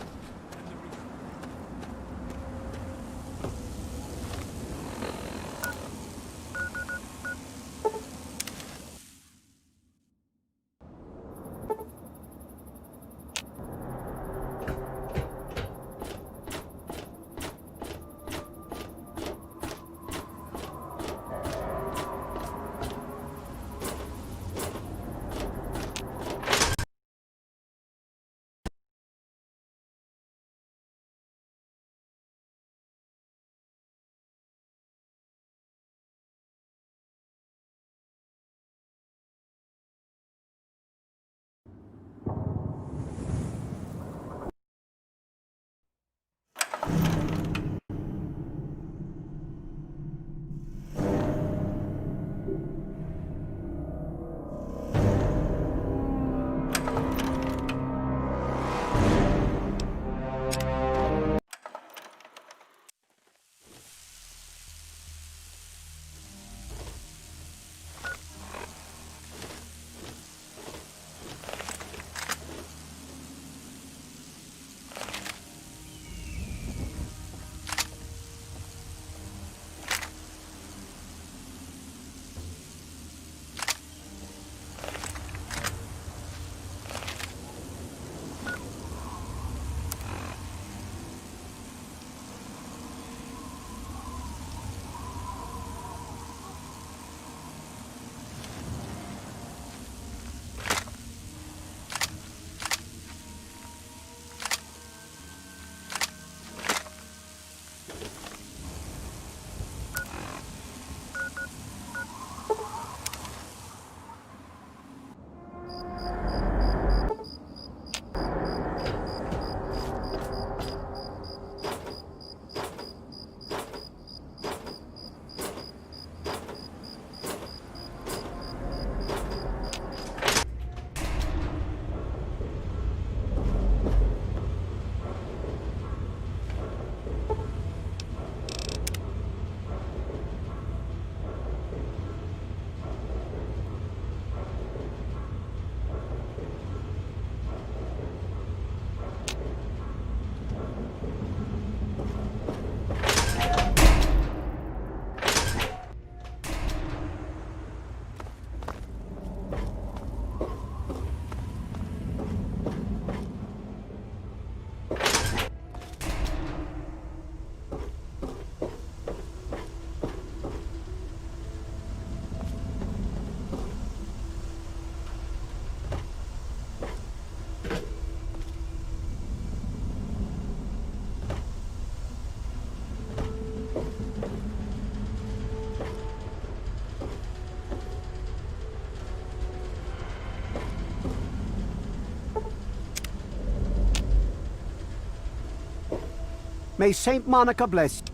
May Saint Monica bless you.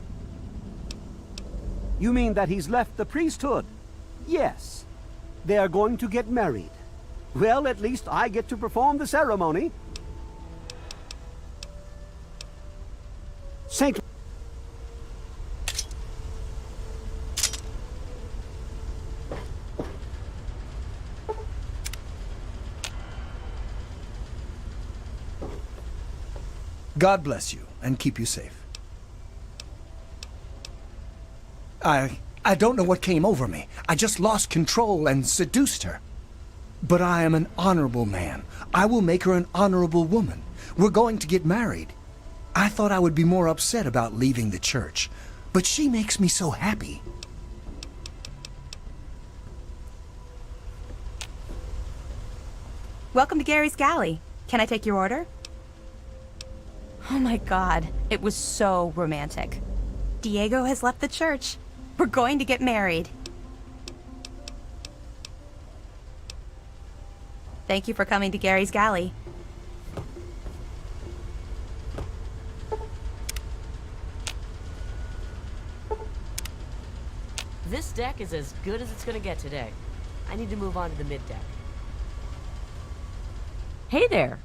You mean that he's left the priesthood? Yes. They are going to get married. Well, at least I get to perform the ceremony. Saint... God bless you and keep you safe. I don't know what came over me. I just lost control and seduced her. But I am an honorable man. I will make her an honorable woman. We're going to get married. I thought I would be more upset about leaving the church, but she makes me so happy. Welcome to Gary's Galley. Can I take your order? Oh my god, it was so romantic. Diego has left the church. We're going to get married. Thank you for coming to Gary's Galley. This deck is as good as it's gonna get today. I need to move on to the mid deck. Hey there!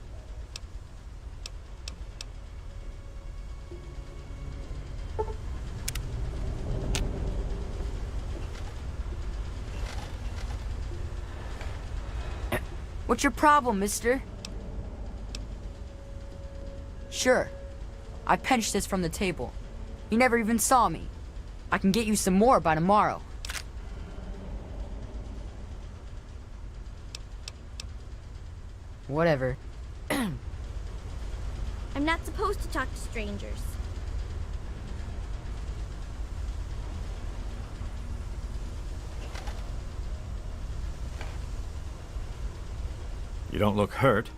What's your problem, mister? Sure. I pinched this from the table. You never even saw me. I can get you some more by tomorrow. Whatever. I'm not supposed to talk to strangers. You don't look hurt.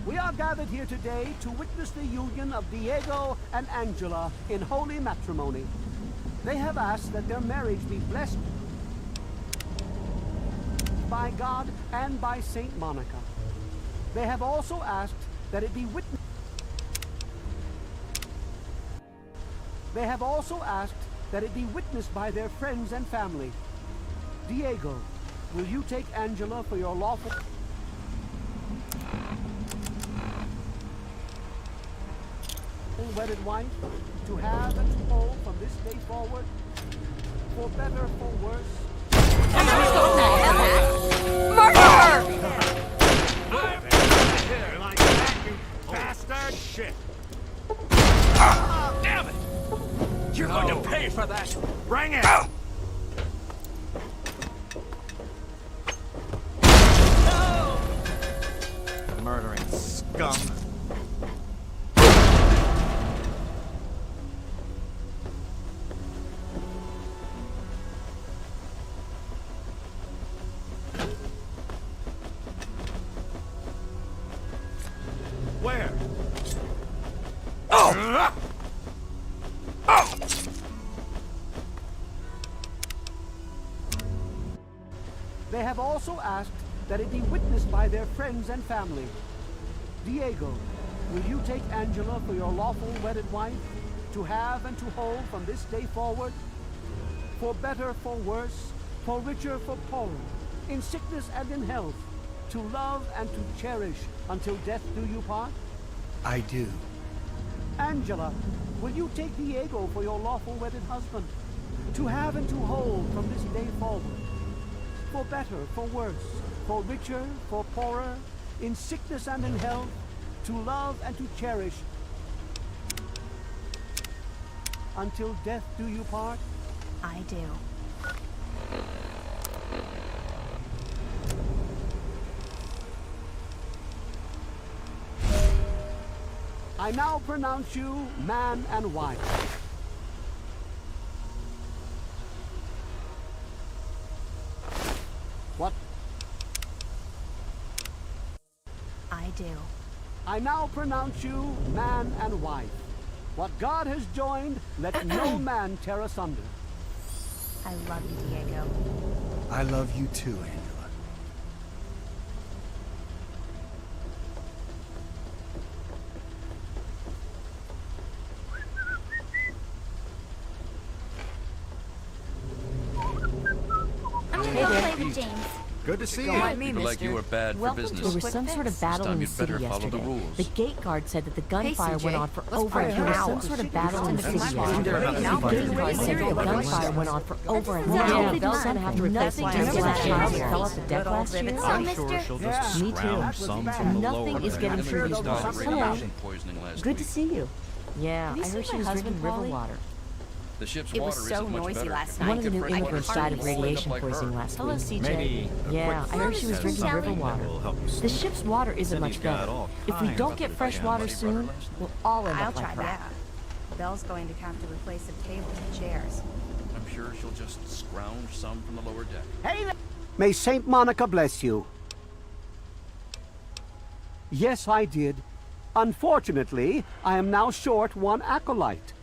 We are gathered here today to witness the union of Diego and Angela in holy matrimony. They have asked that their marriage be blessed by God and by Saint Monica. They have also asked that it be witnessed. They have also asked that it be witnessed by their friends and family. Diego, will you take Angela for your lawful wedded wife, to have and to hold from this day forward, for better, for worse? Murder! Like that, you bastard! Shit! Damn it! You're going to pay for that! Bring it! Murdering scum. Where? They have also asked that it be witnessed by their friends and family. Diego, will you take Angela for your lawful wedded wife, to have and to hold from this day forward, for better, for worse, for richer, for poorer, in sickness and in health, to love and to cherish until death do you part? I do. Angela, will you take Diego for your lawful wedded husband, to have and to hold from this day forward, for better, for worse, for richer, for poorer, in sickness and in health, to love and to cherish until death do you part? I do. I now pronounce you man and wife. What? I do. I now pronounce you man and wife. What God has joined, let no man tear asunder. I love you, Diego. I love you too, Angela. I'm gonna Hey go there. play with James. Good to see Don't you. mind me, People like mister. you are bad for Welcome business. There was some sort of battle This time in the you'd city better follow the yesterday. rules. The gate guard said that the gunfire CJ, went on for let's over party an hour. now. Some sort of battle in the city yesterday. The Getting gate guard said that the gunfire went on for over an sounds hour. like Bell's gonna have to replace Nothing. it. Remember that Yeah. child that fell off the deck Good old last year? Rivet Hello, City. mister. She'll Yeah. just Me too. scrounge some from the Nothing lower is end. getting I'm through sure these you doors. dog Hello. radiation poisoning last Good to week. see you. Yeah, Have you I heard seen she was my drinking husband, river Polly? water. The ship's It was water so isn't much noisy better. last One night. of the new I could immigrants hardly died of sleep. radiation like her. poisoning last Hello, week. CJ. Maybe a Yeah, quick I heard she was fix drinking has river something water. that will help you The sleep. ship's water isn't Cindy's much got better. all If we kinds don't of get other fresh jams. water soon, we'll all end I'll up like try her. that. Belle's going to have to replace the tables and chairs. I'm sure she'll just scrounge some from the lower deck. Hey there. May Saint Monica bless you. Yes, I did. Unfortunately, I am now short one acolyte.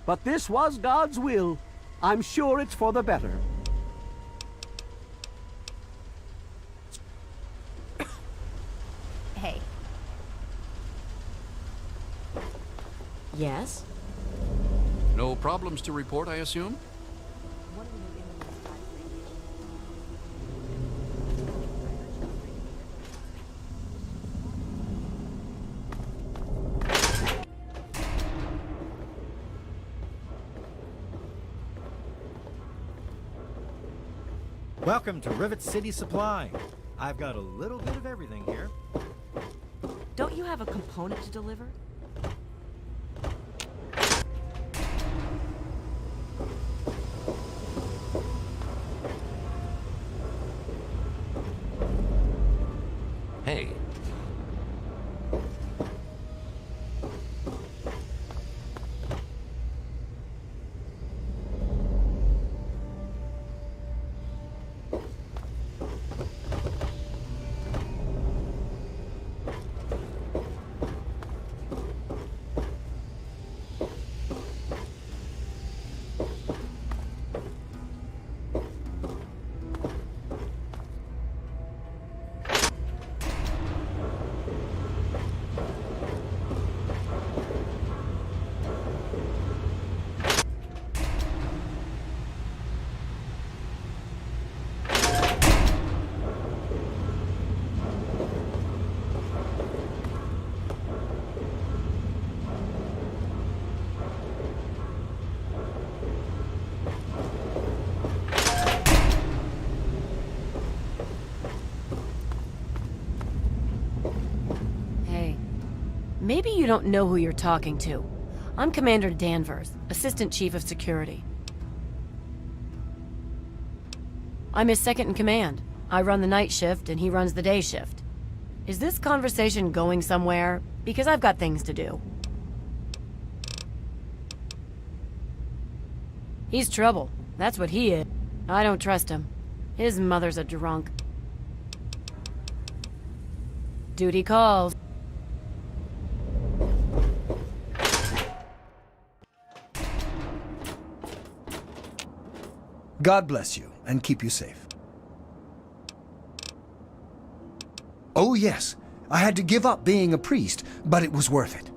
But this was God's will. I'm sure it's for the better. Hey, Yes? No problems to report, I assume? Welcome to Rivet City Supply. I've got a little bit of everything here. Don't you have a component to deliver? Hey, Hey, maybe you don't know who you're talking to. I'm Commander Danvers, Assistant Chief of Security. I'm his second in command. I run the night shift and he runs the day shift. Is this conversation going somewhere? Because I've got things to do. He's trouble. That's what he is. I don't trust him. His mother's a drunk. Duty calls. God bless you and keep you safe. Oh, yes, I had to give up being a priest, but it was worth it.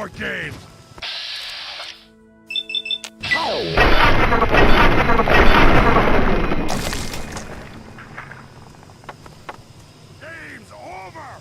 more games! Game's over!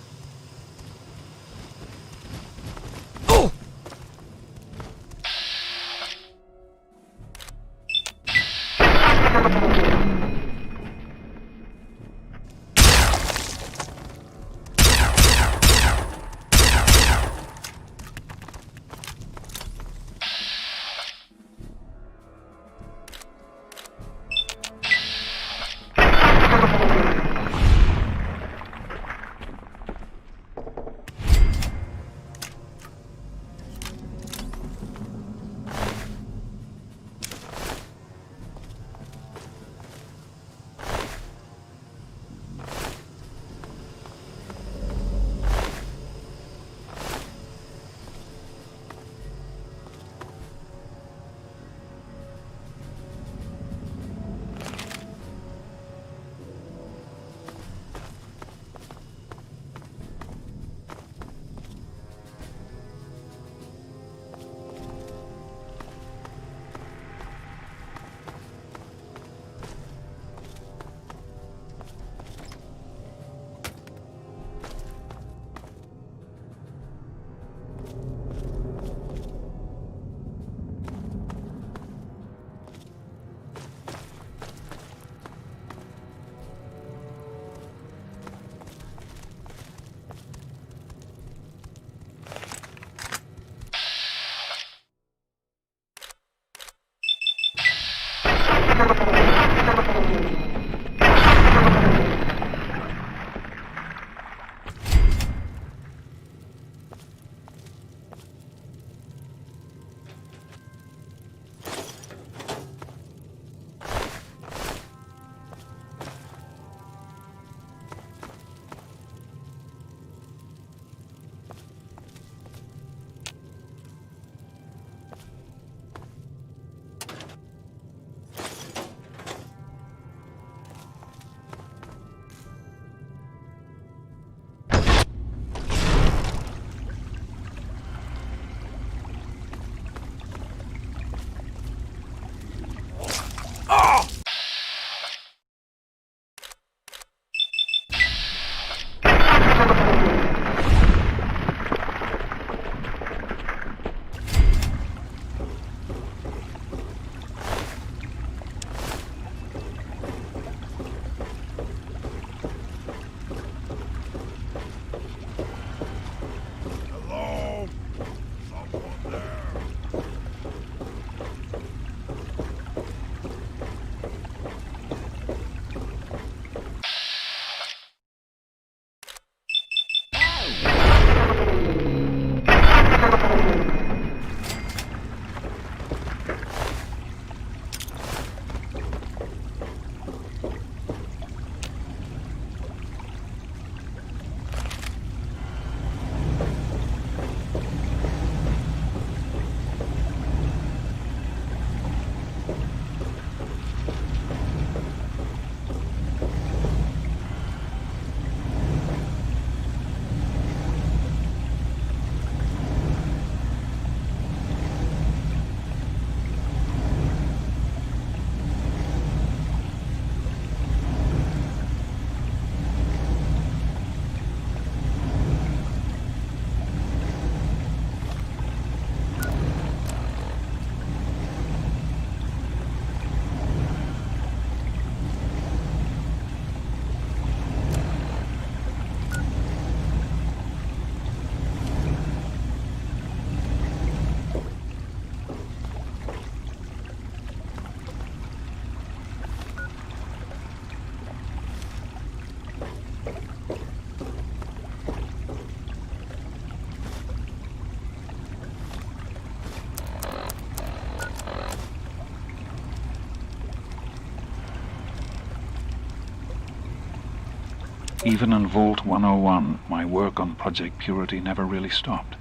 Even in Vault 101, my work on Project Purity never really stopped.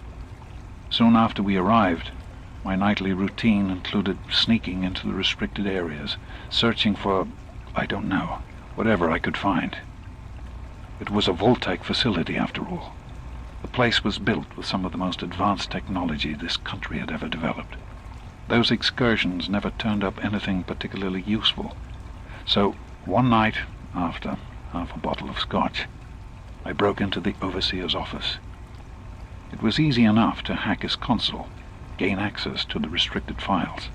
Soon after we arrived, my nightly routine included sneaking into the restricted areas, searching for, I don't know, whatever I could find. It was a Vault-Tec facility after all. The place was built with some of the most advanced technology this country had ever developed. Those excursions never turned up anything particularly useful. So, one night, after half a bottle of scotch, I broke into the overseer's office. It was easy enough to hack his console, gain access to the restricted files.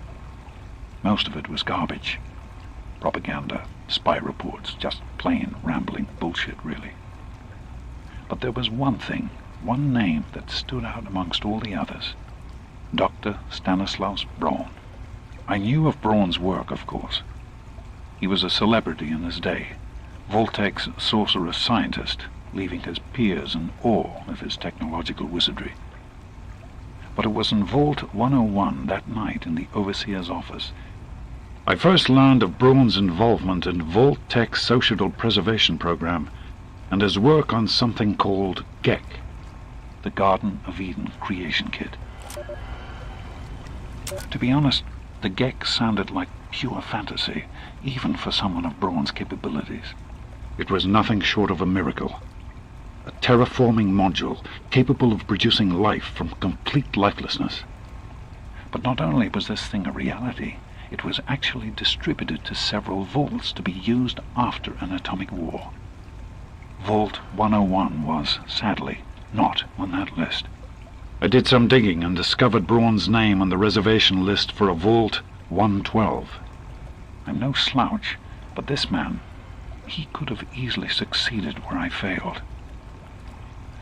Most of it was garbage. Propaganda, spy reports, just plain rambling bullshit, really. But there was one thing, one name that stood out amongst all the others. Dr. Stanislaus Braun. I knew of Braun's work, of course. He was a celebrity in his day, Voltec's sorcerous scientist, leaving his peers in awe of his technological wizardry. But it was in Vault 101 that night in the overseer's office I first learned of Braun's involvement in Vault-Tech's Social Preservation Program and his work on something called GECK, the Garden of Eden Creation Kit. To be honest, the GECK sounded like pure fantasy, even for someone of Braun's capabilities. It was nothing short of a miracle. A terraforming module capable of producing life from complete lifelessness. But not only was this thing a reality, it was actually distributed to several vaults to be used after an atomic war. Vault 101 was, sadly, not on that list. I did some digging and discovered Braun's name on the reservation list for a Vault 112. I'm no slouch, but this man, he could have easily succeeded where I failed.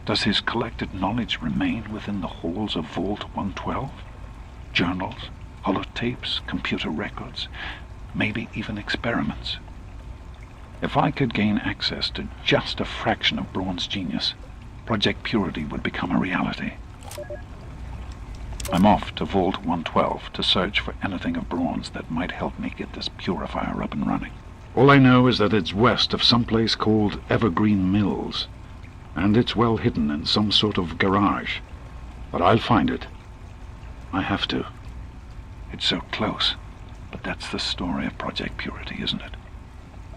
Does his collected knowledge remain within the halls of Vault 112? Journals, holotapes, computer records, maybe even experiments. If I could gain access to just a fraction of Braun's genius, Project Purity would become a reality. I'm off to Vault 112 to search for anything of Braun's that might help me get this purifier up and running. All I know is that it's west of some place called Evergreen Mills, and it's well hidden in some sort of garage. But I'll find it. I have to. It's so close, but that's the story of Project Purity, isn't it?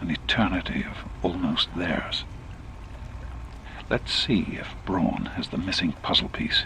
An eternity of almost theirs. Let's see if Braun has the missing puzzle piece.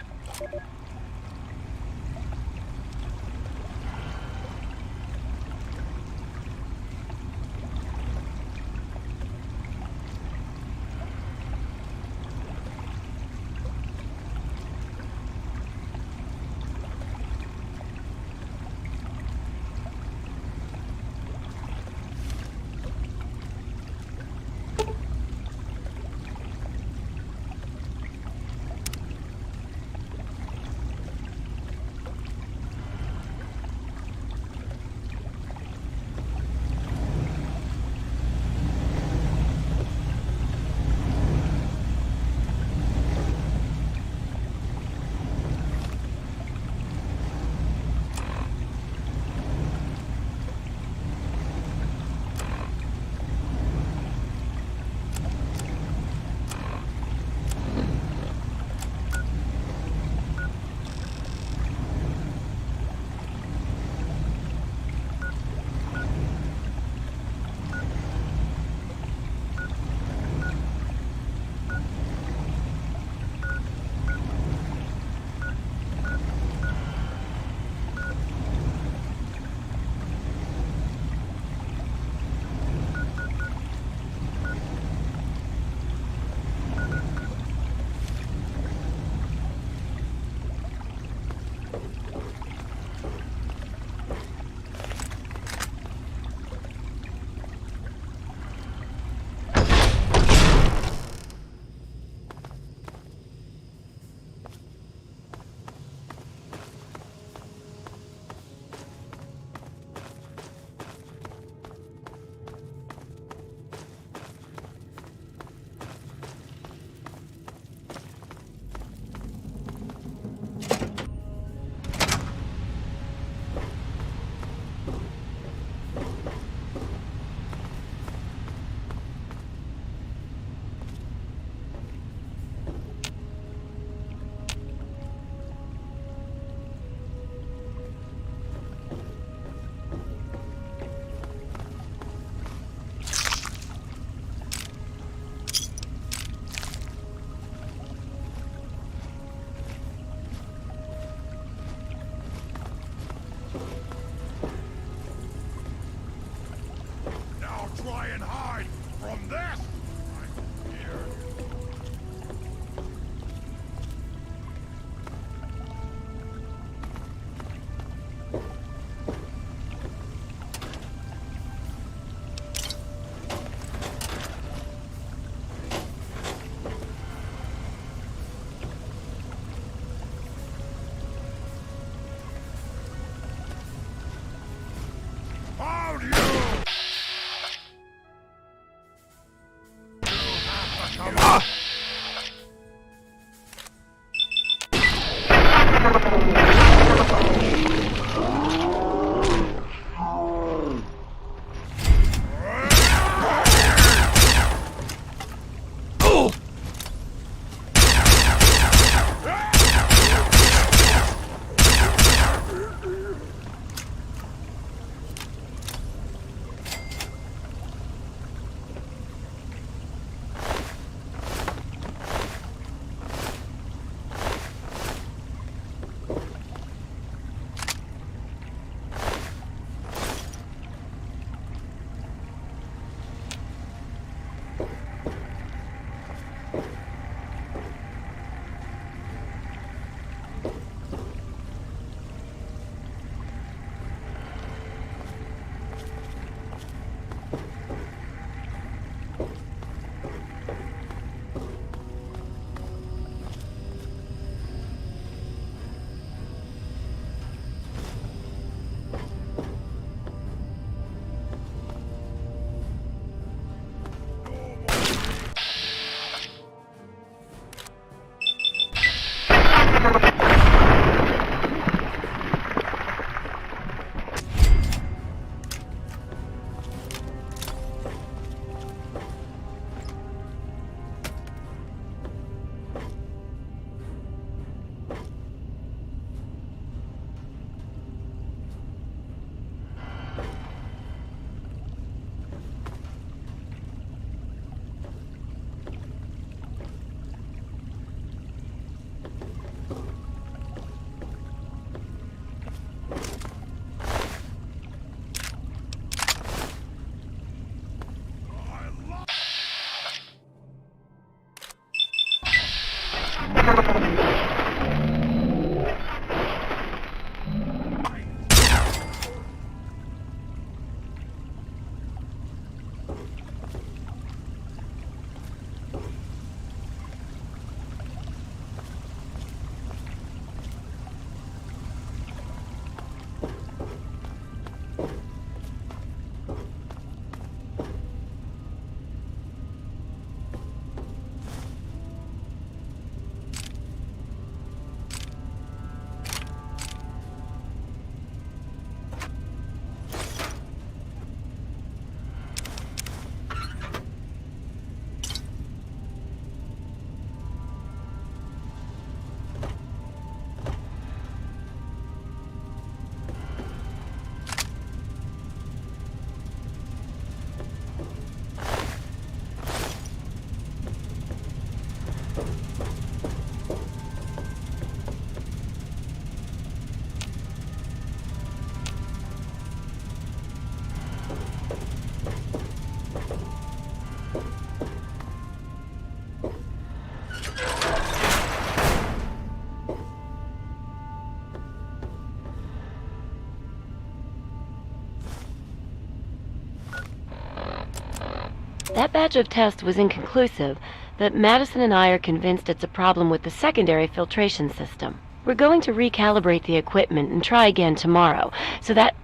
That batch of tests was inconclusive, but Madison and I are convinced it's a problem with the secondary filtration system. We're going to recalibrate the equipment and try again tomorrow, so that...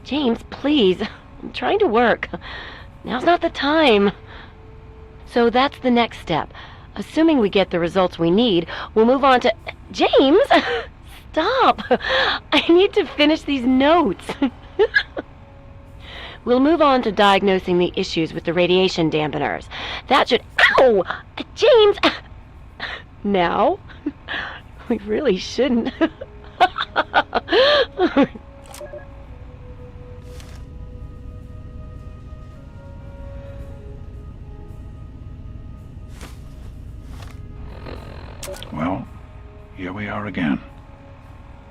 James, please. I'm trying to work. Now's not the time. So that's the next step. Assuming we get the results we need, we'll move on to... James! Stop! I need to finish these notes. We'll move on to diagnosing the issues with the radiation dampeners. That should... Ow! James! Now? We really shouldn't. Well, here we are again.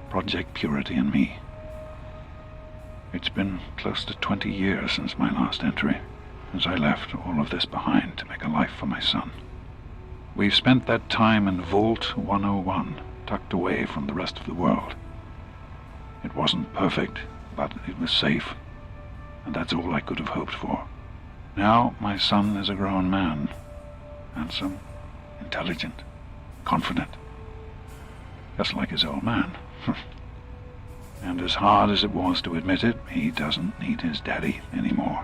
Project Purity and me. It's been close to 20 years since my last entry, since I left all of this behind to make a life for my son. We've spent that time in Vault 101, tucked away from the rest of the world. It wasn't perfect, but it was safe, and that's all I could have hoped for. Now my son is a grown man, handsome, intelligent, confident, just like his old man. And as hard as it was to admit it, he doesn't need his daddy anymore.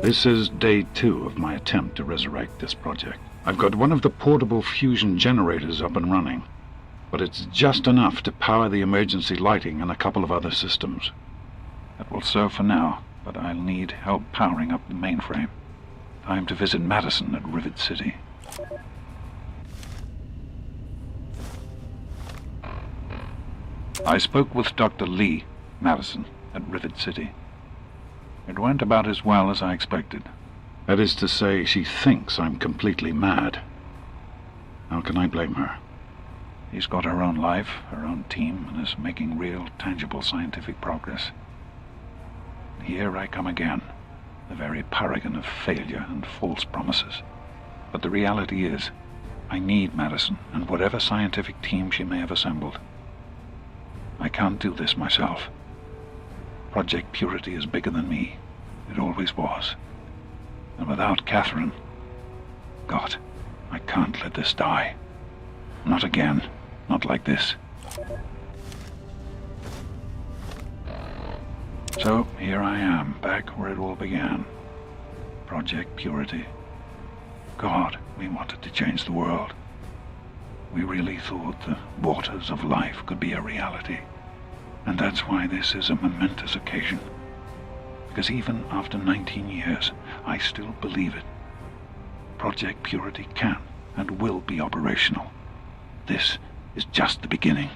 This is day 2 of my attempt to resurrect this project. I've got one of the portable fusion generators up and running, but it's just enough to power the emergency lighting and a couple of other systems. That will serve for now, but I'll need help powering up the mainframe. Time to visit Madison at Rivet City. I spoke with Dr. Lee, Madison, at Rivet City. It went about as well as I expected. That is to say, she thinks I'm completely mad. How can I blame her? She's got her own life, her own team, and is making real, tangible scientific progress. Here I come again, the very paragon of failure and false promises. But the reality is, I need Madison and whatever scientific team she may have assembled. I can't do this myself. Project Purity is bigger than me. It always was. And without Catherine... God, I can't let this die. Not again. Not like this. So, here I am, back where it all began. Project Purity. God, we wanted to change the world. We really thought the waters of life could be a reality. And that's why this is a momentous occasion. Because even after 19 years, I still believe it. Project Purity can and will be operational. This is just the beginning.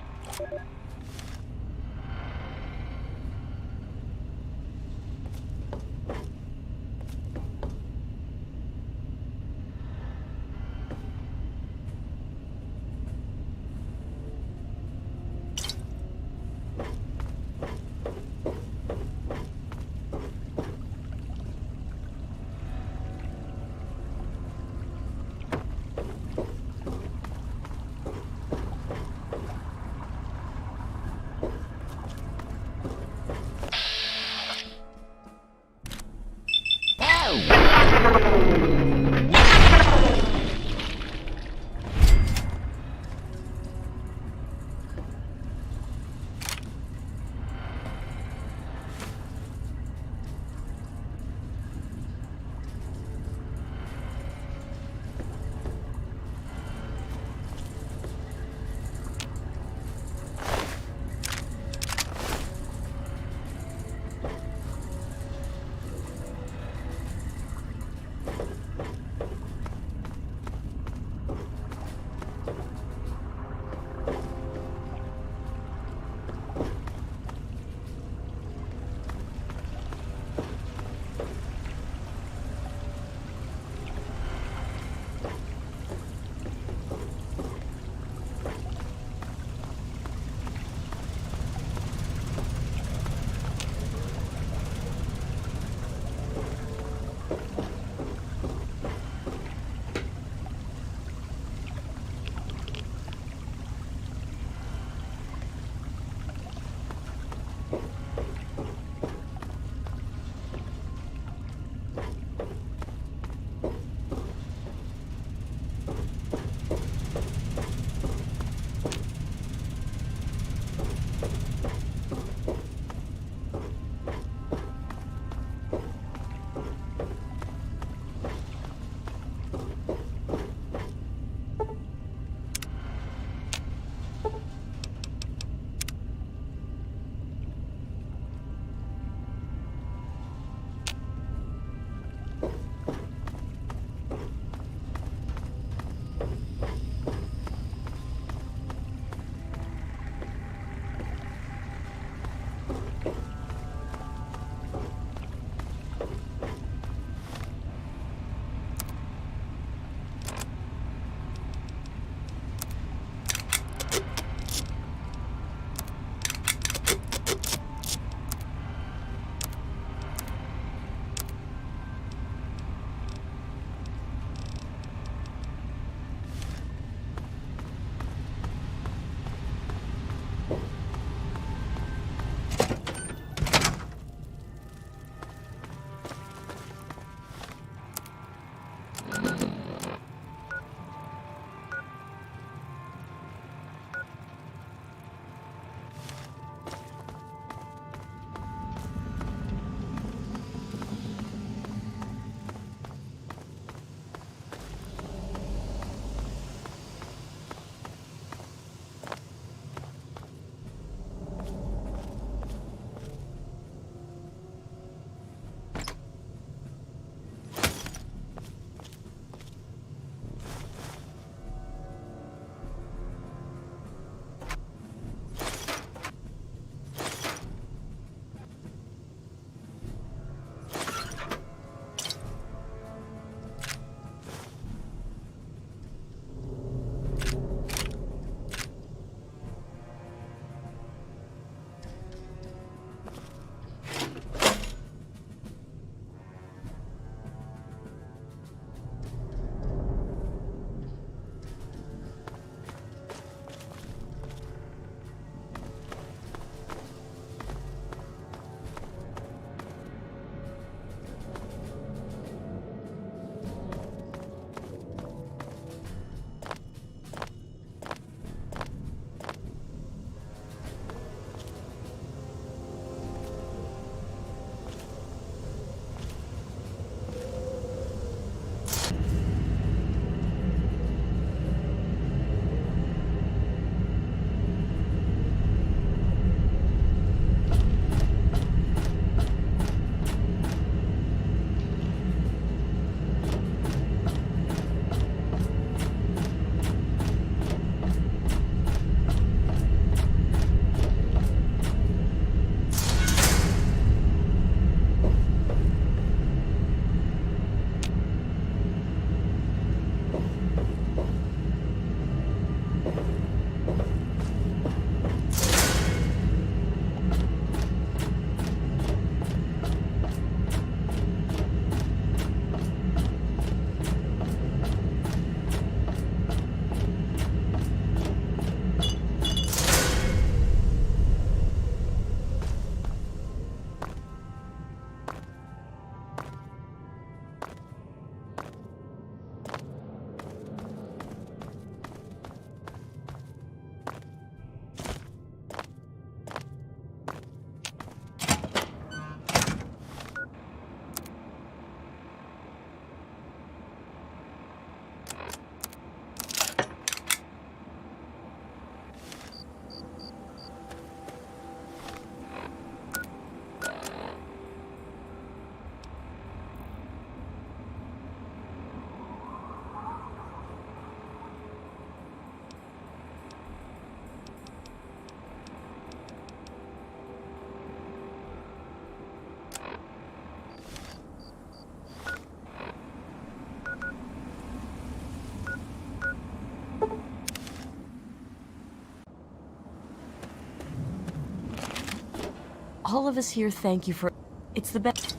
All of us here thank you for... It's the best...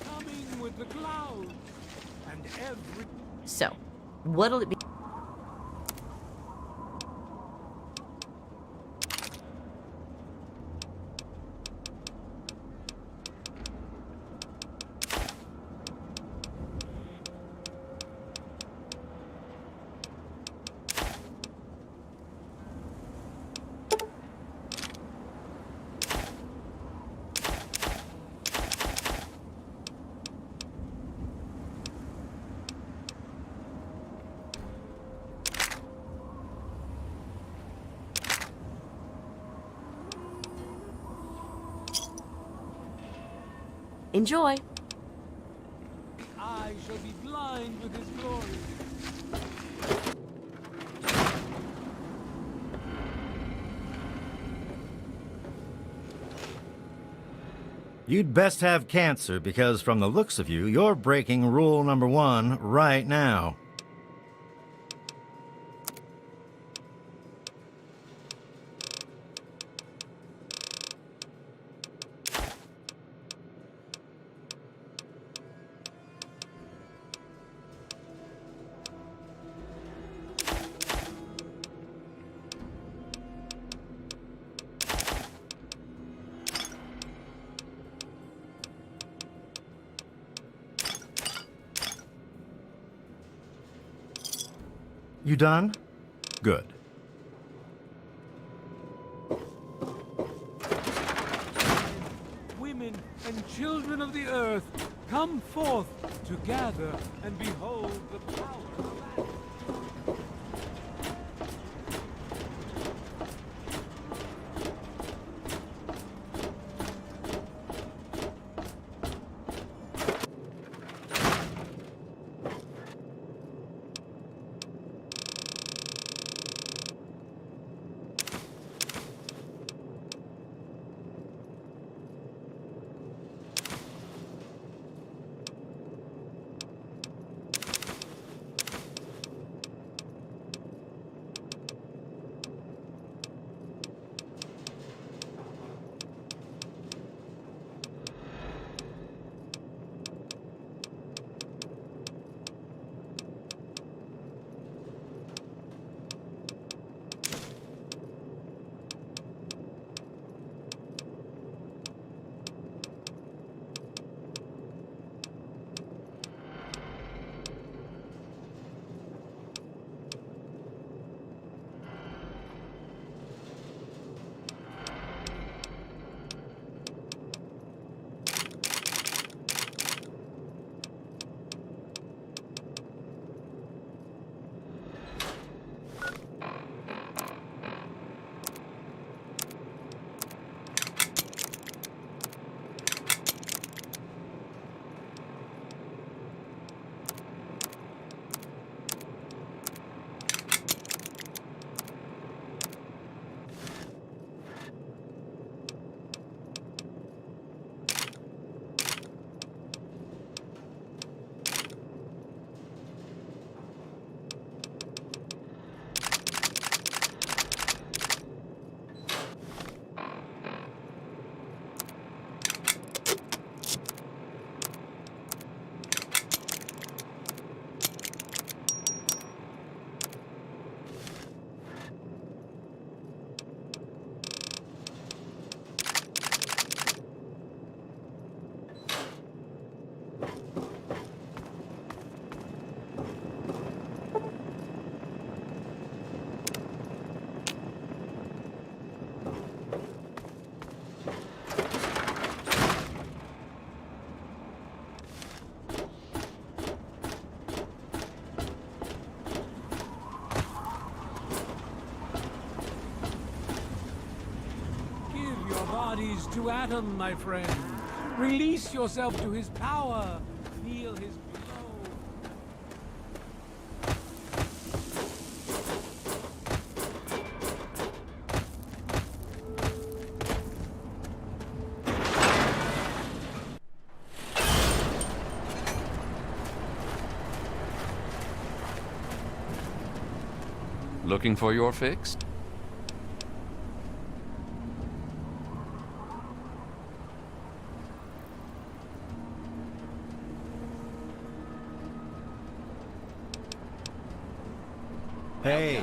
Coming with the clouds, and every... So, what'll it be? Enjoy. I shall be blind with his glory. You'd best have cancer, because from the looks of you, you're breaking rule number 1 right now. You done? Good. Women and children of the earth, come forth to gather and behold the power of man. Bodies to Atom, my friend. Release yourself to his power. Feel his glow. Looking for your fix? Hey.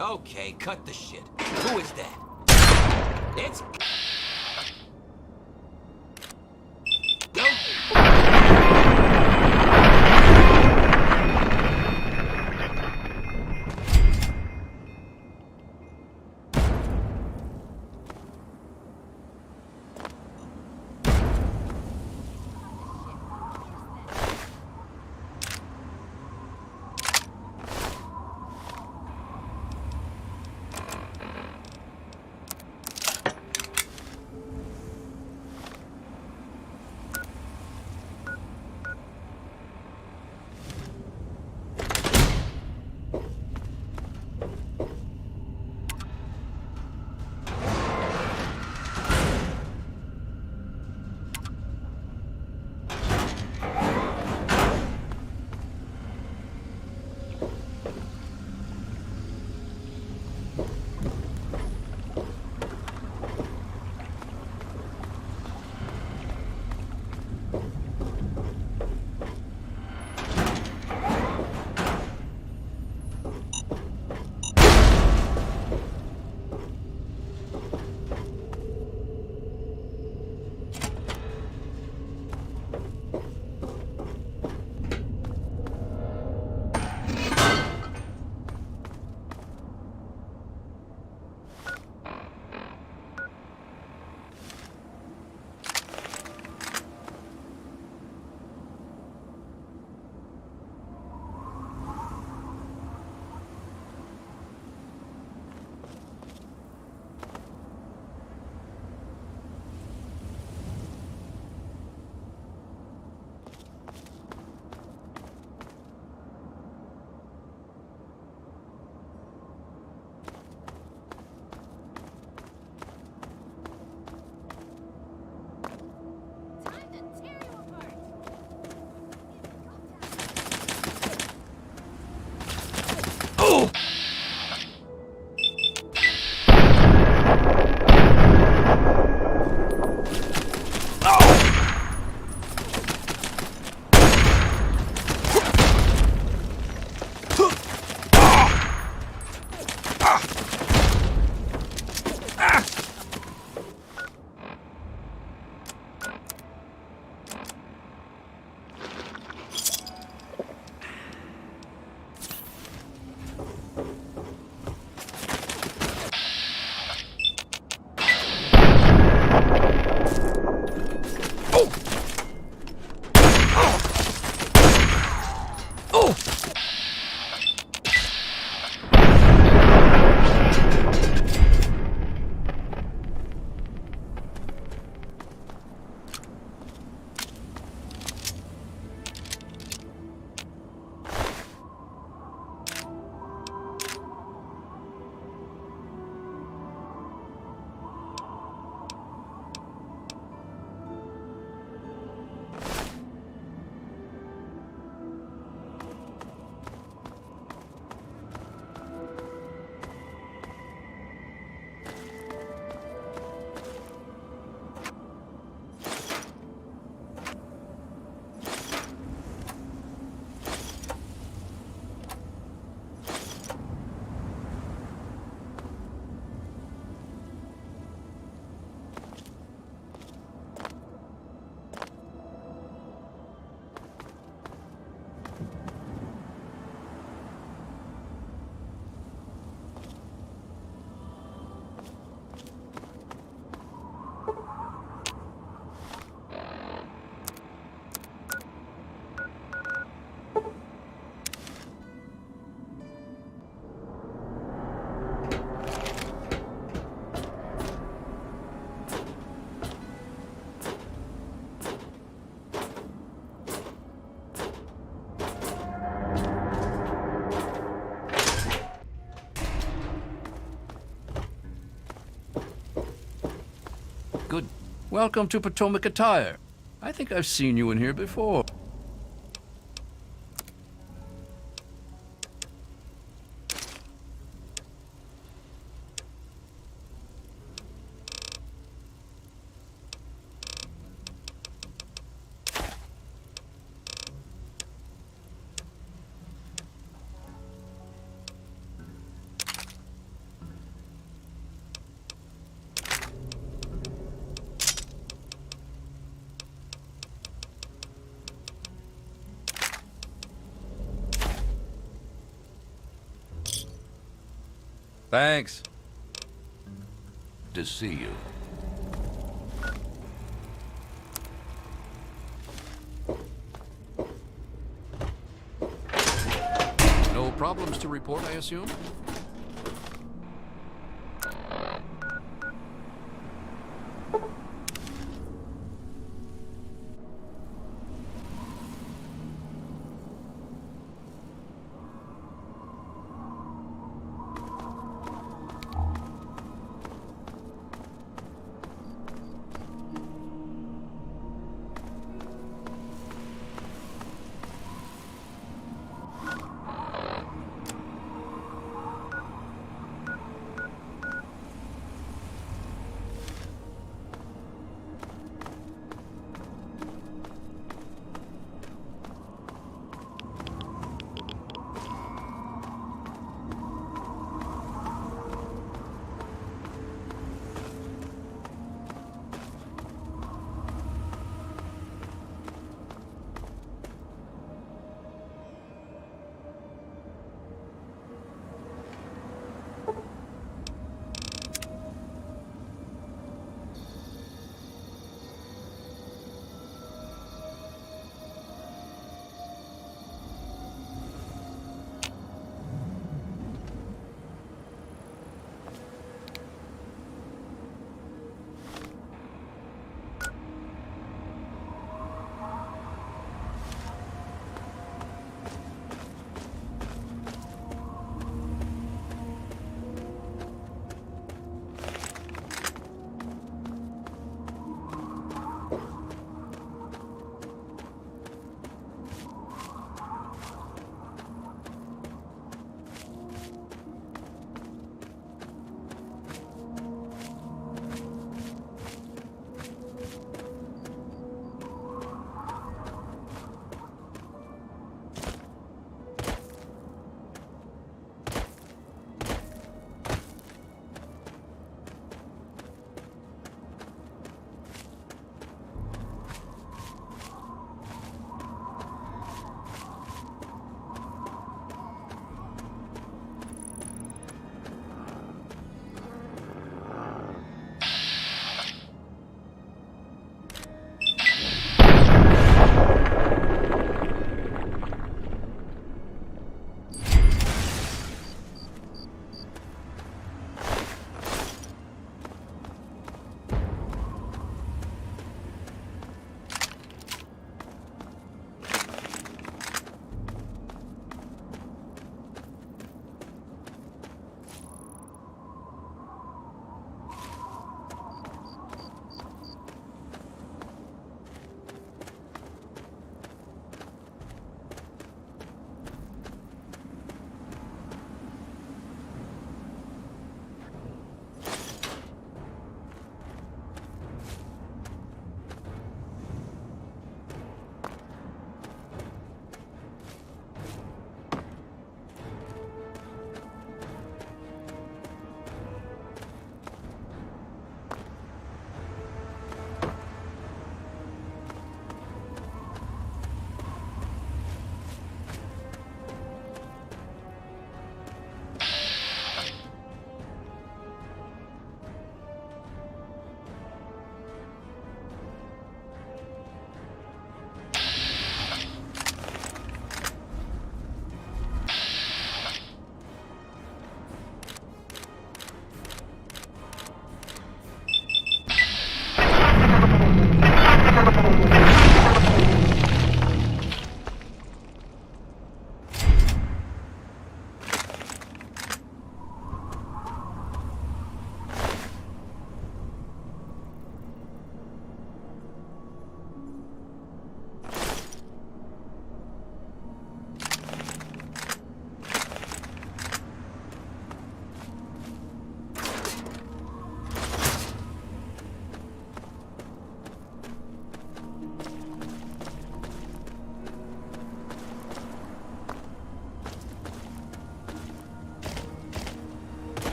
Okay, cut the shit. Who is that? It's... Go! Welcome to Potomac Attire. I think I've seen you in here before. Thanks. To see you. No problems to report, I assume?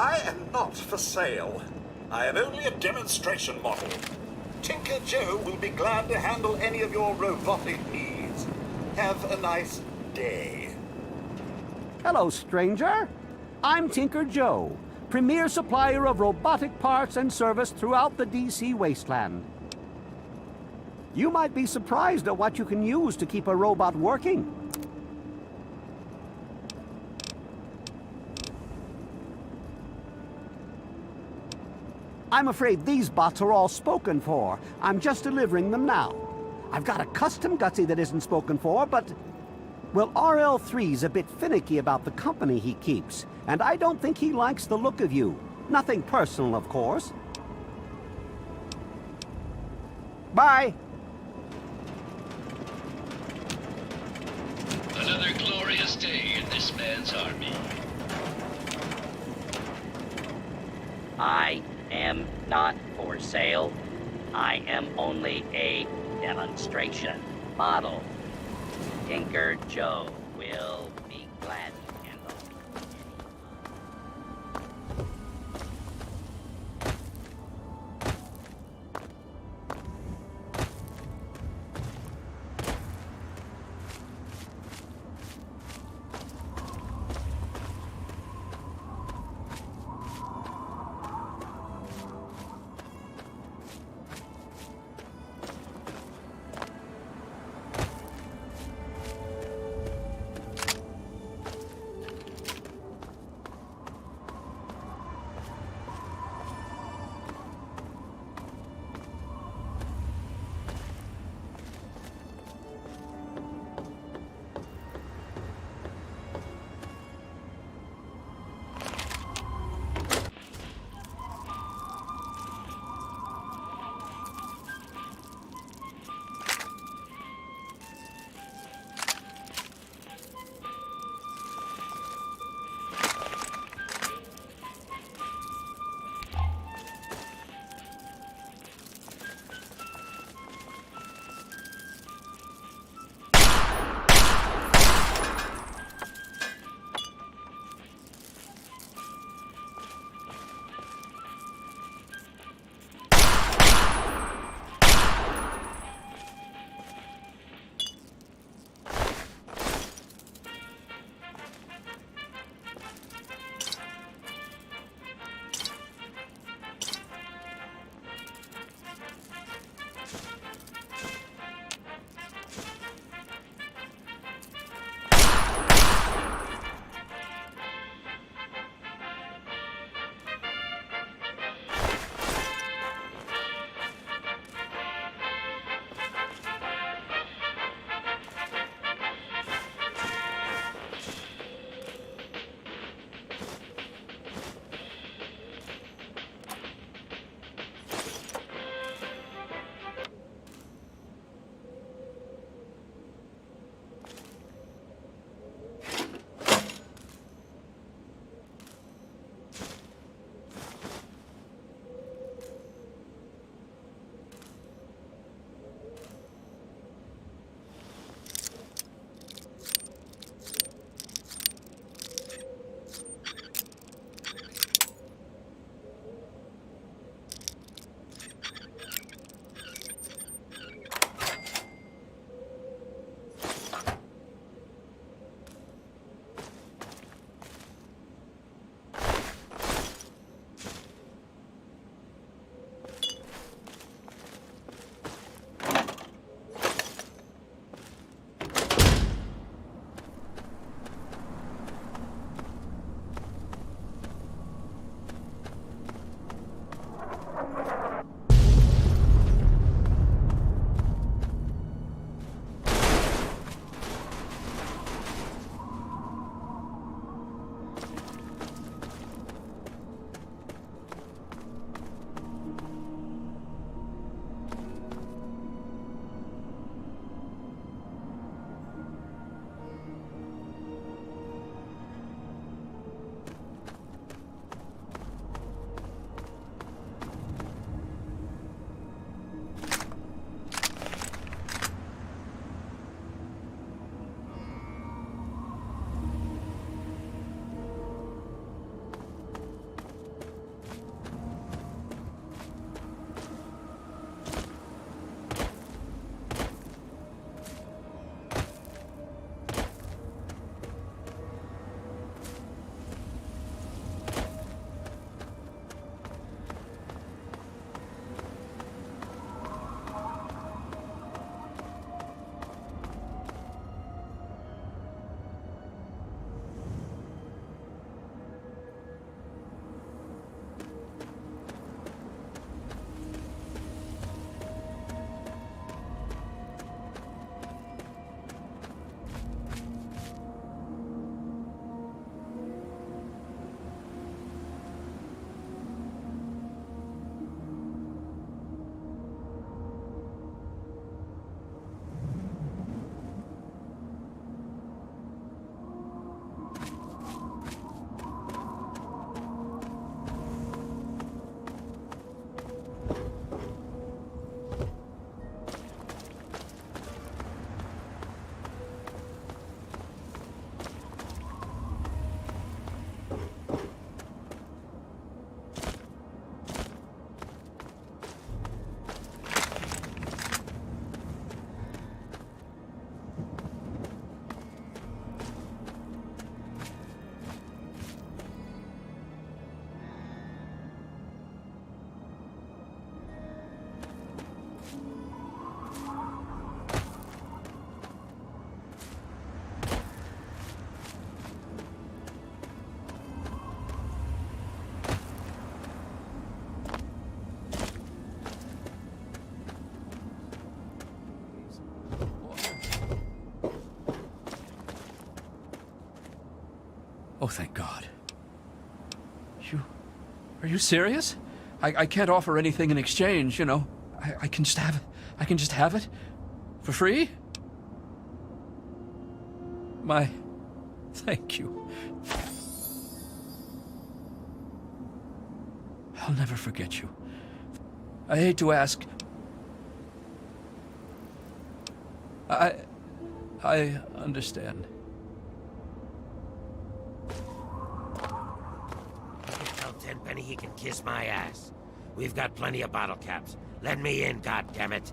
I am not for sale. I am only a demonstration model. Tinker Joe will be glad to handle any of your robotic needs. Have a nice day. Hello, stranger. I'm Tinker Joe, premier supplier of robotic parts and service throughout the DC wasteland. You might be surprised at what you can use to keep a robot working. I'm afraid these bots are all spoken for. I'm just delivering them now. I've got a custom Gutsy that isn't spoken for, but... well, RL3's a bit finicky about the company he keeps, and I don't think he likes the look of you. Nothing personal, of course. Bye! Another glorious day in this man's army. I am not for sale. I am only a demonstration model. Tinker Joe will be glad to handle. thank God. Are you serious? I can't offer anything in exchange, you know. I can just have it. I can just have it? For free? Thank you. I'll never forget you. I hate to ask. I understand. Tell Tenpenny he can kiss my ass. We've got plenty of bottle caps. Let me in, goddammit.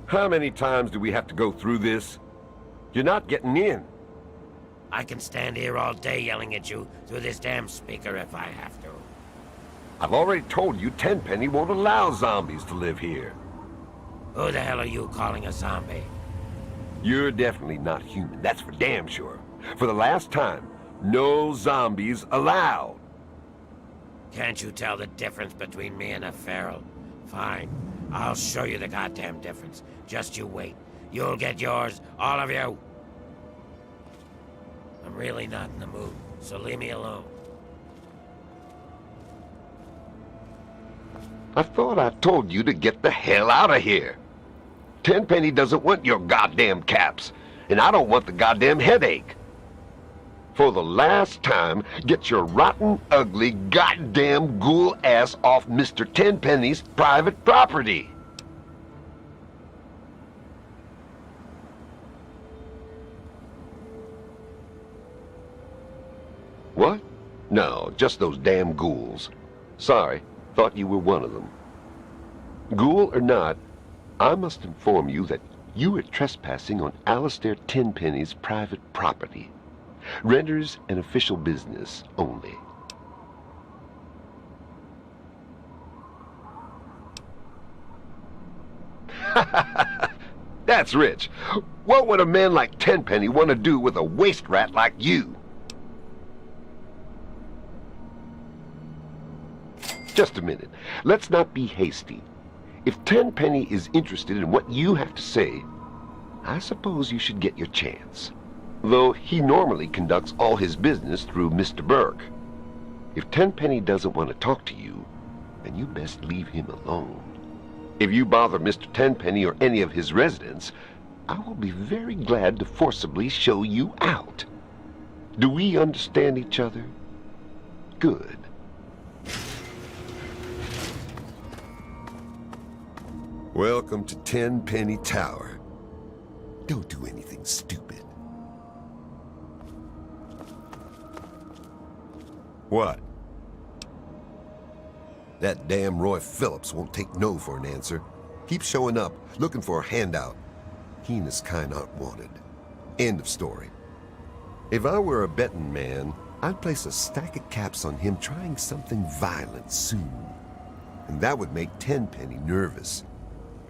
How many times do we have to go through this? You're not getting in. I can stand here all day yelling at you through this damn speaker if I have to. I've already told you Tenpenny won't allow zombies to live here. Who the hell are you calling a zombie? You're definitely not human, that's for damn sure. For the last time, no zombies allowed. Can't you tell the difference between me and a feral? Fine, I'll show you the goddamn difference. Just you wait. You'll get yours, all of you. I'm really not in the mood, so leave me alone. I thought I told you to get the hell out of here. Tenpenny doesn't want your goddamn caps, and I don't want the goddamn headache. For the last time, get your rotten, ugly, goddamn ghoul ass off Mr. Tenpenny's private property. What? No, just those damn ghouls. Sorry, thought you were one of them. Ghoul or not, I must inform you that you are trespassing on Alistair Tenpenny's private property. Renders an official business only. That's rich. What would a man like Tenpenny want to do with a waste rat like you? Just a minute. Let's not be hasty. If Tenpenny is interested in what you have to say, I suppose you should get your chance. Though he normally conducts all his business through Mr. Burke. If Tenpenny doesn't want to talk to you, then you best leave him alone. If you bother Mr. Tenpenny or any of his residents, I will be very glad to forcibly show you out. Do we understand each other? Good. Welcome to Tenpenny Tower. Don't do anything stupid. What? That damn Roy Phillips won't take no for an answer. Keeps showing up, looking for a handout. He and his kind aren't wanted. End of story. If I were a betting man, I'd place a stack of caps on him trying something violent soon. And that would make Tenpenny nervous.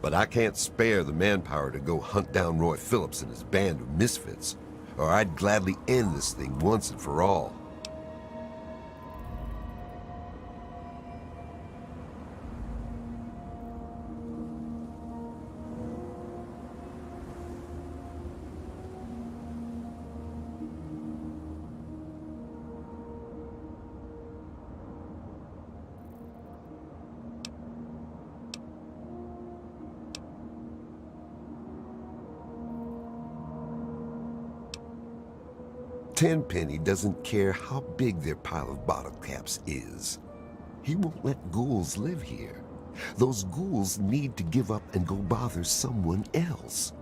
But I can't spare the manpower to go hunt down Roy Phillips and his band of misfits, or I'd gladly end this thing once and for all. Tenpenny doesn't care how big their pile of bottle caps is. He won't let ghouls live here. Those ghouls need to give up and go bother someone else.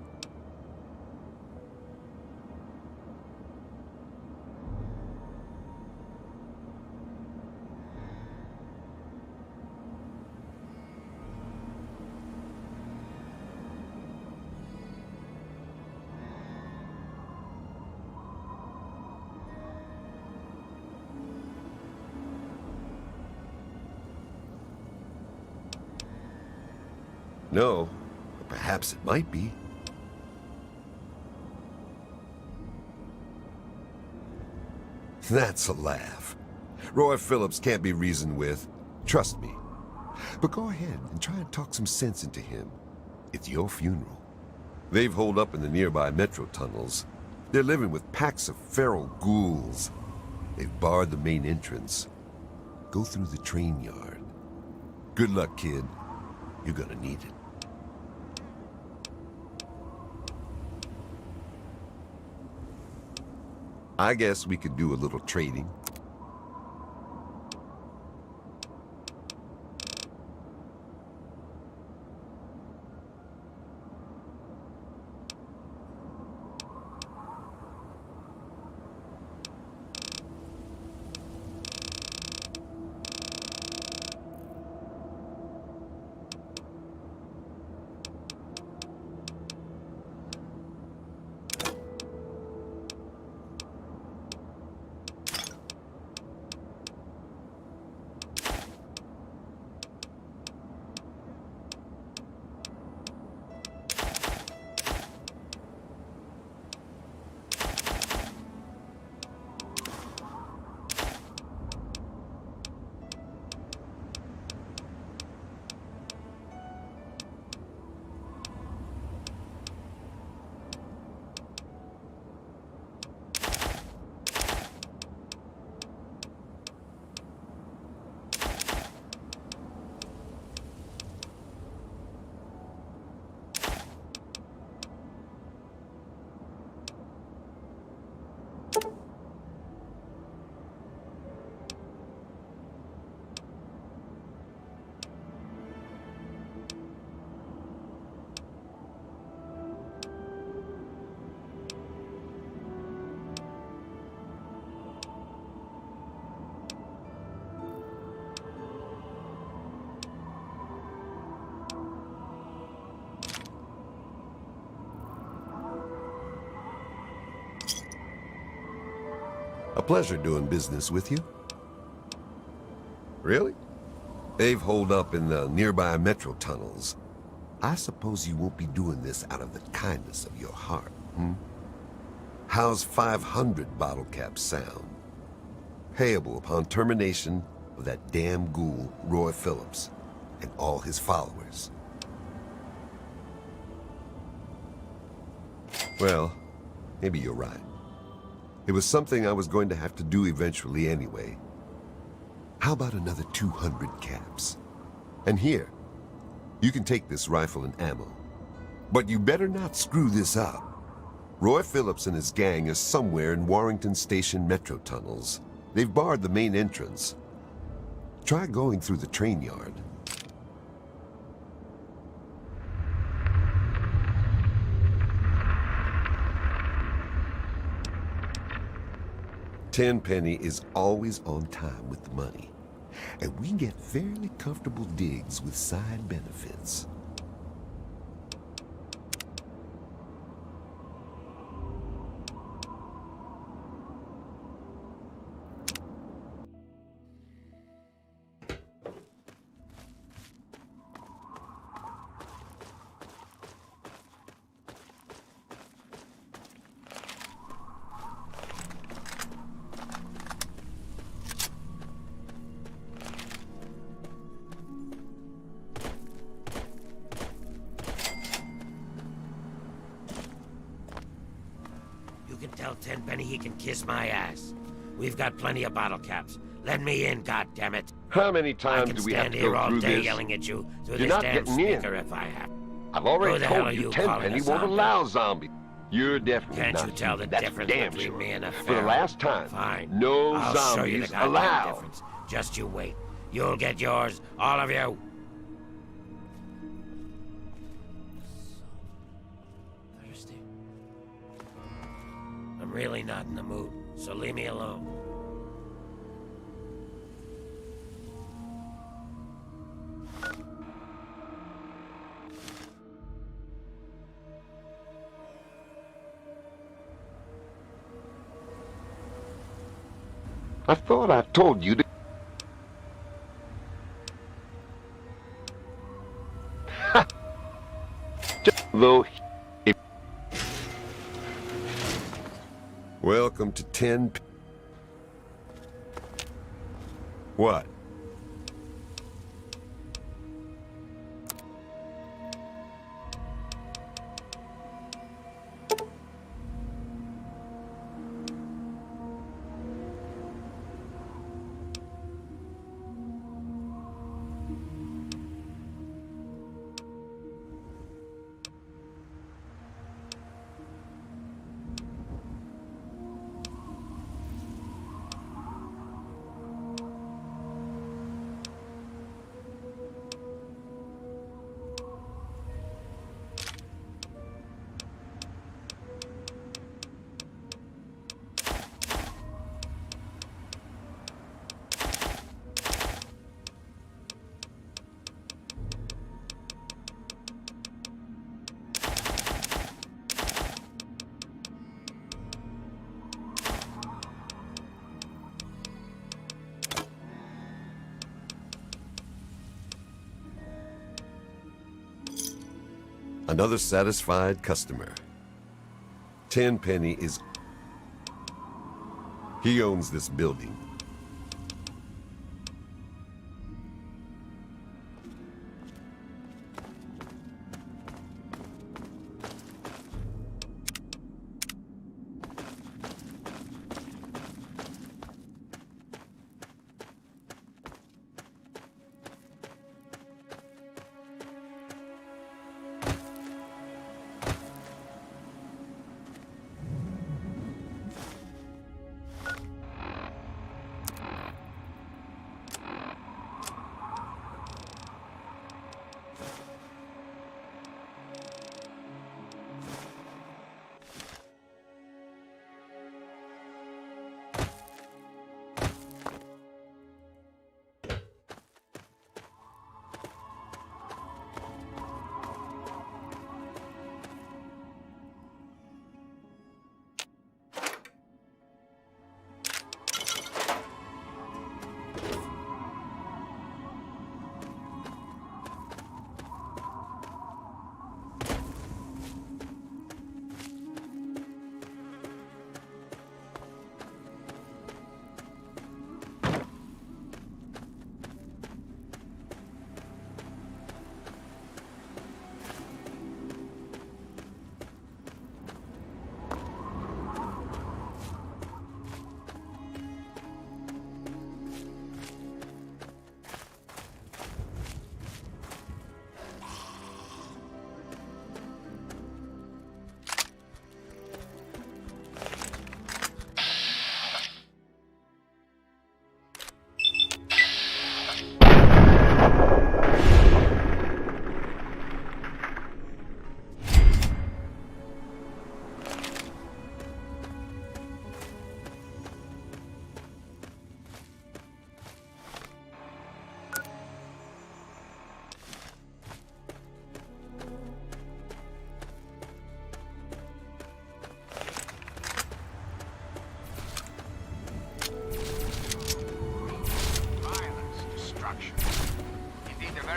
No, but perhaps it might be. That's a laugh. Roy Phillips can't be reasoned with. Trust me. But go ahead and try and talk some sense into him. It's your funeral. They've holed up in the nearby metro tunnels. They're living with packs of feral ghouls. They've barred the main entrance. Go through the train yard. Good luck, kid. You're gonna need it. I guess we could do a little trading. A pleasure doing business with you. Really? They've holed up in the nearby metro tunnels. I suppose you won't be doing this out of the kindness of your heart, hmm? How's 500 bottle caps sound? Payable upon termination of that damn ghoul, Roy Phillips, and all his followers. Well, maybe you're right. It was something I was going to have to do eventually anyway. How about another 200 caps? And here, you can take this rifle and ammo. But you better not screw this up. Roy Phillips and his gang are somewhere in Warrington Station metro tunnels. They've barred the main entrance. Try going through the train yard. Tenpenny is always on time with the money, and we get fairly comfortable digs with side benefits. Tell Tenpenny he can kiss my ass. We've got plenty of bottle caps. Let me in, goddammit. How many times do we have to go through this? I can stand here all day yelling at you through You're this not damn getting in. speaker if I have. I've already Who the hell told are you you calling Tenpenny a won't zombie? allow zombies. You're definitely Can't not. you tell the That's difference damn between sure. me and a For the feral? last time, Fine. no I'll show you the zombies goddamn allowed. difference. Just you wait. You'll get yours, all of you. Thirsty? I'm really not in the mood, so leave me alone. I thought I told you to... Ha! Just though... Welcome to 10... What? Another satisfied customer. Tenpenny is... He owns this building.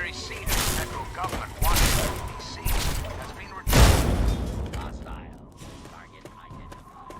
very seat of the federal government wanted D.C. has been returned. Hostile. Target identified.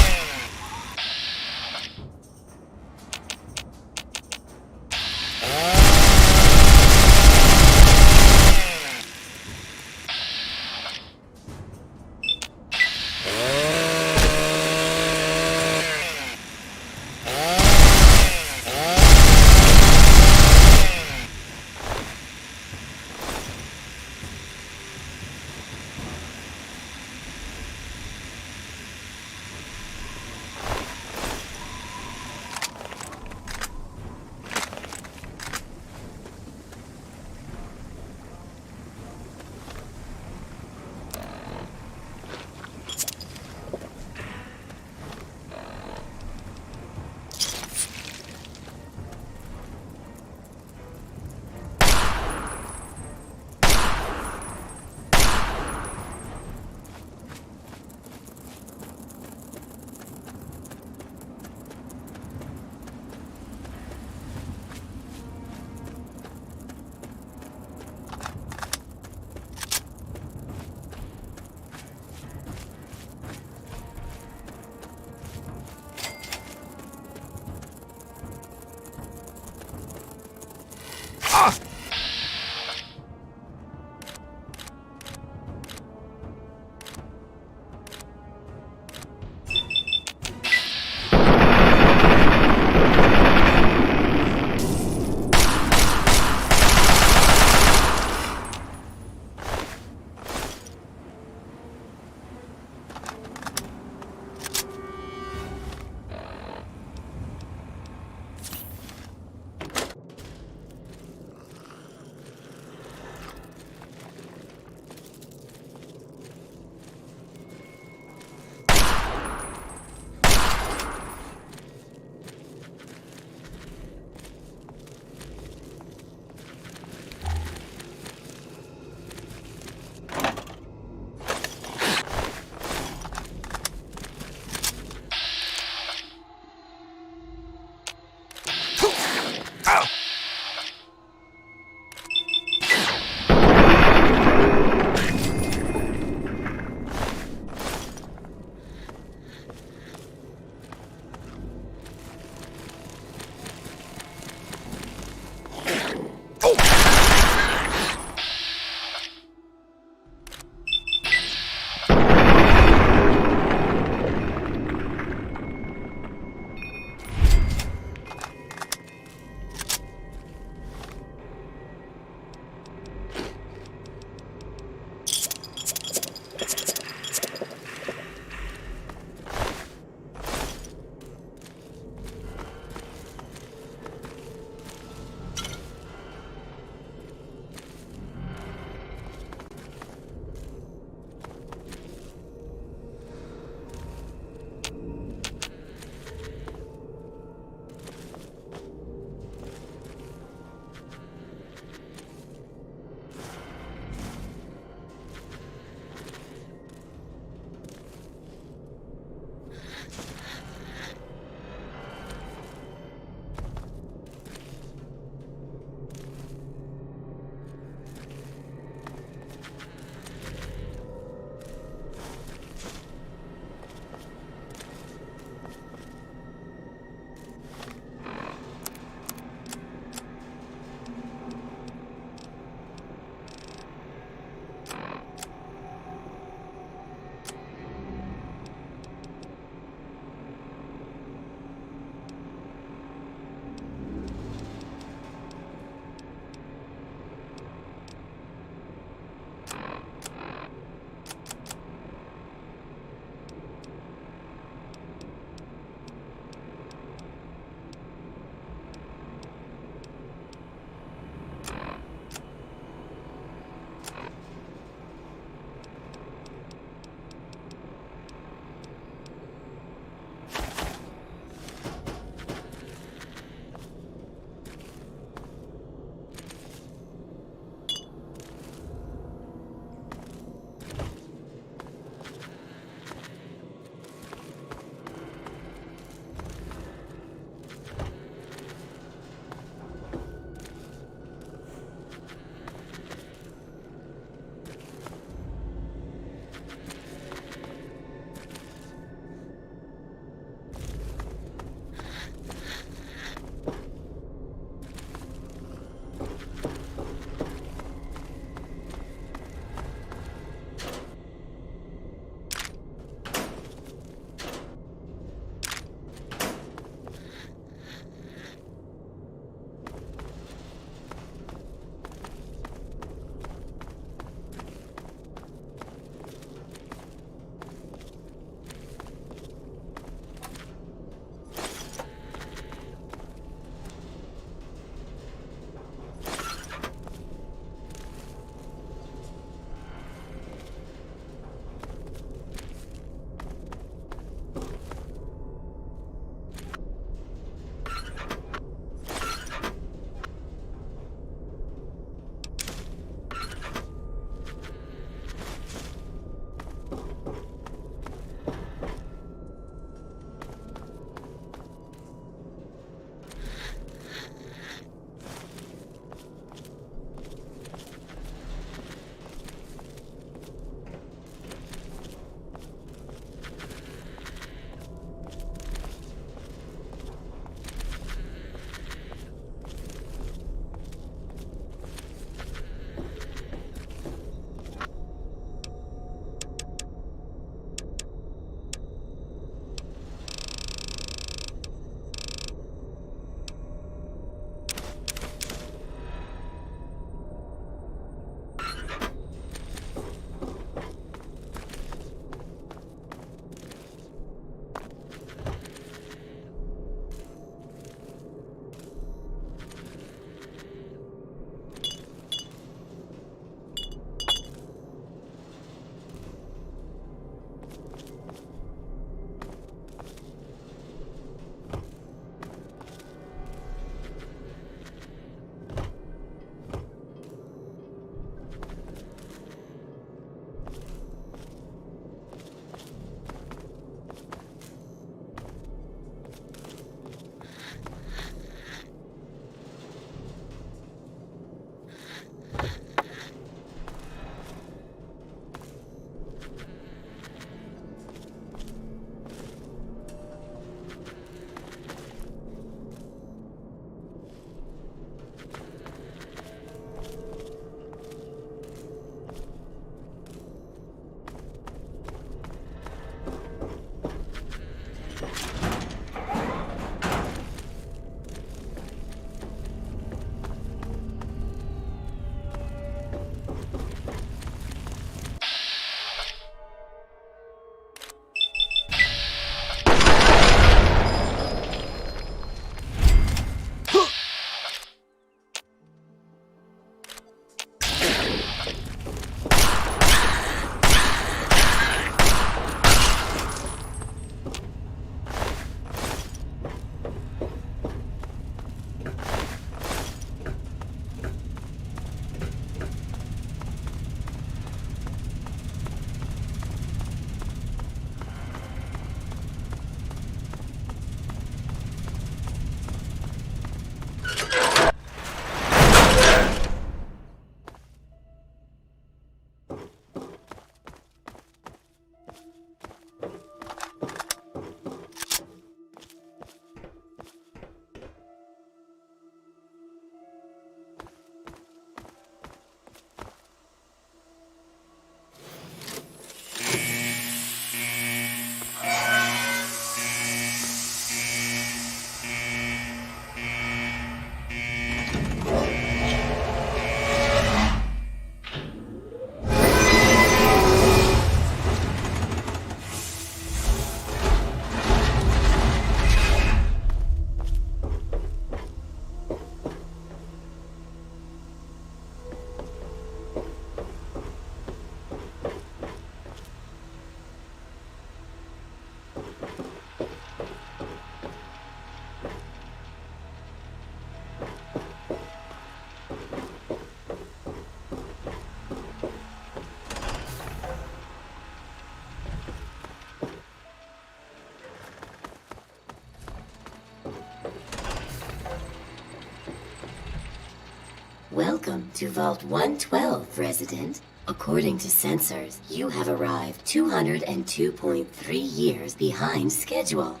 Welcome to Vault 112, resident. According to sensors, you have arrived 202.3 years behind schedule.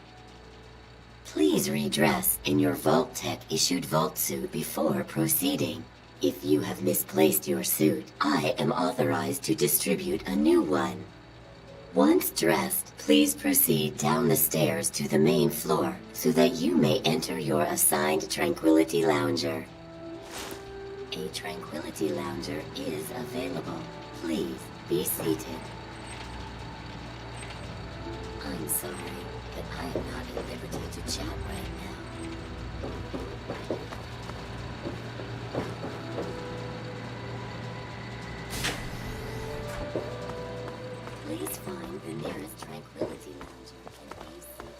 Please redress in your Vault Tech issued Vault suit before proceeding. If you have misplaced your suit, I am authorized to distribute a new one. Once dressed, please proceed down the stairs to the main floor so that you may enter your assigned Tranquility Lounger. A Tranquility Lounger is available. Please be seated. I'm sorry, but I am not at liberty to chat right now. Please find the nearest Tranquility Lounger and be seated.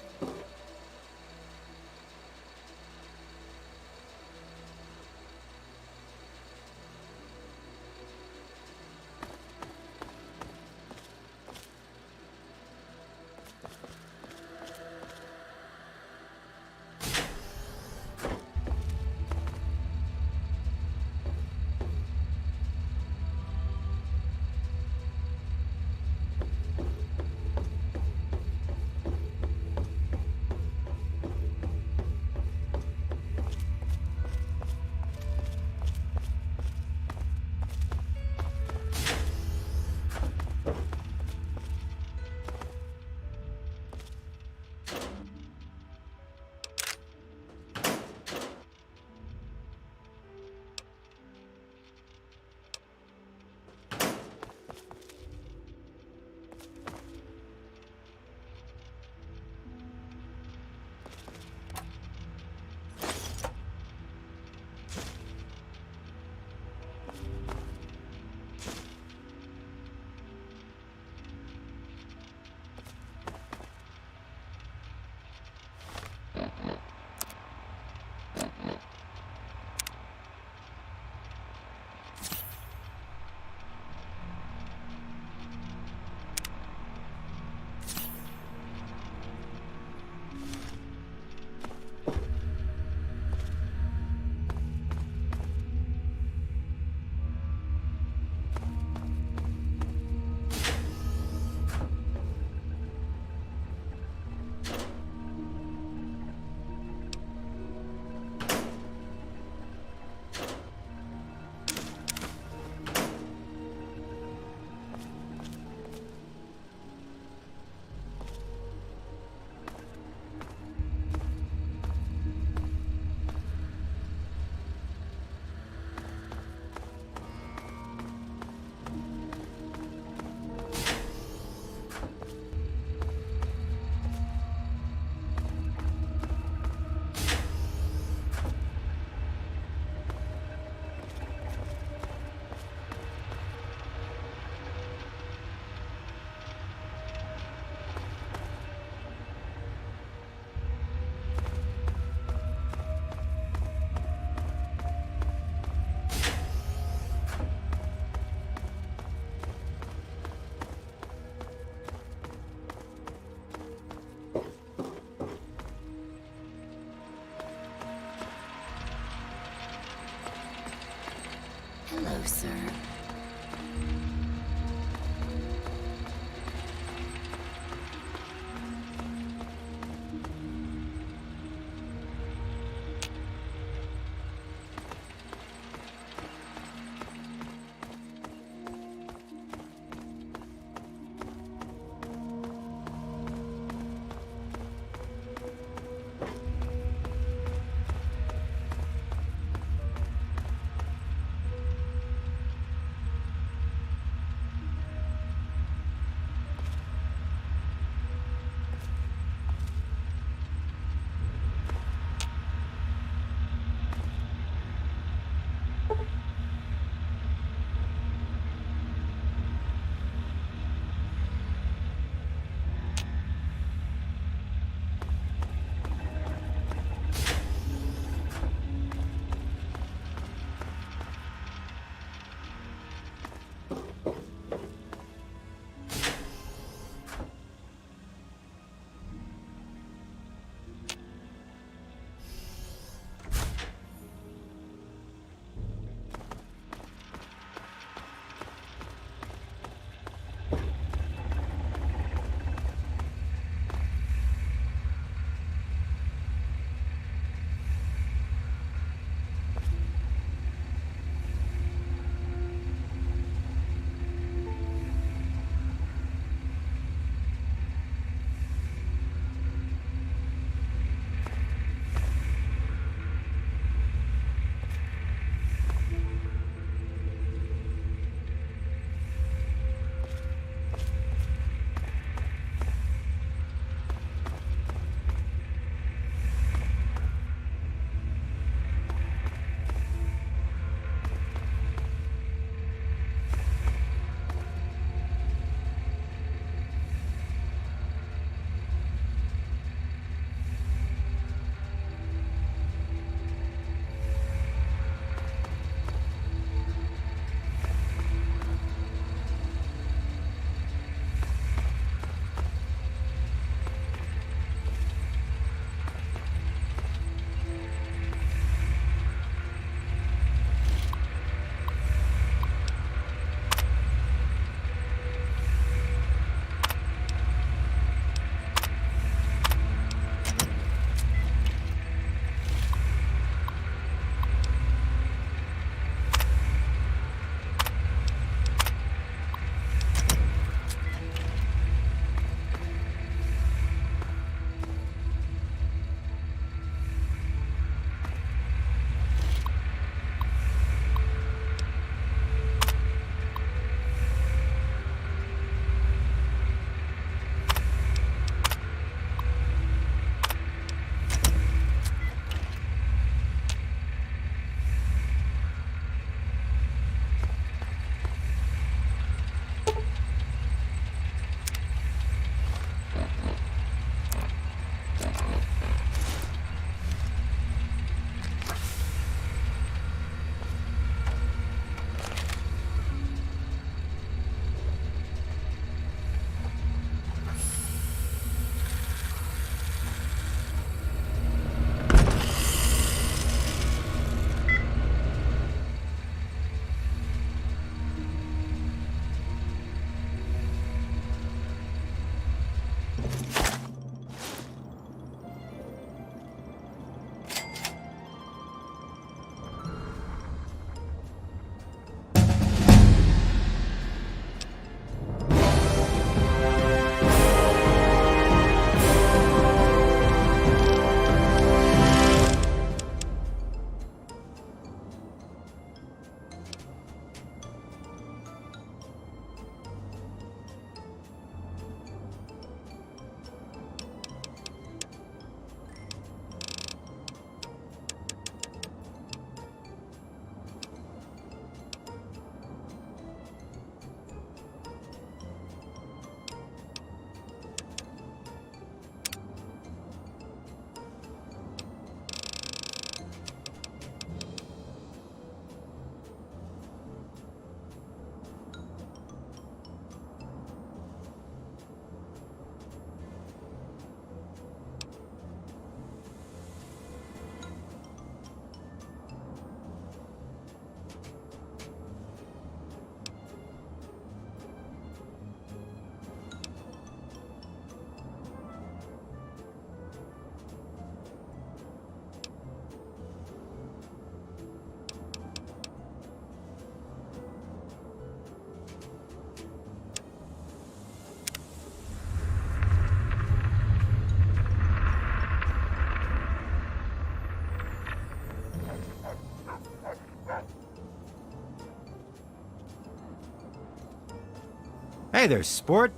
Hey there, sport.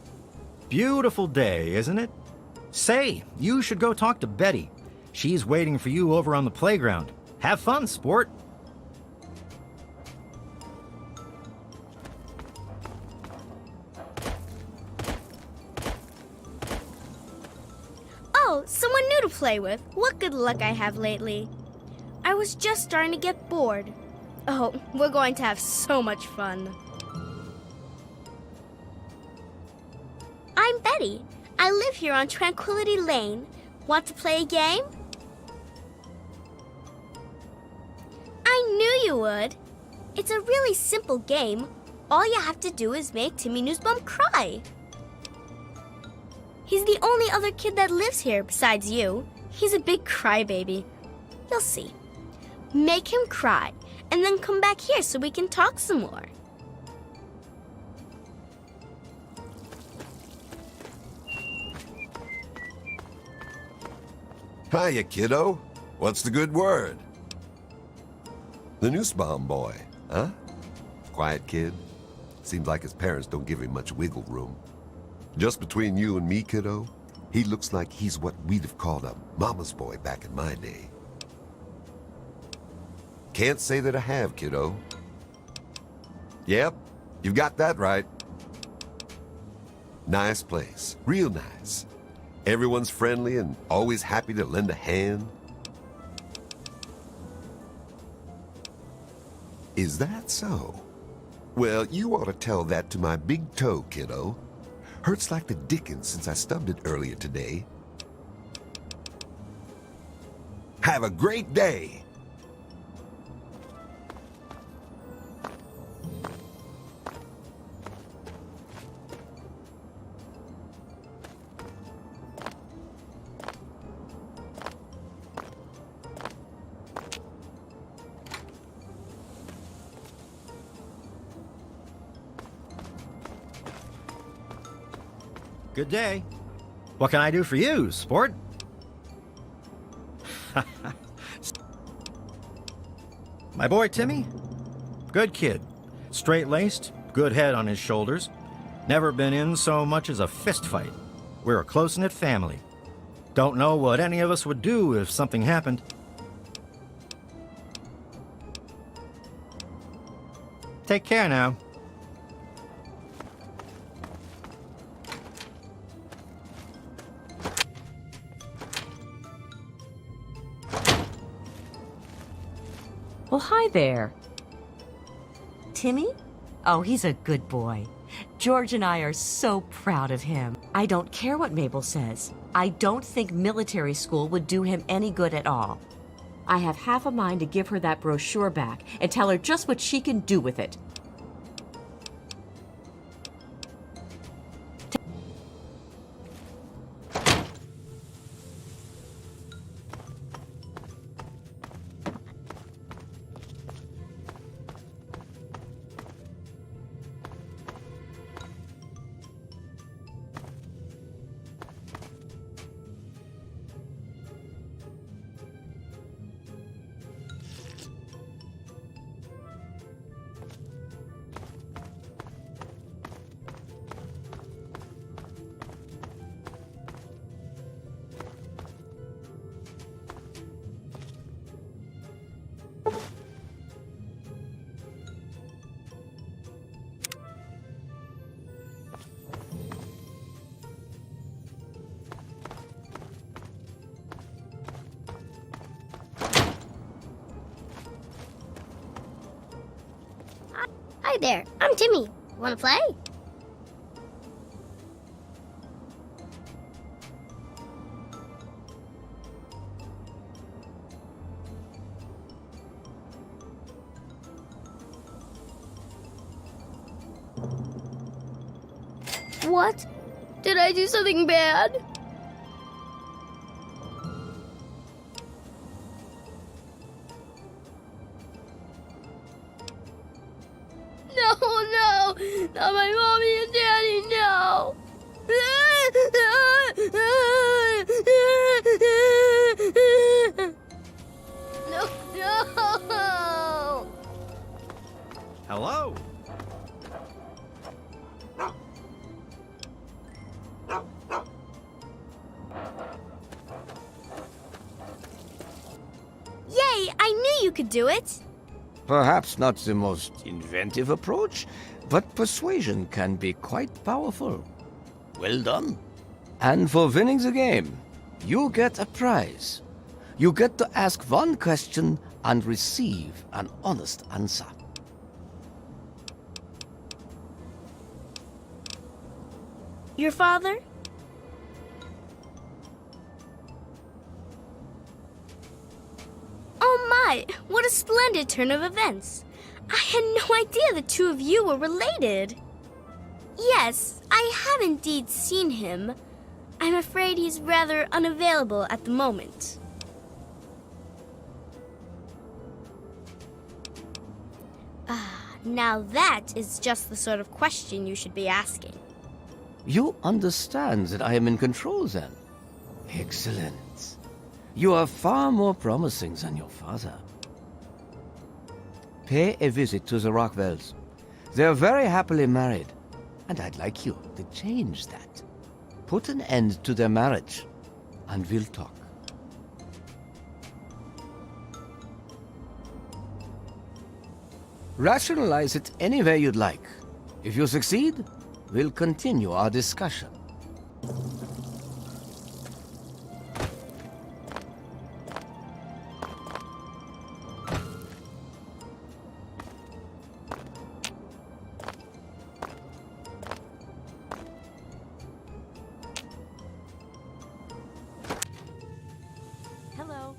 Beautiful day, isn't it? Say, you should go talk to Betty. She's waiting for you over on the playground. Have fun, sport. Oh, someone new to play with. What good luck I have lately. I was just starting to get bored. Oh, we're going to have so much fun. I'm Betty. I live here on Tranquility Lane. Want to play a game? I knew you would. It's a really simple game. All you have to do is make Timmy Newsbum cry. He's the only other kid that lives here besides you. He's a big crybaby. You'll see. Make him cry, and then come back here so we can talk some more. Hiya, kiddo. What's the good word? The Nussbaum boy, huh? Quiet kid. Seems like his parents don't give him much wiggle room. Just between you and me, kiddo, he looks like he's what we'd have called a mama's boy back in my day. Can't say that I have, kiddo. Yep, you've got that right. Nice place, real nice. Everyone's friendly and always happy to lend a hand. Is that so? Well, you ought to tell that to my big toe, kiddo. Hurts like the dickens since I stubbed it earlier today. Have a great day! Good day. What can I do for you, sport? My boy Timmy? Good kid. Straight-laced, good head on his shoulders. Never been in so much as a fist fight. We're a close-knit family. Don't know what any of us would do if something happened. Take care now. Well, hi there. Timmy? Oh, he's a good boy. George and I are so proud of him. I don't care what Mabel says. I don't think military school would do him any good at all. I have half a mind to give her that brochure back and tell her just what she can do with it. Hi there, I'm Timmy. Wanna play? What? Did I do something bad? No, not my mommy and daddy, no. No. Hello. could do it? Perhaps not the most inventive approach, but persuasion can be quite powerful. Well done. And for winning the game, you get a prize. You get to ask one question and receive an honest answer. Your father? Oh my, what a splendid turn of events. I had no idea the two of you were related. Yes, I have indeed seen him. I'm afraid he's rather unavailable at the moment. Now that is just the sort of question you should be asking. You understand that I am in control, then? Excellent. You are far more promising than your father. Pay a visit to the Rockwells. They're very happily married, and I'd like you to change that. Put an end to their marriage, and we'll talk. Rationalize it any way you'd like. If you succeed, we'll continue our discussion. Hello.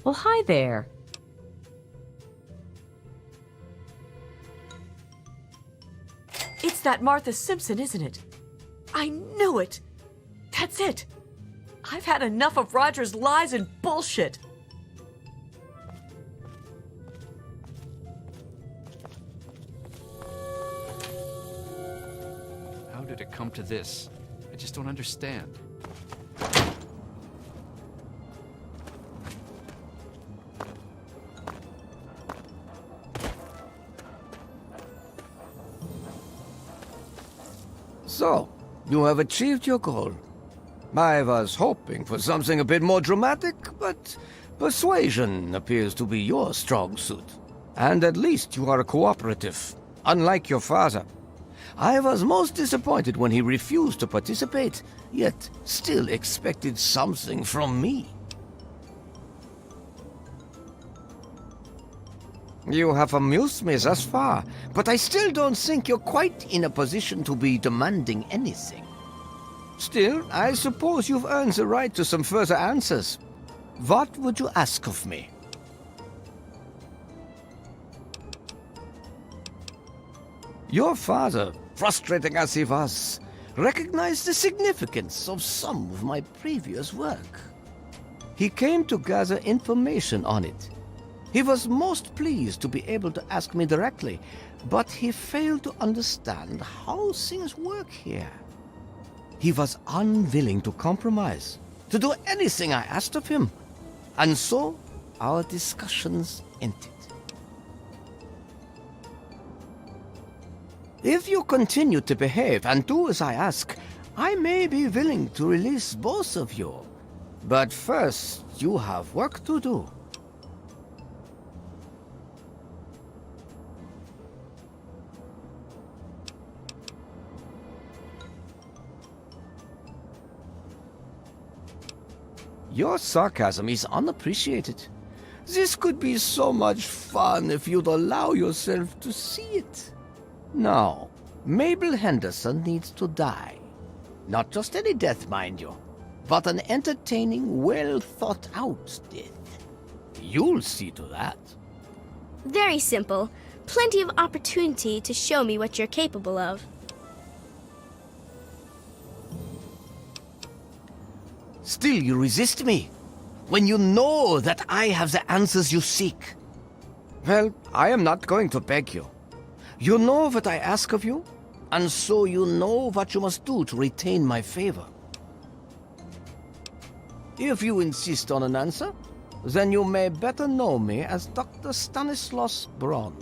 Well, hi there. It's that Martha Simpson, isn't it? I knew it! That's it! I've had enough of Roger's lies and bullshit! How did it come to this? I just don't understand. So, you have achieved your goal. I was hoping for something a bit more dramatic, but persuasion appears to be your strong suit. And at least you are cooperative, unlike your father. I was most disappointed when he refused to participate, yet still expected something from me. You have amused me thus far, but I still don't think you're quite in a position to be demanding anything. Still, I suppose you've earned the right to some further answers. What would you ask of me? Your father, frustrating as he was, recognized the significance of some of my previous work. He came to gather information on it. He was most pleased to be able to ask me directly, but he failed to understand how things work here. He was unwilling to compromise, to do anything I asked of him, and so our discussions ended. If you continue to behave and do as I ask, I may be willing to release both of you. But first, you have work to do. Your sarcasm is unappreciated. This could be so much fun if you'd allow yourself to see it. Now, Mabel Henderson needs to die. Not just any death, mind you, but an entertaining, well-thought-out death. You'll see to that. Very simple. Plenty of opportunity to show me what you're capable of. Still you resist me, when you know that I have the answers you seek. Well, I am not going to beg you. You know what I ask of you, and so you know what you must do to retain my favor. If you insist on an answer, then you may better know me as Dr. Stanislaus Braun.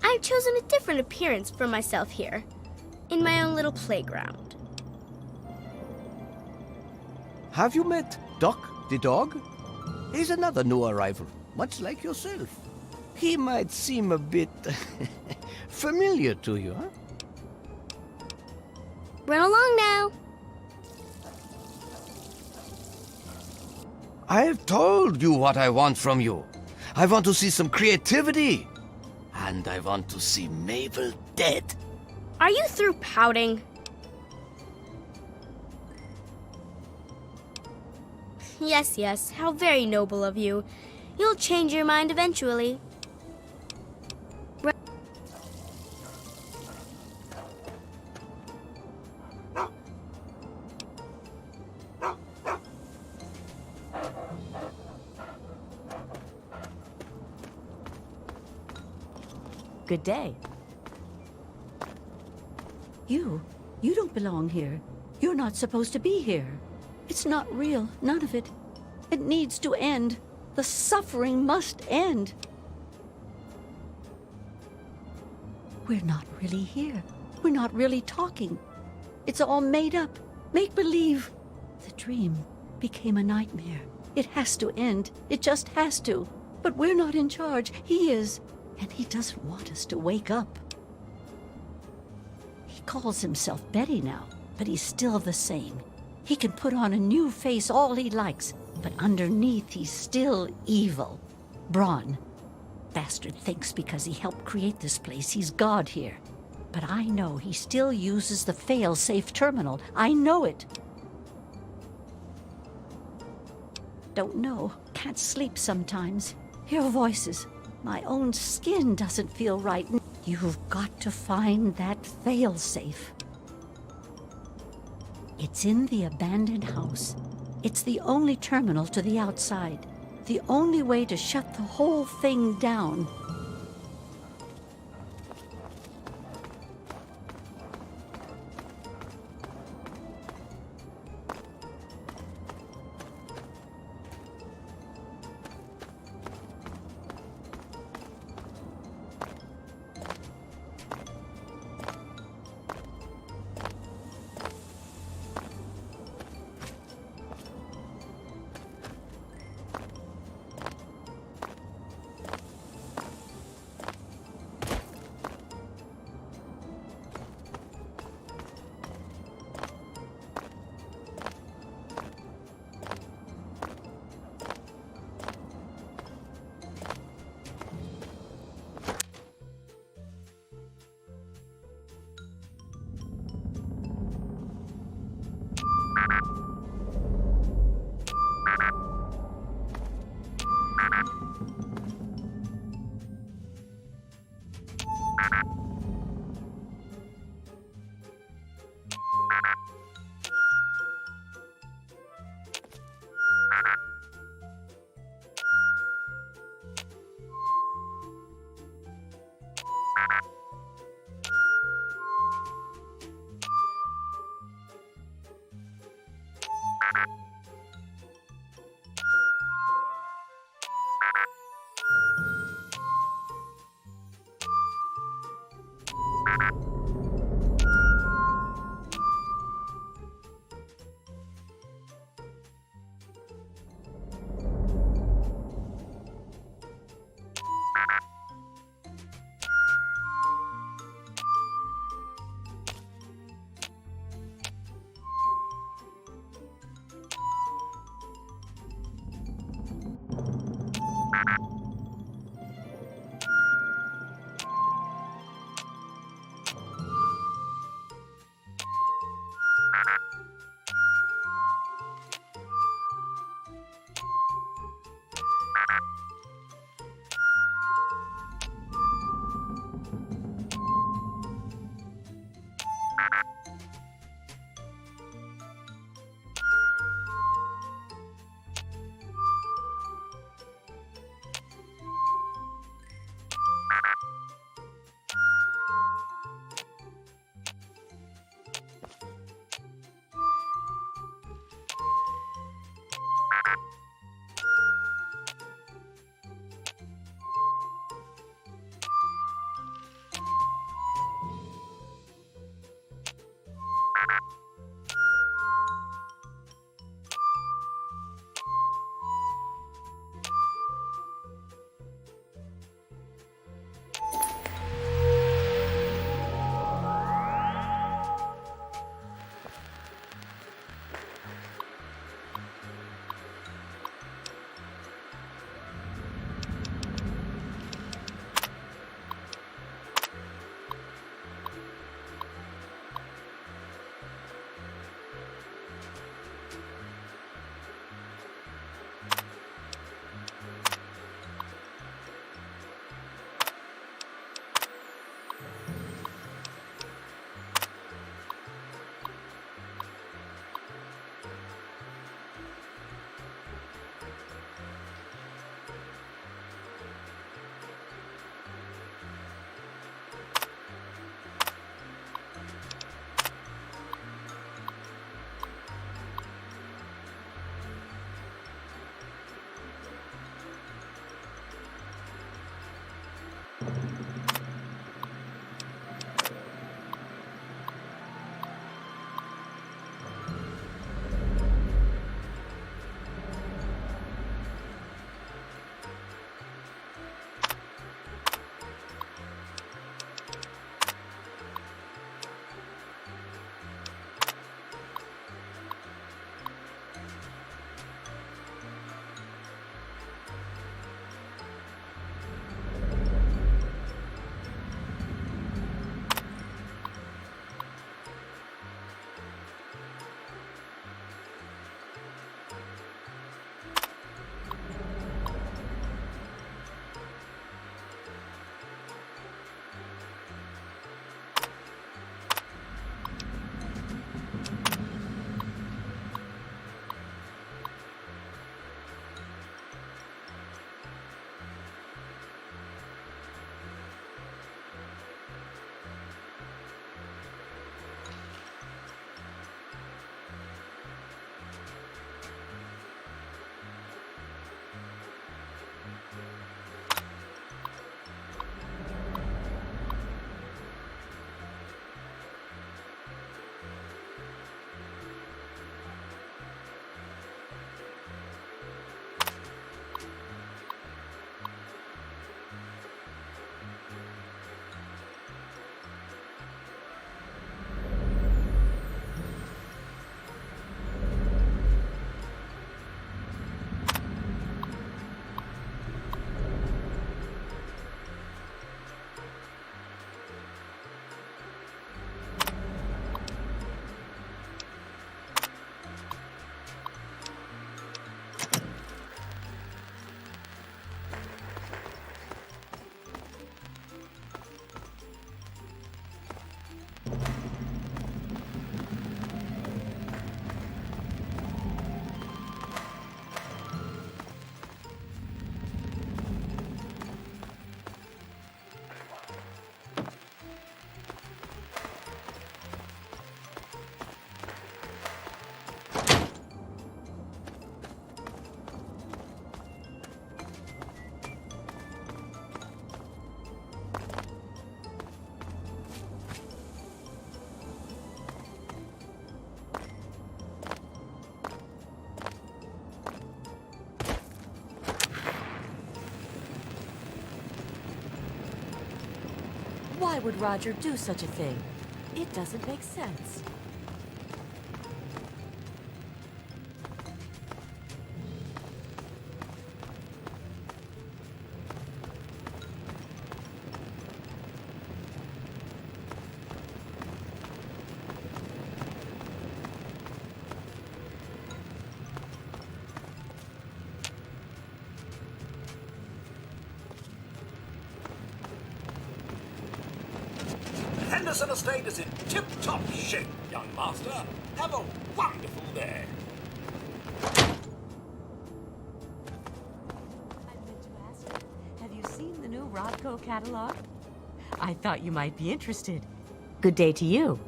I've chosen a different appearance for myself here, in my own little playground. Have you met Doc the dog? He's another new arrival, much like yourself. He might seem a bit familiar to you, huh? Run along now. I've told you what I want from you. I want to see some creativity. And I want to see Mabel dead. Are you through pouting? Yes, yes, how very noble of you. You'll change your mind eventually. Good day. You don't belong here. You're not supposed to be here. It's not real, none of it. It needs to end. The suffering must end. We're not really here. We're not really talking. It's all made up. Make believe. The dream became a nightmare. It has to end. It just has to. But we're not in charge. He is. And he doesn't want us to wake up. He calls himself Betty now, but he's still the same. He can put on a new face all he likes, but underneath he's still evil. Braun. Bastard thinks because he helped create this place, he's God here. But I know he still uses the fail-safe terminal. I know it. Don't know. Can't sleep sometimes. Hear voices. My own skin doesn't feel right. You've got to find that fail-safe. It's in the abandoned house. It's the only terminal to the outside. The only way to shut the whole thing down. Why would Roger do such a thing? It doesn't make sense. Henderson Estate is in tip-top shape, young master. Have a wonderful day. I meant to ask you, have you seen the new Rodco catalog? I thought you might be interested. Good day to you.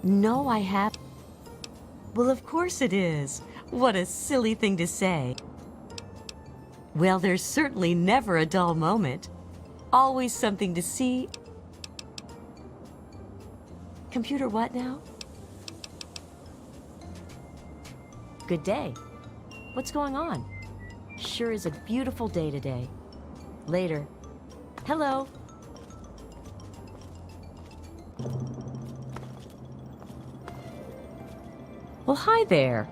No, I have. Well, of course it is. What a silly thing to say. Well, there's certainly never a dull moment. Always something to see. Computer what now? Good day. What's going on? Sure is a beautiful day today. Later. Hello. Well, hi there.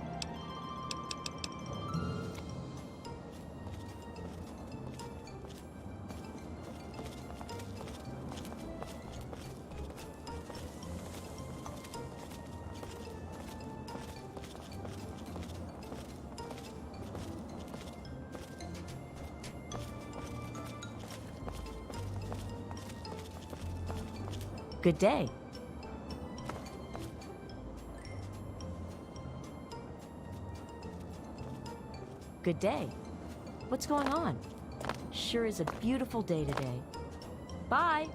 Good day. Good day. What's going on? Sure is a beautiful day today. Bye.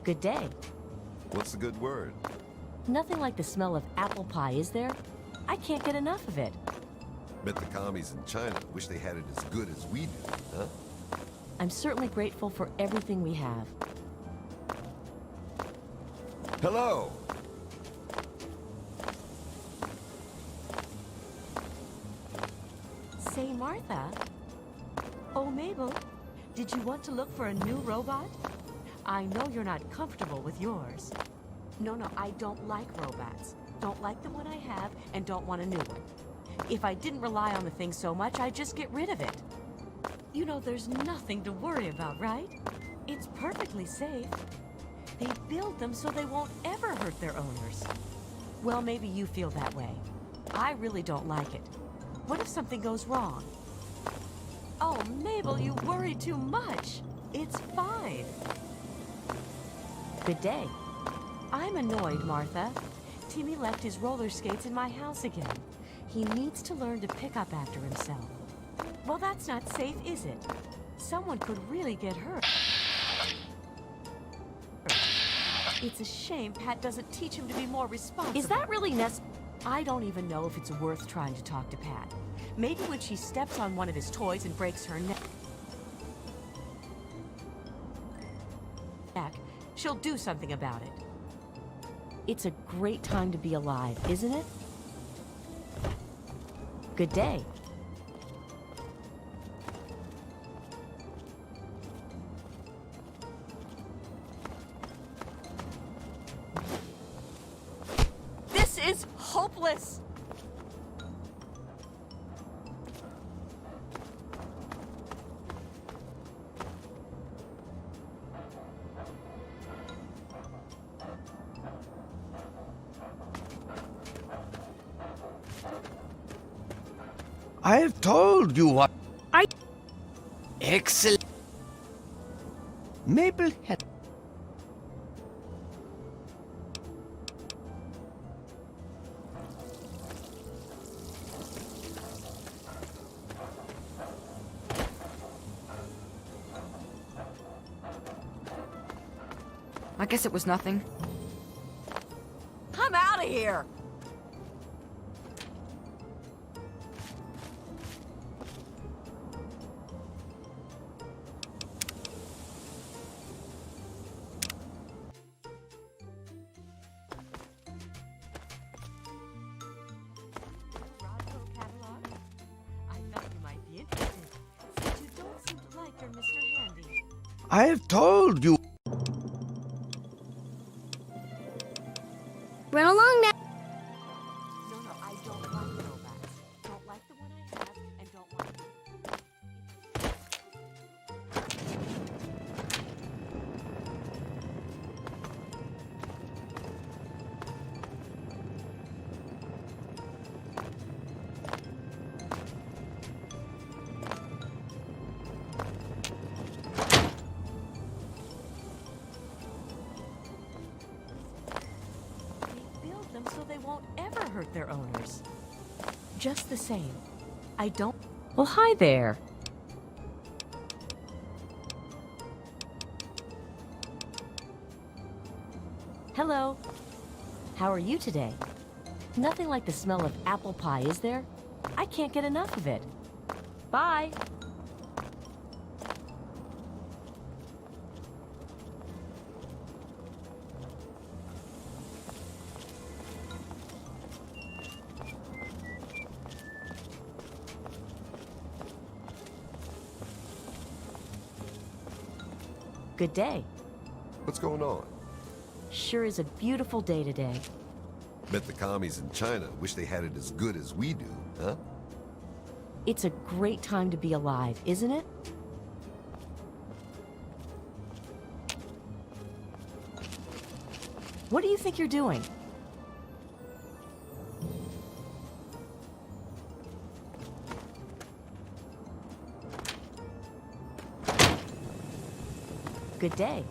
Good day. What's the good word? Nothing like the smell of apple pie, is there? I can't get enough of it. Bet the commies in China wish they had it as good as we do, huh? I'm certainly grateful for everything we have. Hello! Say, Martha. Oh, Mabel, did you want to look for a new robot? I know you're not comfortable with yours. No, I don't like robots. Don't like the one I have, and don't want a new one. If I didn't rely on the thing so much, I'd just get rid of it. You know, there's nothing to worry about, right? It's perfectly safe. They build them so they won't ever hurt their owners. Well, maybe you feel that way. I really don't like it. What if something goes wrong? Oh, Mabel, you worry too much. It's fine. Good day. I'm annoyed, Martha. Timmy left his roller skates in my house again. He needs to learn to pick up after himself. Well, that's not safe, is it? Someone could really get hurt. It's a shame Pat doesn't teach him to be more responsible. Is that really necessary? I don't even know if it's worth trying to talk to Pat. Maybe when she steps on one of his toys and breaks her neck, she'll do something about it. It's a great time to be alive, isn't it? Good day. This is hopeless! I've told you what. Excellent. Mabel had. I guess it was nothing. out of here! I have told you. Run along now. No, I don't like robots. Don't like the one I have, and don't like so they won't ever hurt their owners. Just the same, I don't... Well, hi there. Hello. How are you today? Nothing like the smell of apple pie, is there? I can't get enough of it. Bye. Good day. What's going on? Sure is a beautiful day today. Bet the commies in China wish they had it as good as we do, huh? It's a great time to be alive, isn't it? What do you think you're doing? Good day.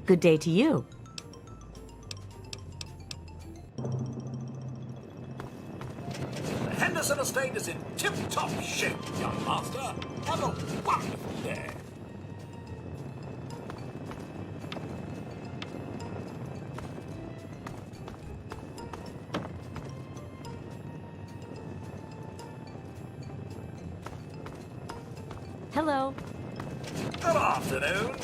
Good day to you. The Henderson estate is in tip-top shape, young master. Have a wonderful day. Hello. Good afternoon.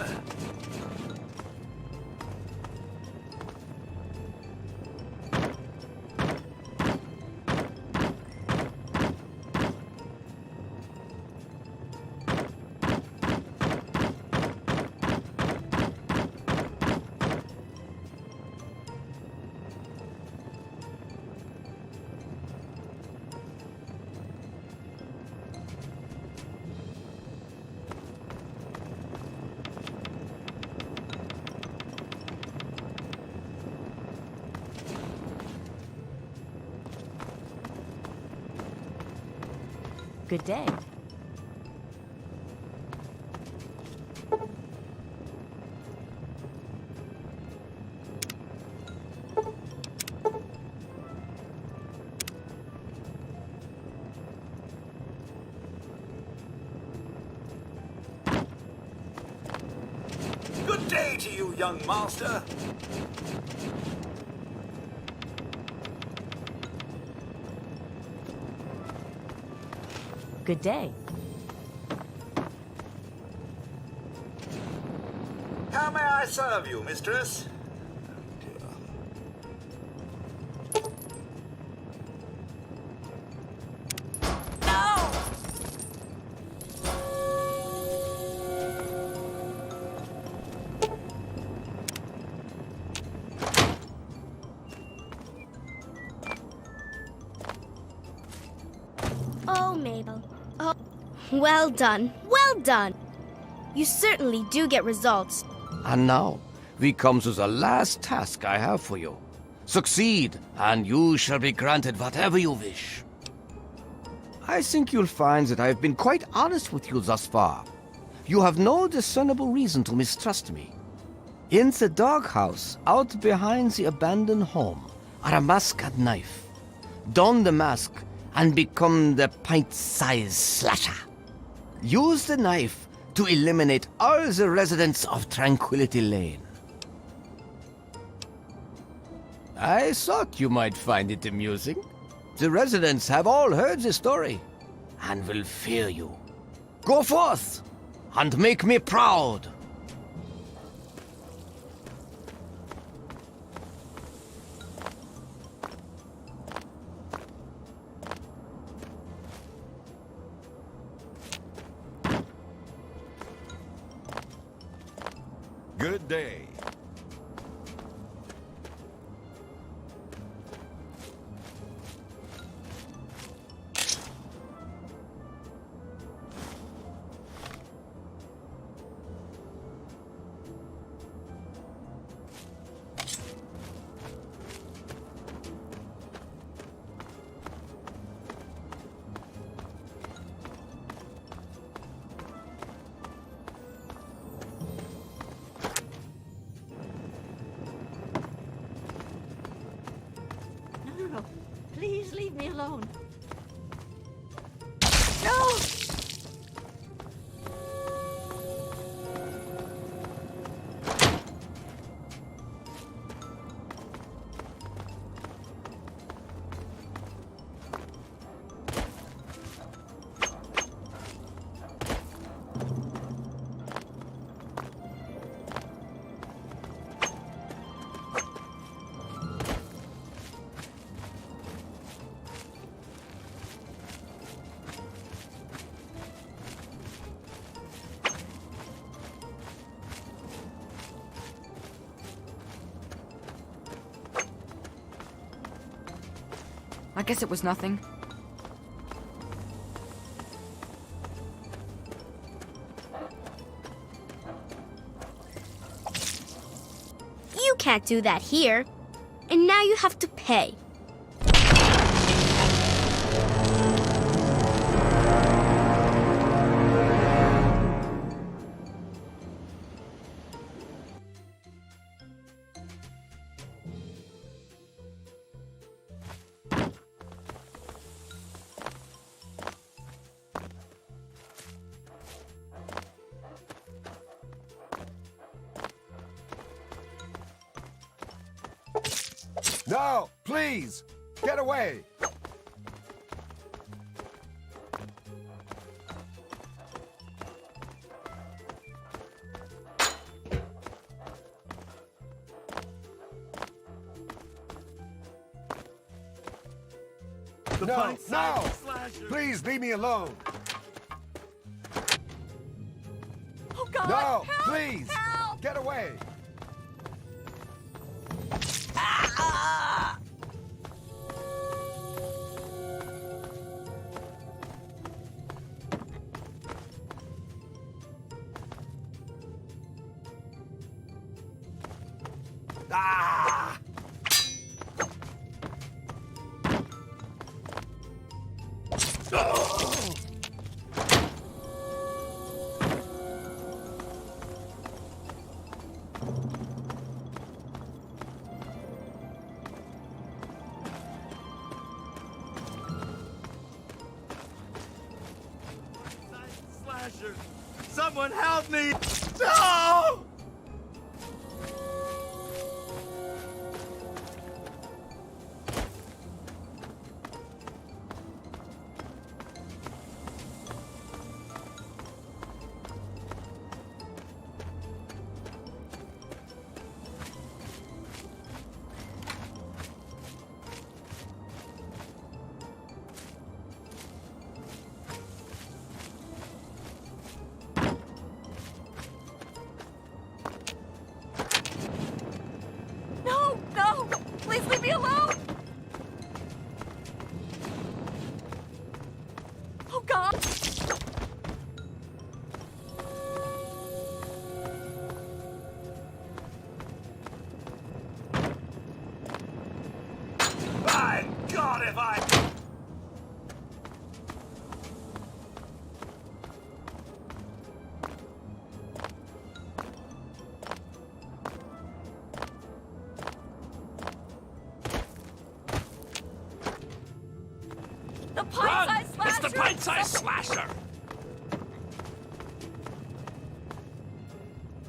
Good day. Good day to you, young master. Good day. How may I serve you, mistress? Oh, Mabel. Oh, well done. Well done. You certainly do get results. And now, we come to the last task I have for you. Succeed, and you shall be granted whatever you wish. I think you'll find that I've been quite honest with you thus far. You have no discernible reason to mistrust me. In the doghouse, out behind the abandoned home, or a mascot knife. Don the mask and become the pint-sized slasher. Use the knife to eliminate all the residents of Tranquility Lane. I thought you might find it amusing. The residents have all heard the story and will fear you. Go forth and make me proud. Good day. No. Please leave me alone. No! I guess it was nothing. You can't do that here. And now you have to pay. No, please, get away. No, no! Please leave me alone. Oh, God! No, help, please, help! get away. Ah! Slasher! Someone help me! No! bullseye slasher!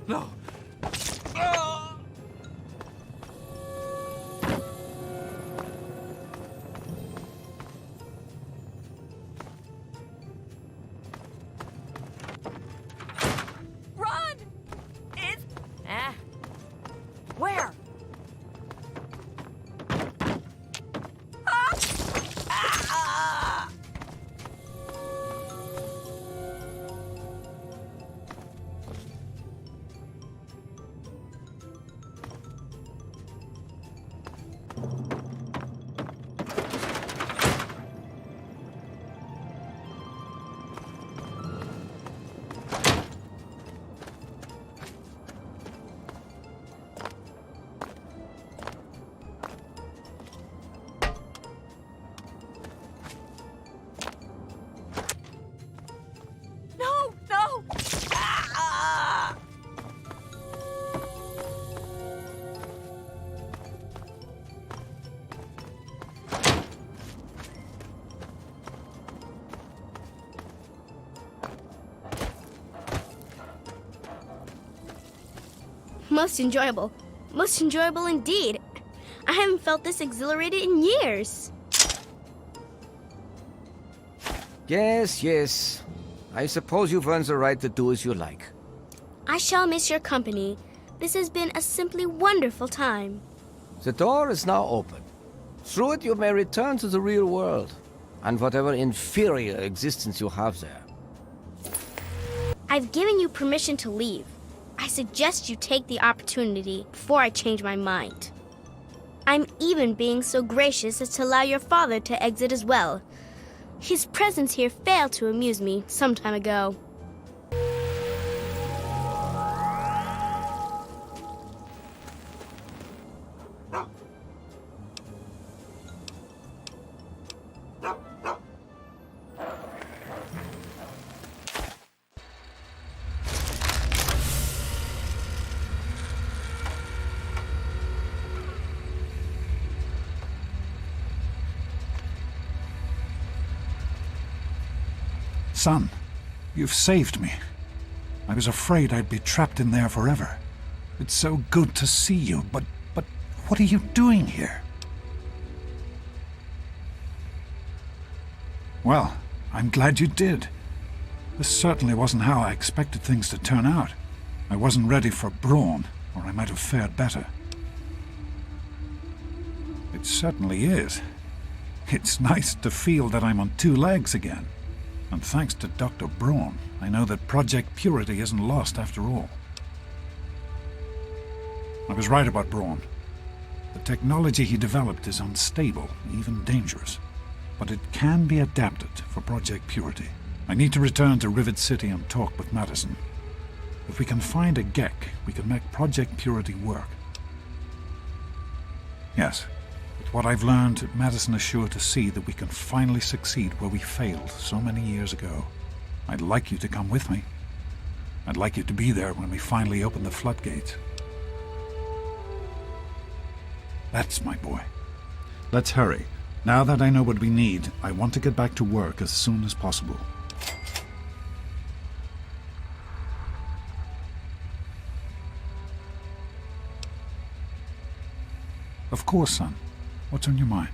No. Run! Where? Most enjoyable. Most enjoyable indeed. I haven't felt this exhilarated in years. Yes, yes. I suppose you've earned the right to do as you like. I shall miss your company. This has been a simply wonderful time. The door is now open. Through it you may return to the real world, and whatever inferior existence you have there. I've given you permission to leave. I suggest you take the opportunity before I change my mind. I'm even being so gracious as to allow your father to exit as well. His presence here failed to amuse me some time ago. Son, you've saved me. I was afraid I'd be trapped in there forever. It's so good to see you, but what are you doing here? Well, I'm glad you did. This certainly wasn't how I expected things to turn out. I wasn't ready for Brawn, or I might have fared better. It certainly is. It's nice to feel that I'm on two legs again. And thanks to Dr. Brawn, I know that Project Purity isn't lost after all. I was right about Brawn. The technology he developed is unstable, even dangerous. But it can be adapted for Project Purity. I need to return to Rivet City and talk with Madison. If we can find a Gek, we can make Project Purity work. Yes. With what I've learned, Madison is sure to see that we can finally succeed where we failed so many years ago. I'd like you to come with me. I'd like you to be there when we finally open the floodgates. That's my boy. Let's hurry. Now that I know what we need, I want to get back to work as soon as possible. Of course, son. What's on your mind?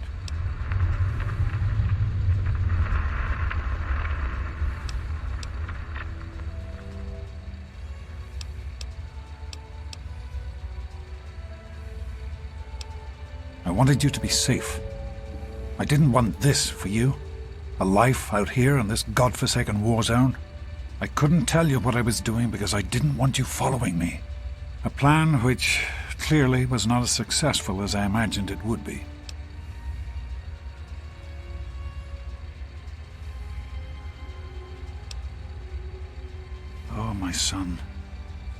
I wanted you to be safe. I didn't want this for you. A life out here in this godforsaken war zone. I couldn't tell you what I was doing because I didn't want you following me. A plan which clearly was not as successful as I imagined it would be. Oh, my son.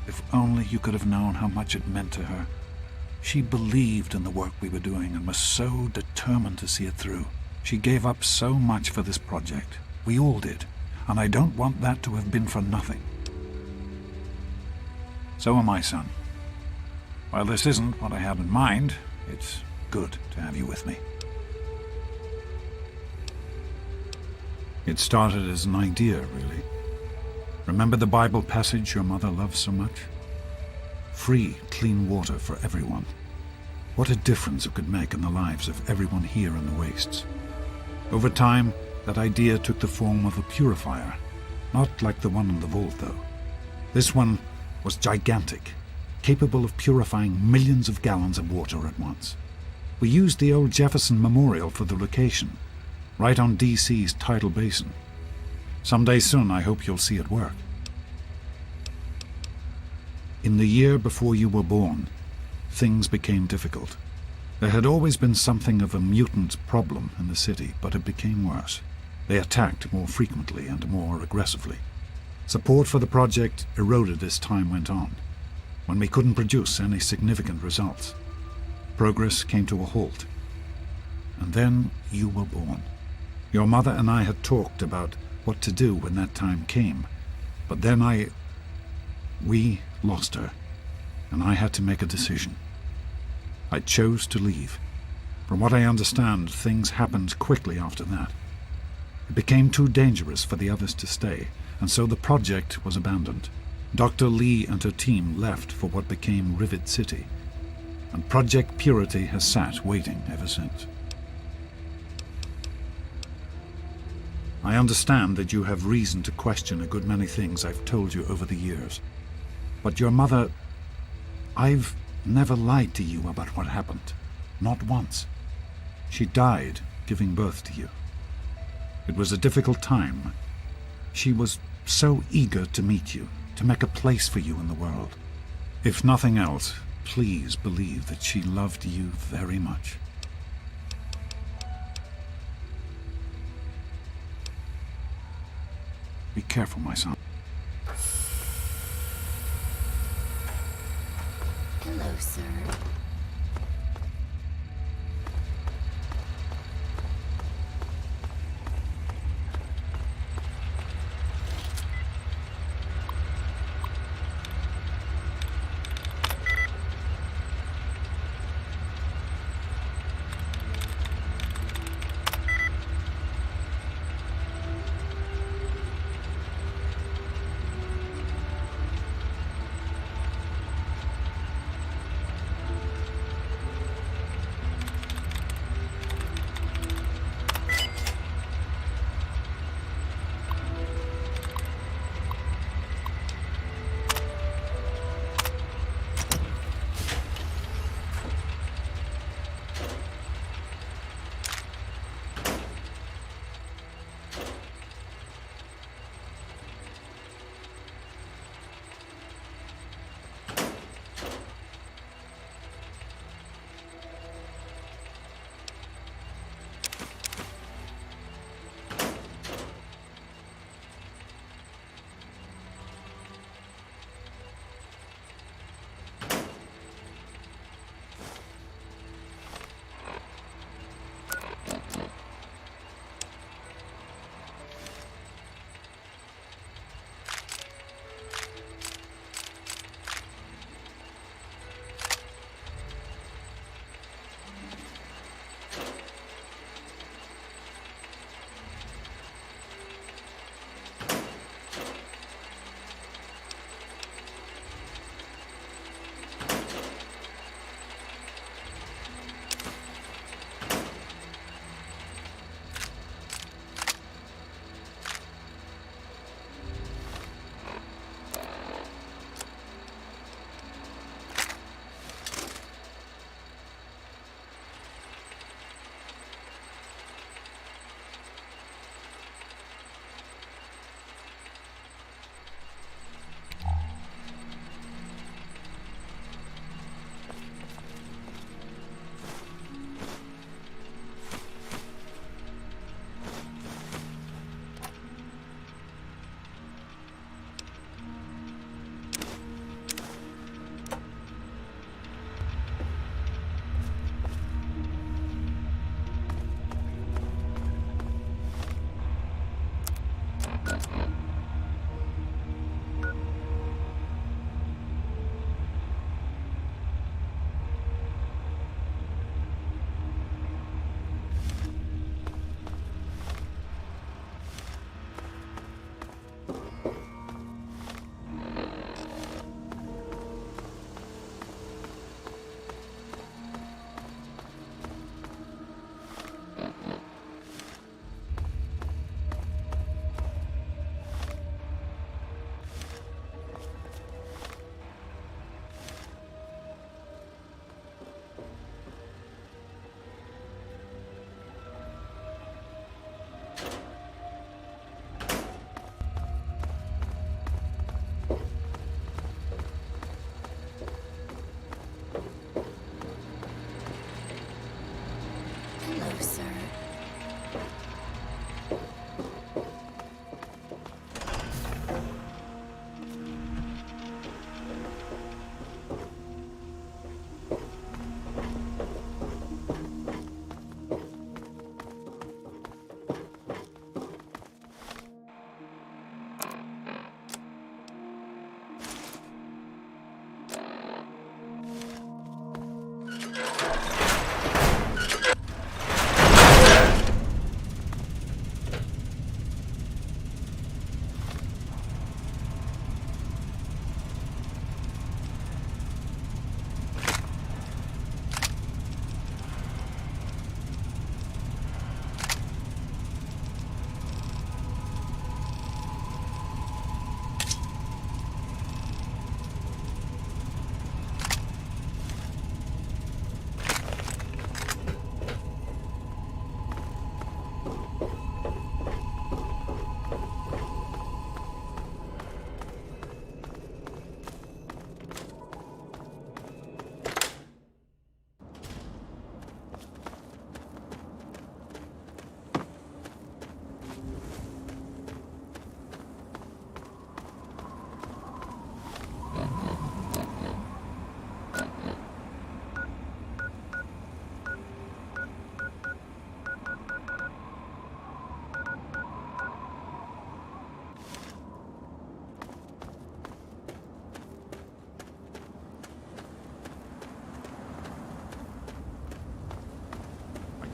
If only you could have known how much it meant to her. She believed in the work we were doing and was so determined to see it through. She gave up so much for this project. We all did. And I don't want that to have been for nothing. So am I, son. While this isn't what I had in mind, it's good to have you with me. It started as an idea, really. Remember the Bible passage your mother loves so much? Free, clean water for everyone. What a difference it could make in the lives of everyone here in the wastes. Over time, that idea took the form of a purifier. Not like the one in the vault, though. This one was gigantic, capable of purifying millions of gallons of water at once. We used the old Jefferson Memorial for the location, right on DC's tidal basin. Someday soon, I hope you'll see it work. In the year before you were born, things became difficult. There had always been something of a mutant problem in the city, but it became worse. They attacked more frequently and more aggressively. Support for the project eroded as time went on, when we couldn't produce any significant results. Progress came to a halt. And then you were born. Your mother and I had talked about what to do when that time came, but then we lost her, and I had to make a decision. I chose to leave. From what I understand, things happened quickly after that. It became too dangerous for the others to stay, and so the project was abandoned. Dr. Lee and her team left for what became Rivet City, and Project Purity has sat waiting ever since. I understand that you have reason to question a good many things I've told you over the years. But your mother... I've never lied to you about what happened. Not once. She died giving birth to you. It was a difficult time. She was so eager to meet you, to make a place for you in the world. If nothing else, please believe that she loved you very much. Be careful, my son. Hello, sir.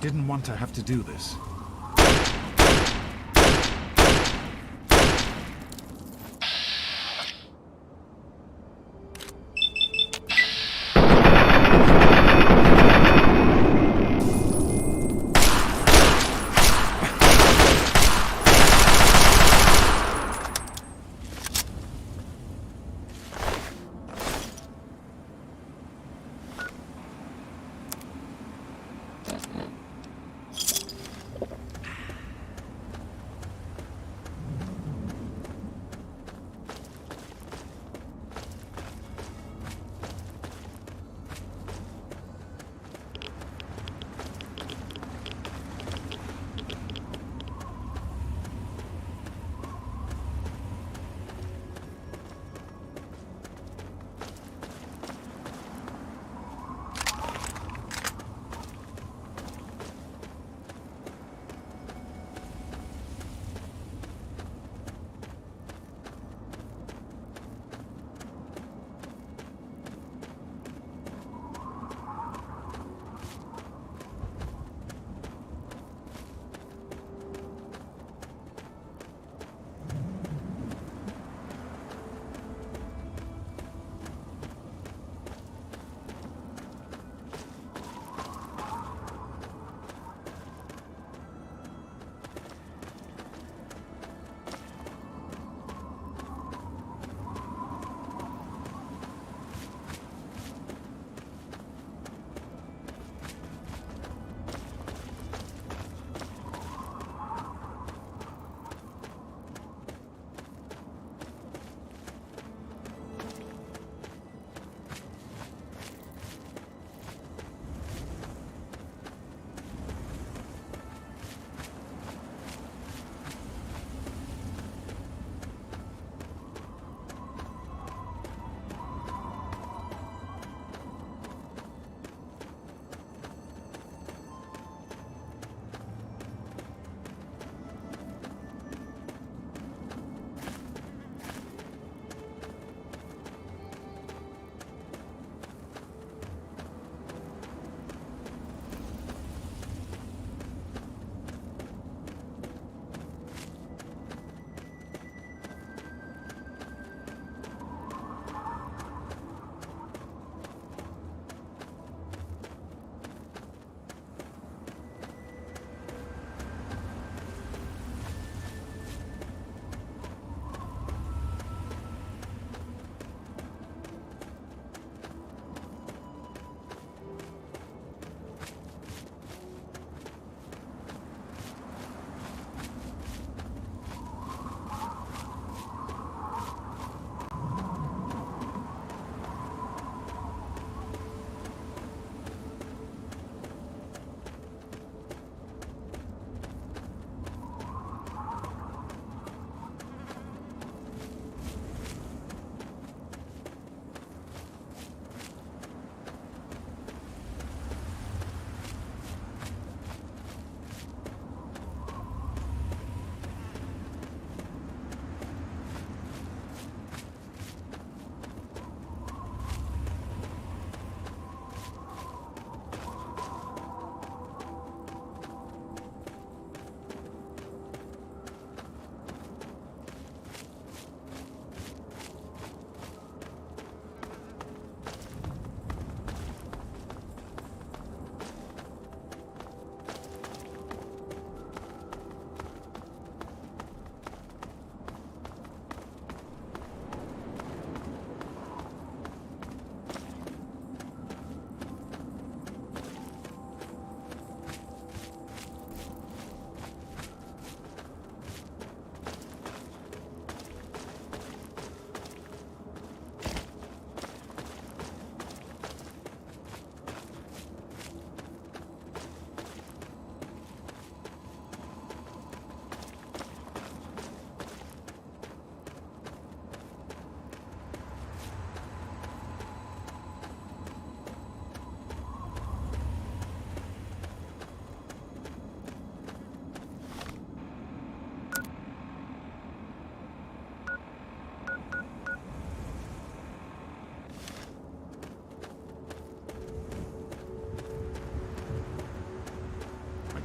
Didn't want to have to do this.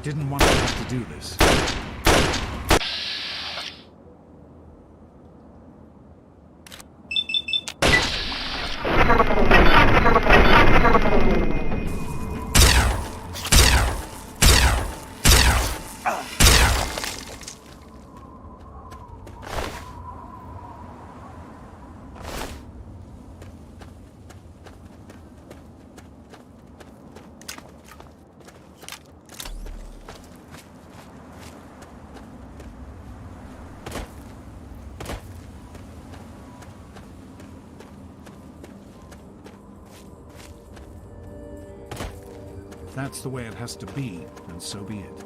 Didn't want to have to do this. If that's the way it has to be, then so be it.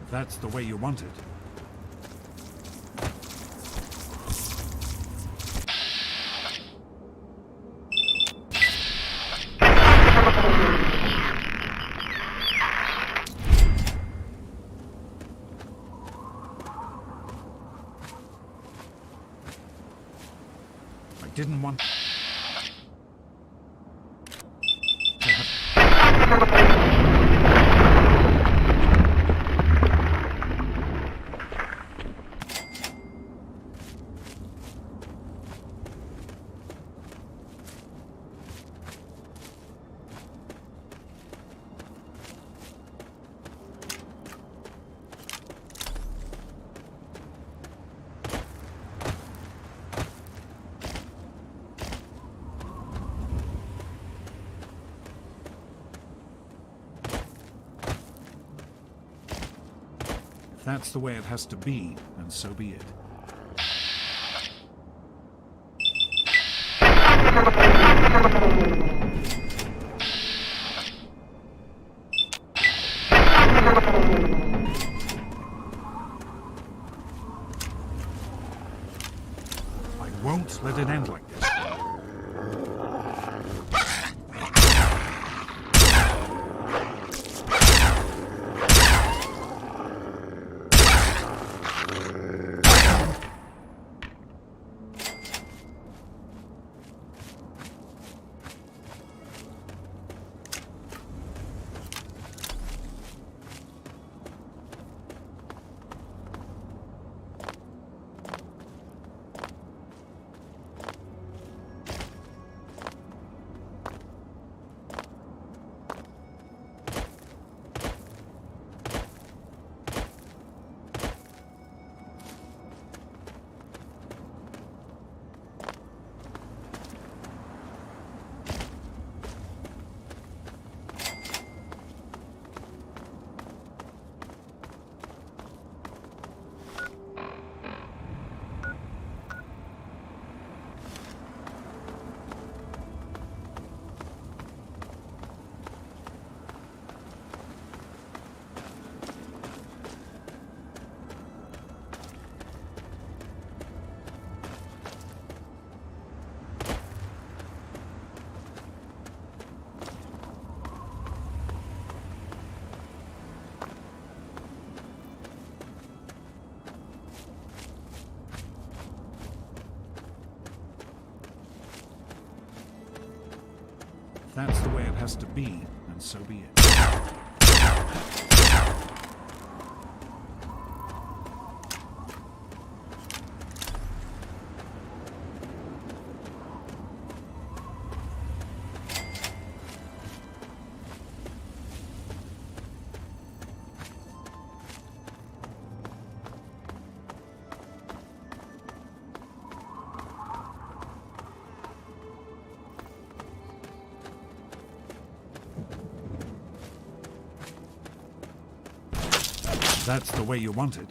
If that's the way you want it. I didn't want... If that's the way it has to be, then so be it. I won't let it end like this. If that's the way it has to be, then so be it. That's the way you want it.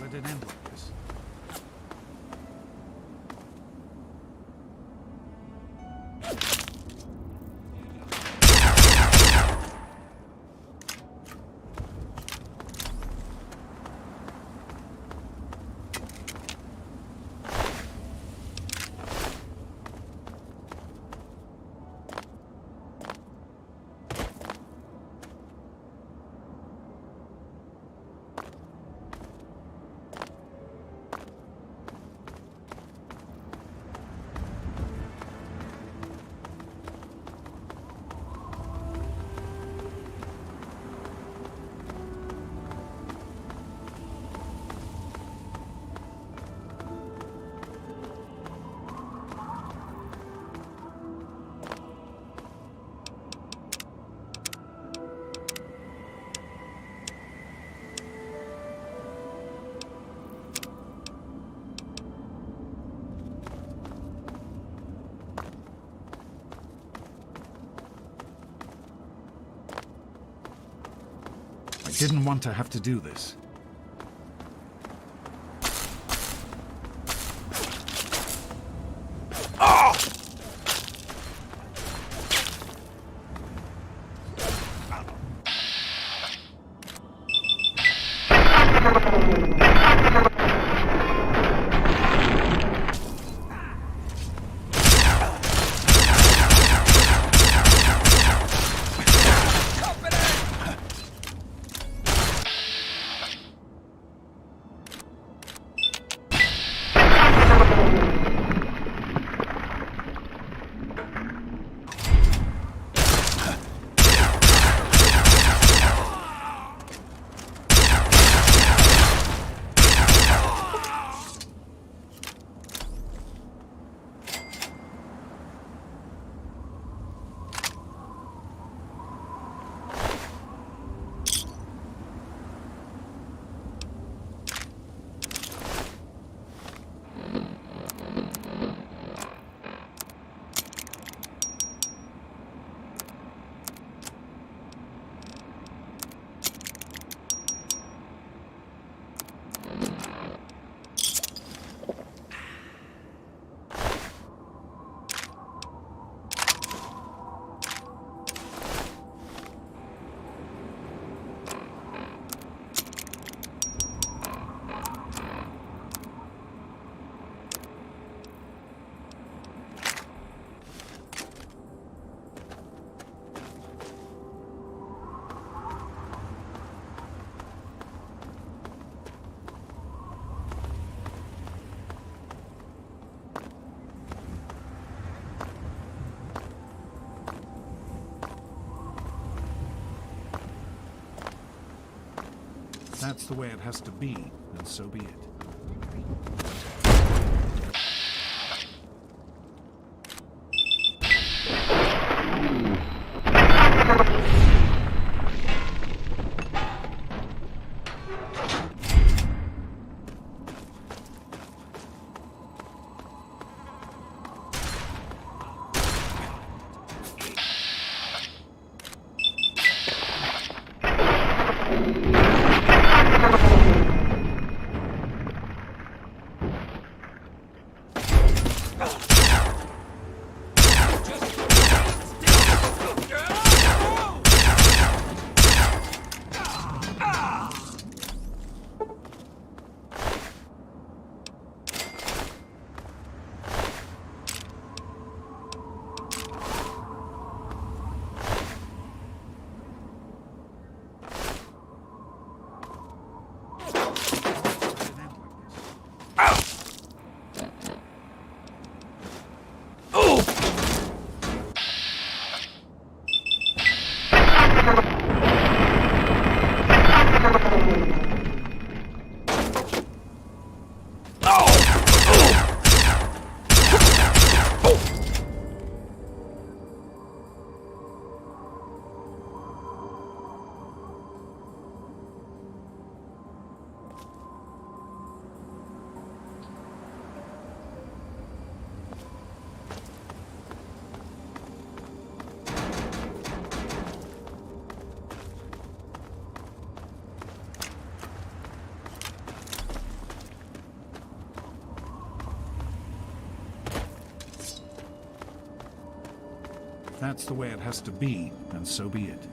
Let it end like this. I didn't want to have to do this. that's the way it has to be, and so be it. That's the way it has to be, and so be it.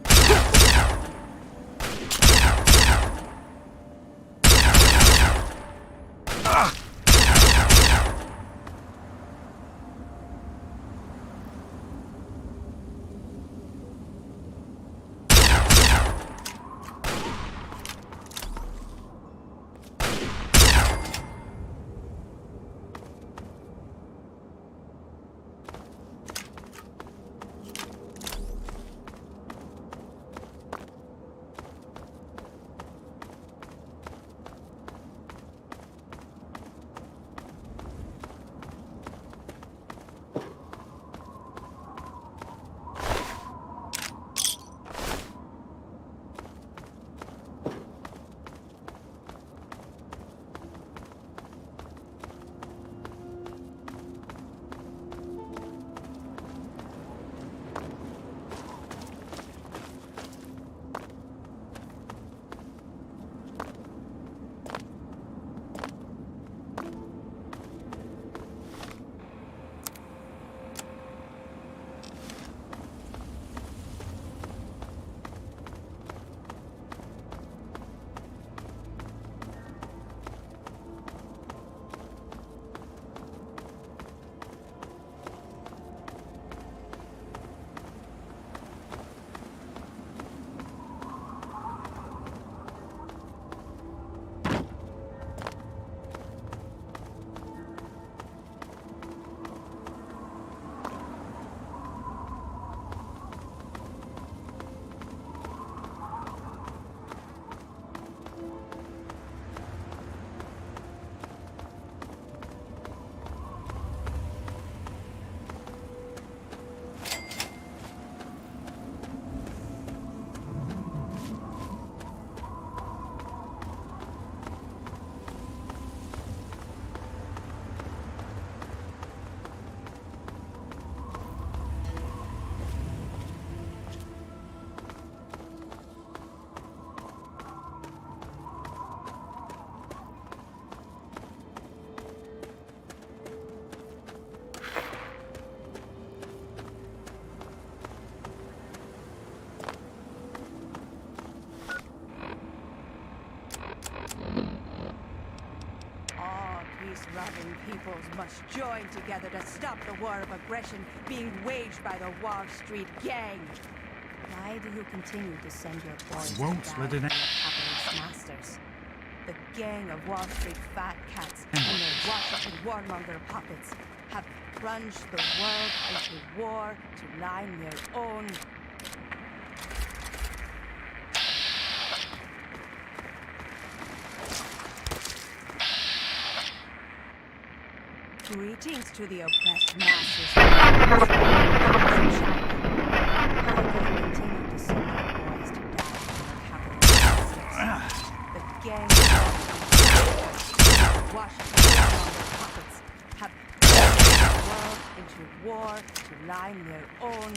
Peace-loving peoples must join together to stop the war of aggression being waged by the Wall Street Gang. Why do you continue to send your boys I won't to let die it for the capitalist masters? The gang of Wall Street fat cats and their Washington warmonger puppets have plunged the world into war to line their own. Greetings to the oppressed masses. Continue to send their boys to die for their capital. The gang of Washington on their puppets have turned the world into war to line their own.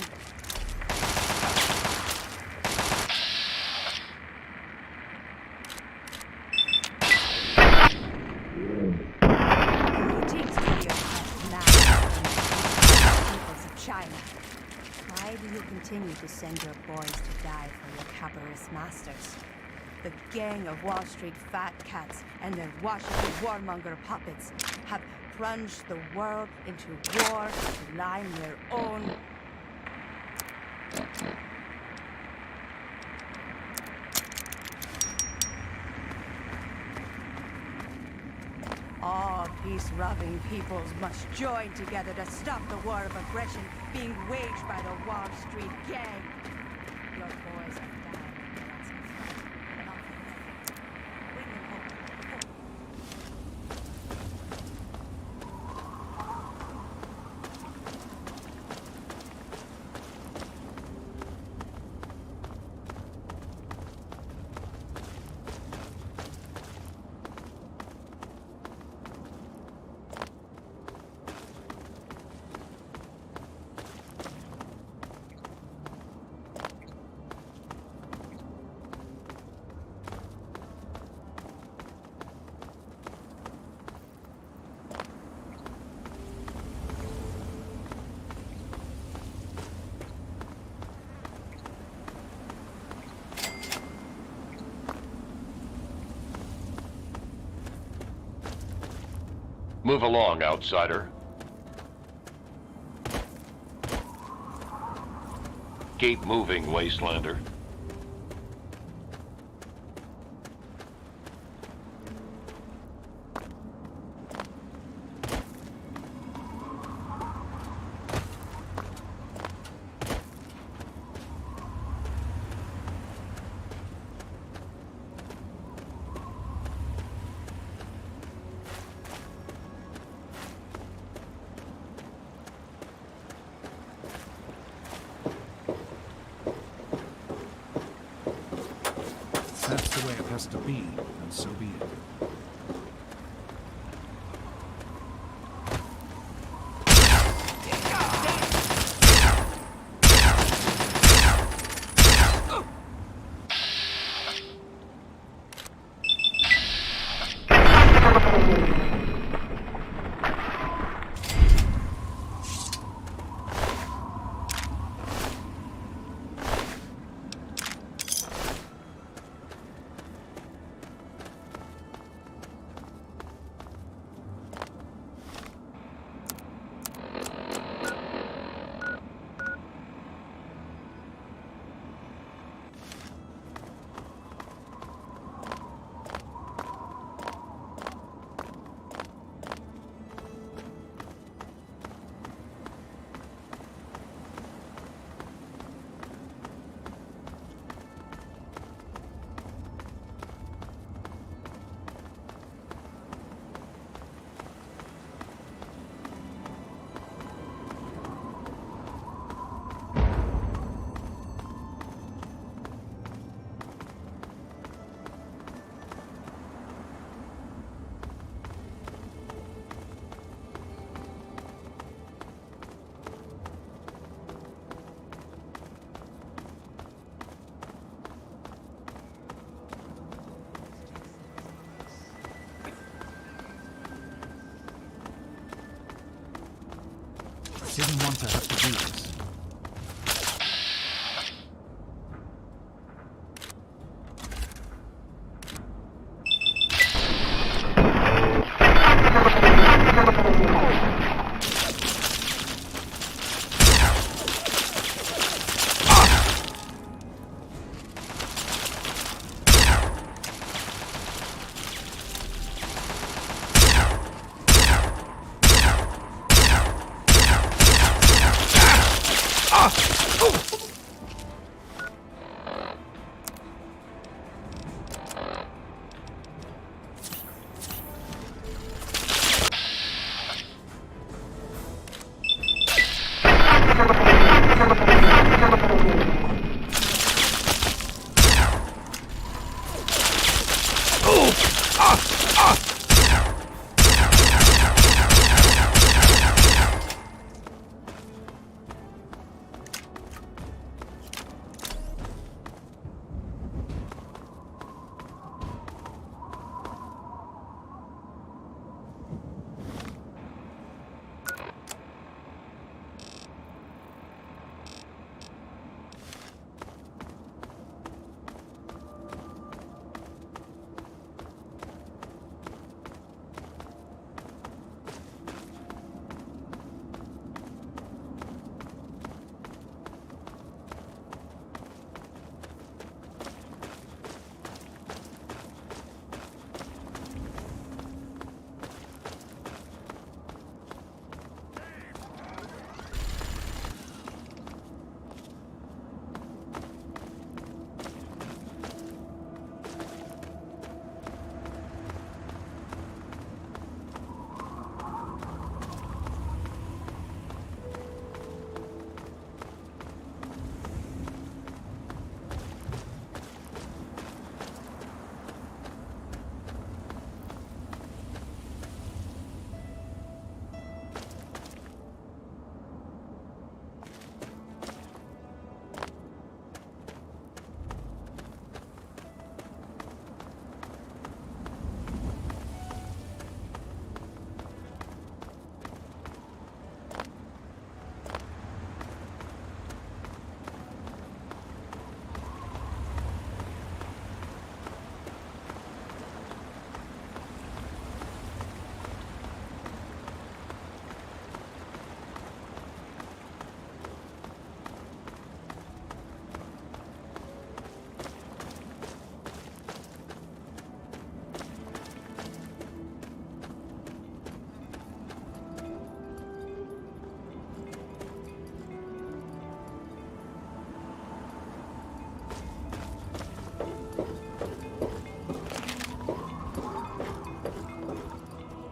China. Why do you continue to send your boys to die for your capitalist masters? The gang of Wall Street fat cats and their Washington warmonger puppets have plunged the world into war to line their own. All peace-loving peoples must join together to stop the war of aggression being waged by the Wall Street gang. Your boys have died. That's a fight. Bring them home. Move along, outsider. Keep moving, wastelander. That's the way it has to be, and so be it. Didn't want to have to do this.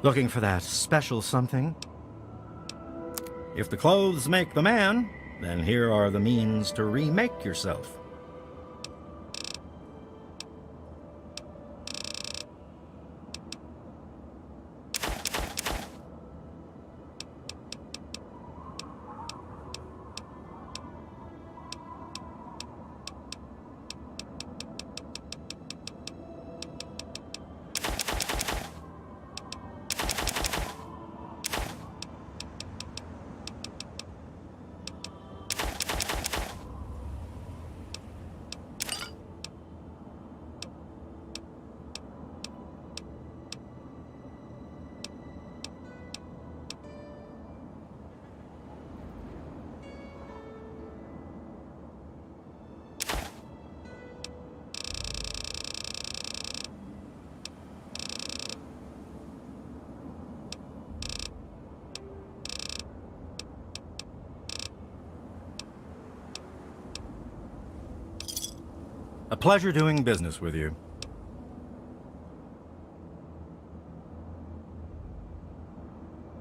Looking for that special something? If the clothes make the man, then here are the means to remake yourself. A pleasure doing business with you.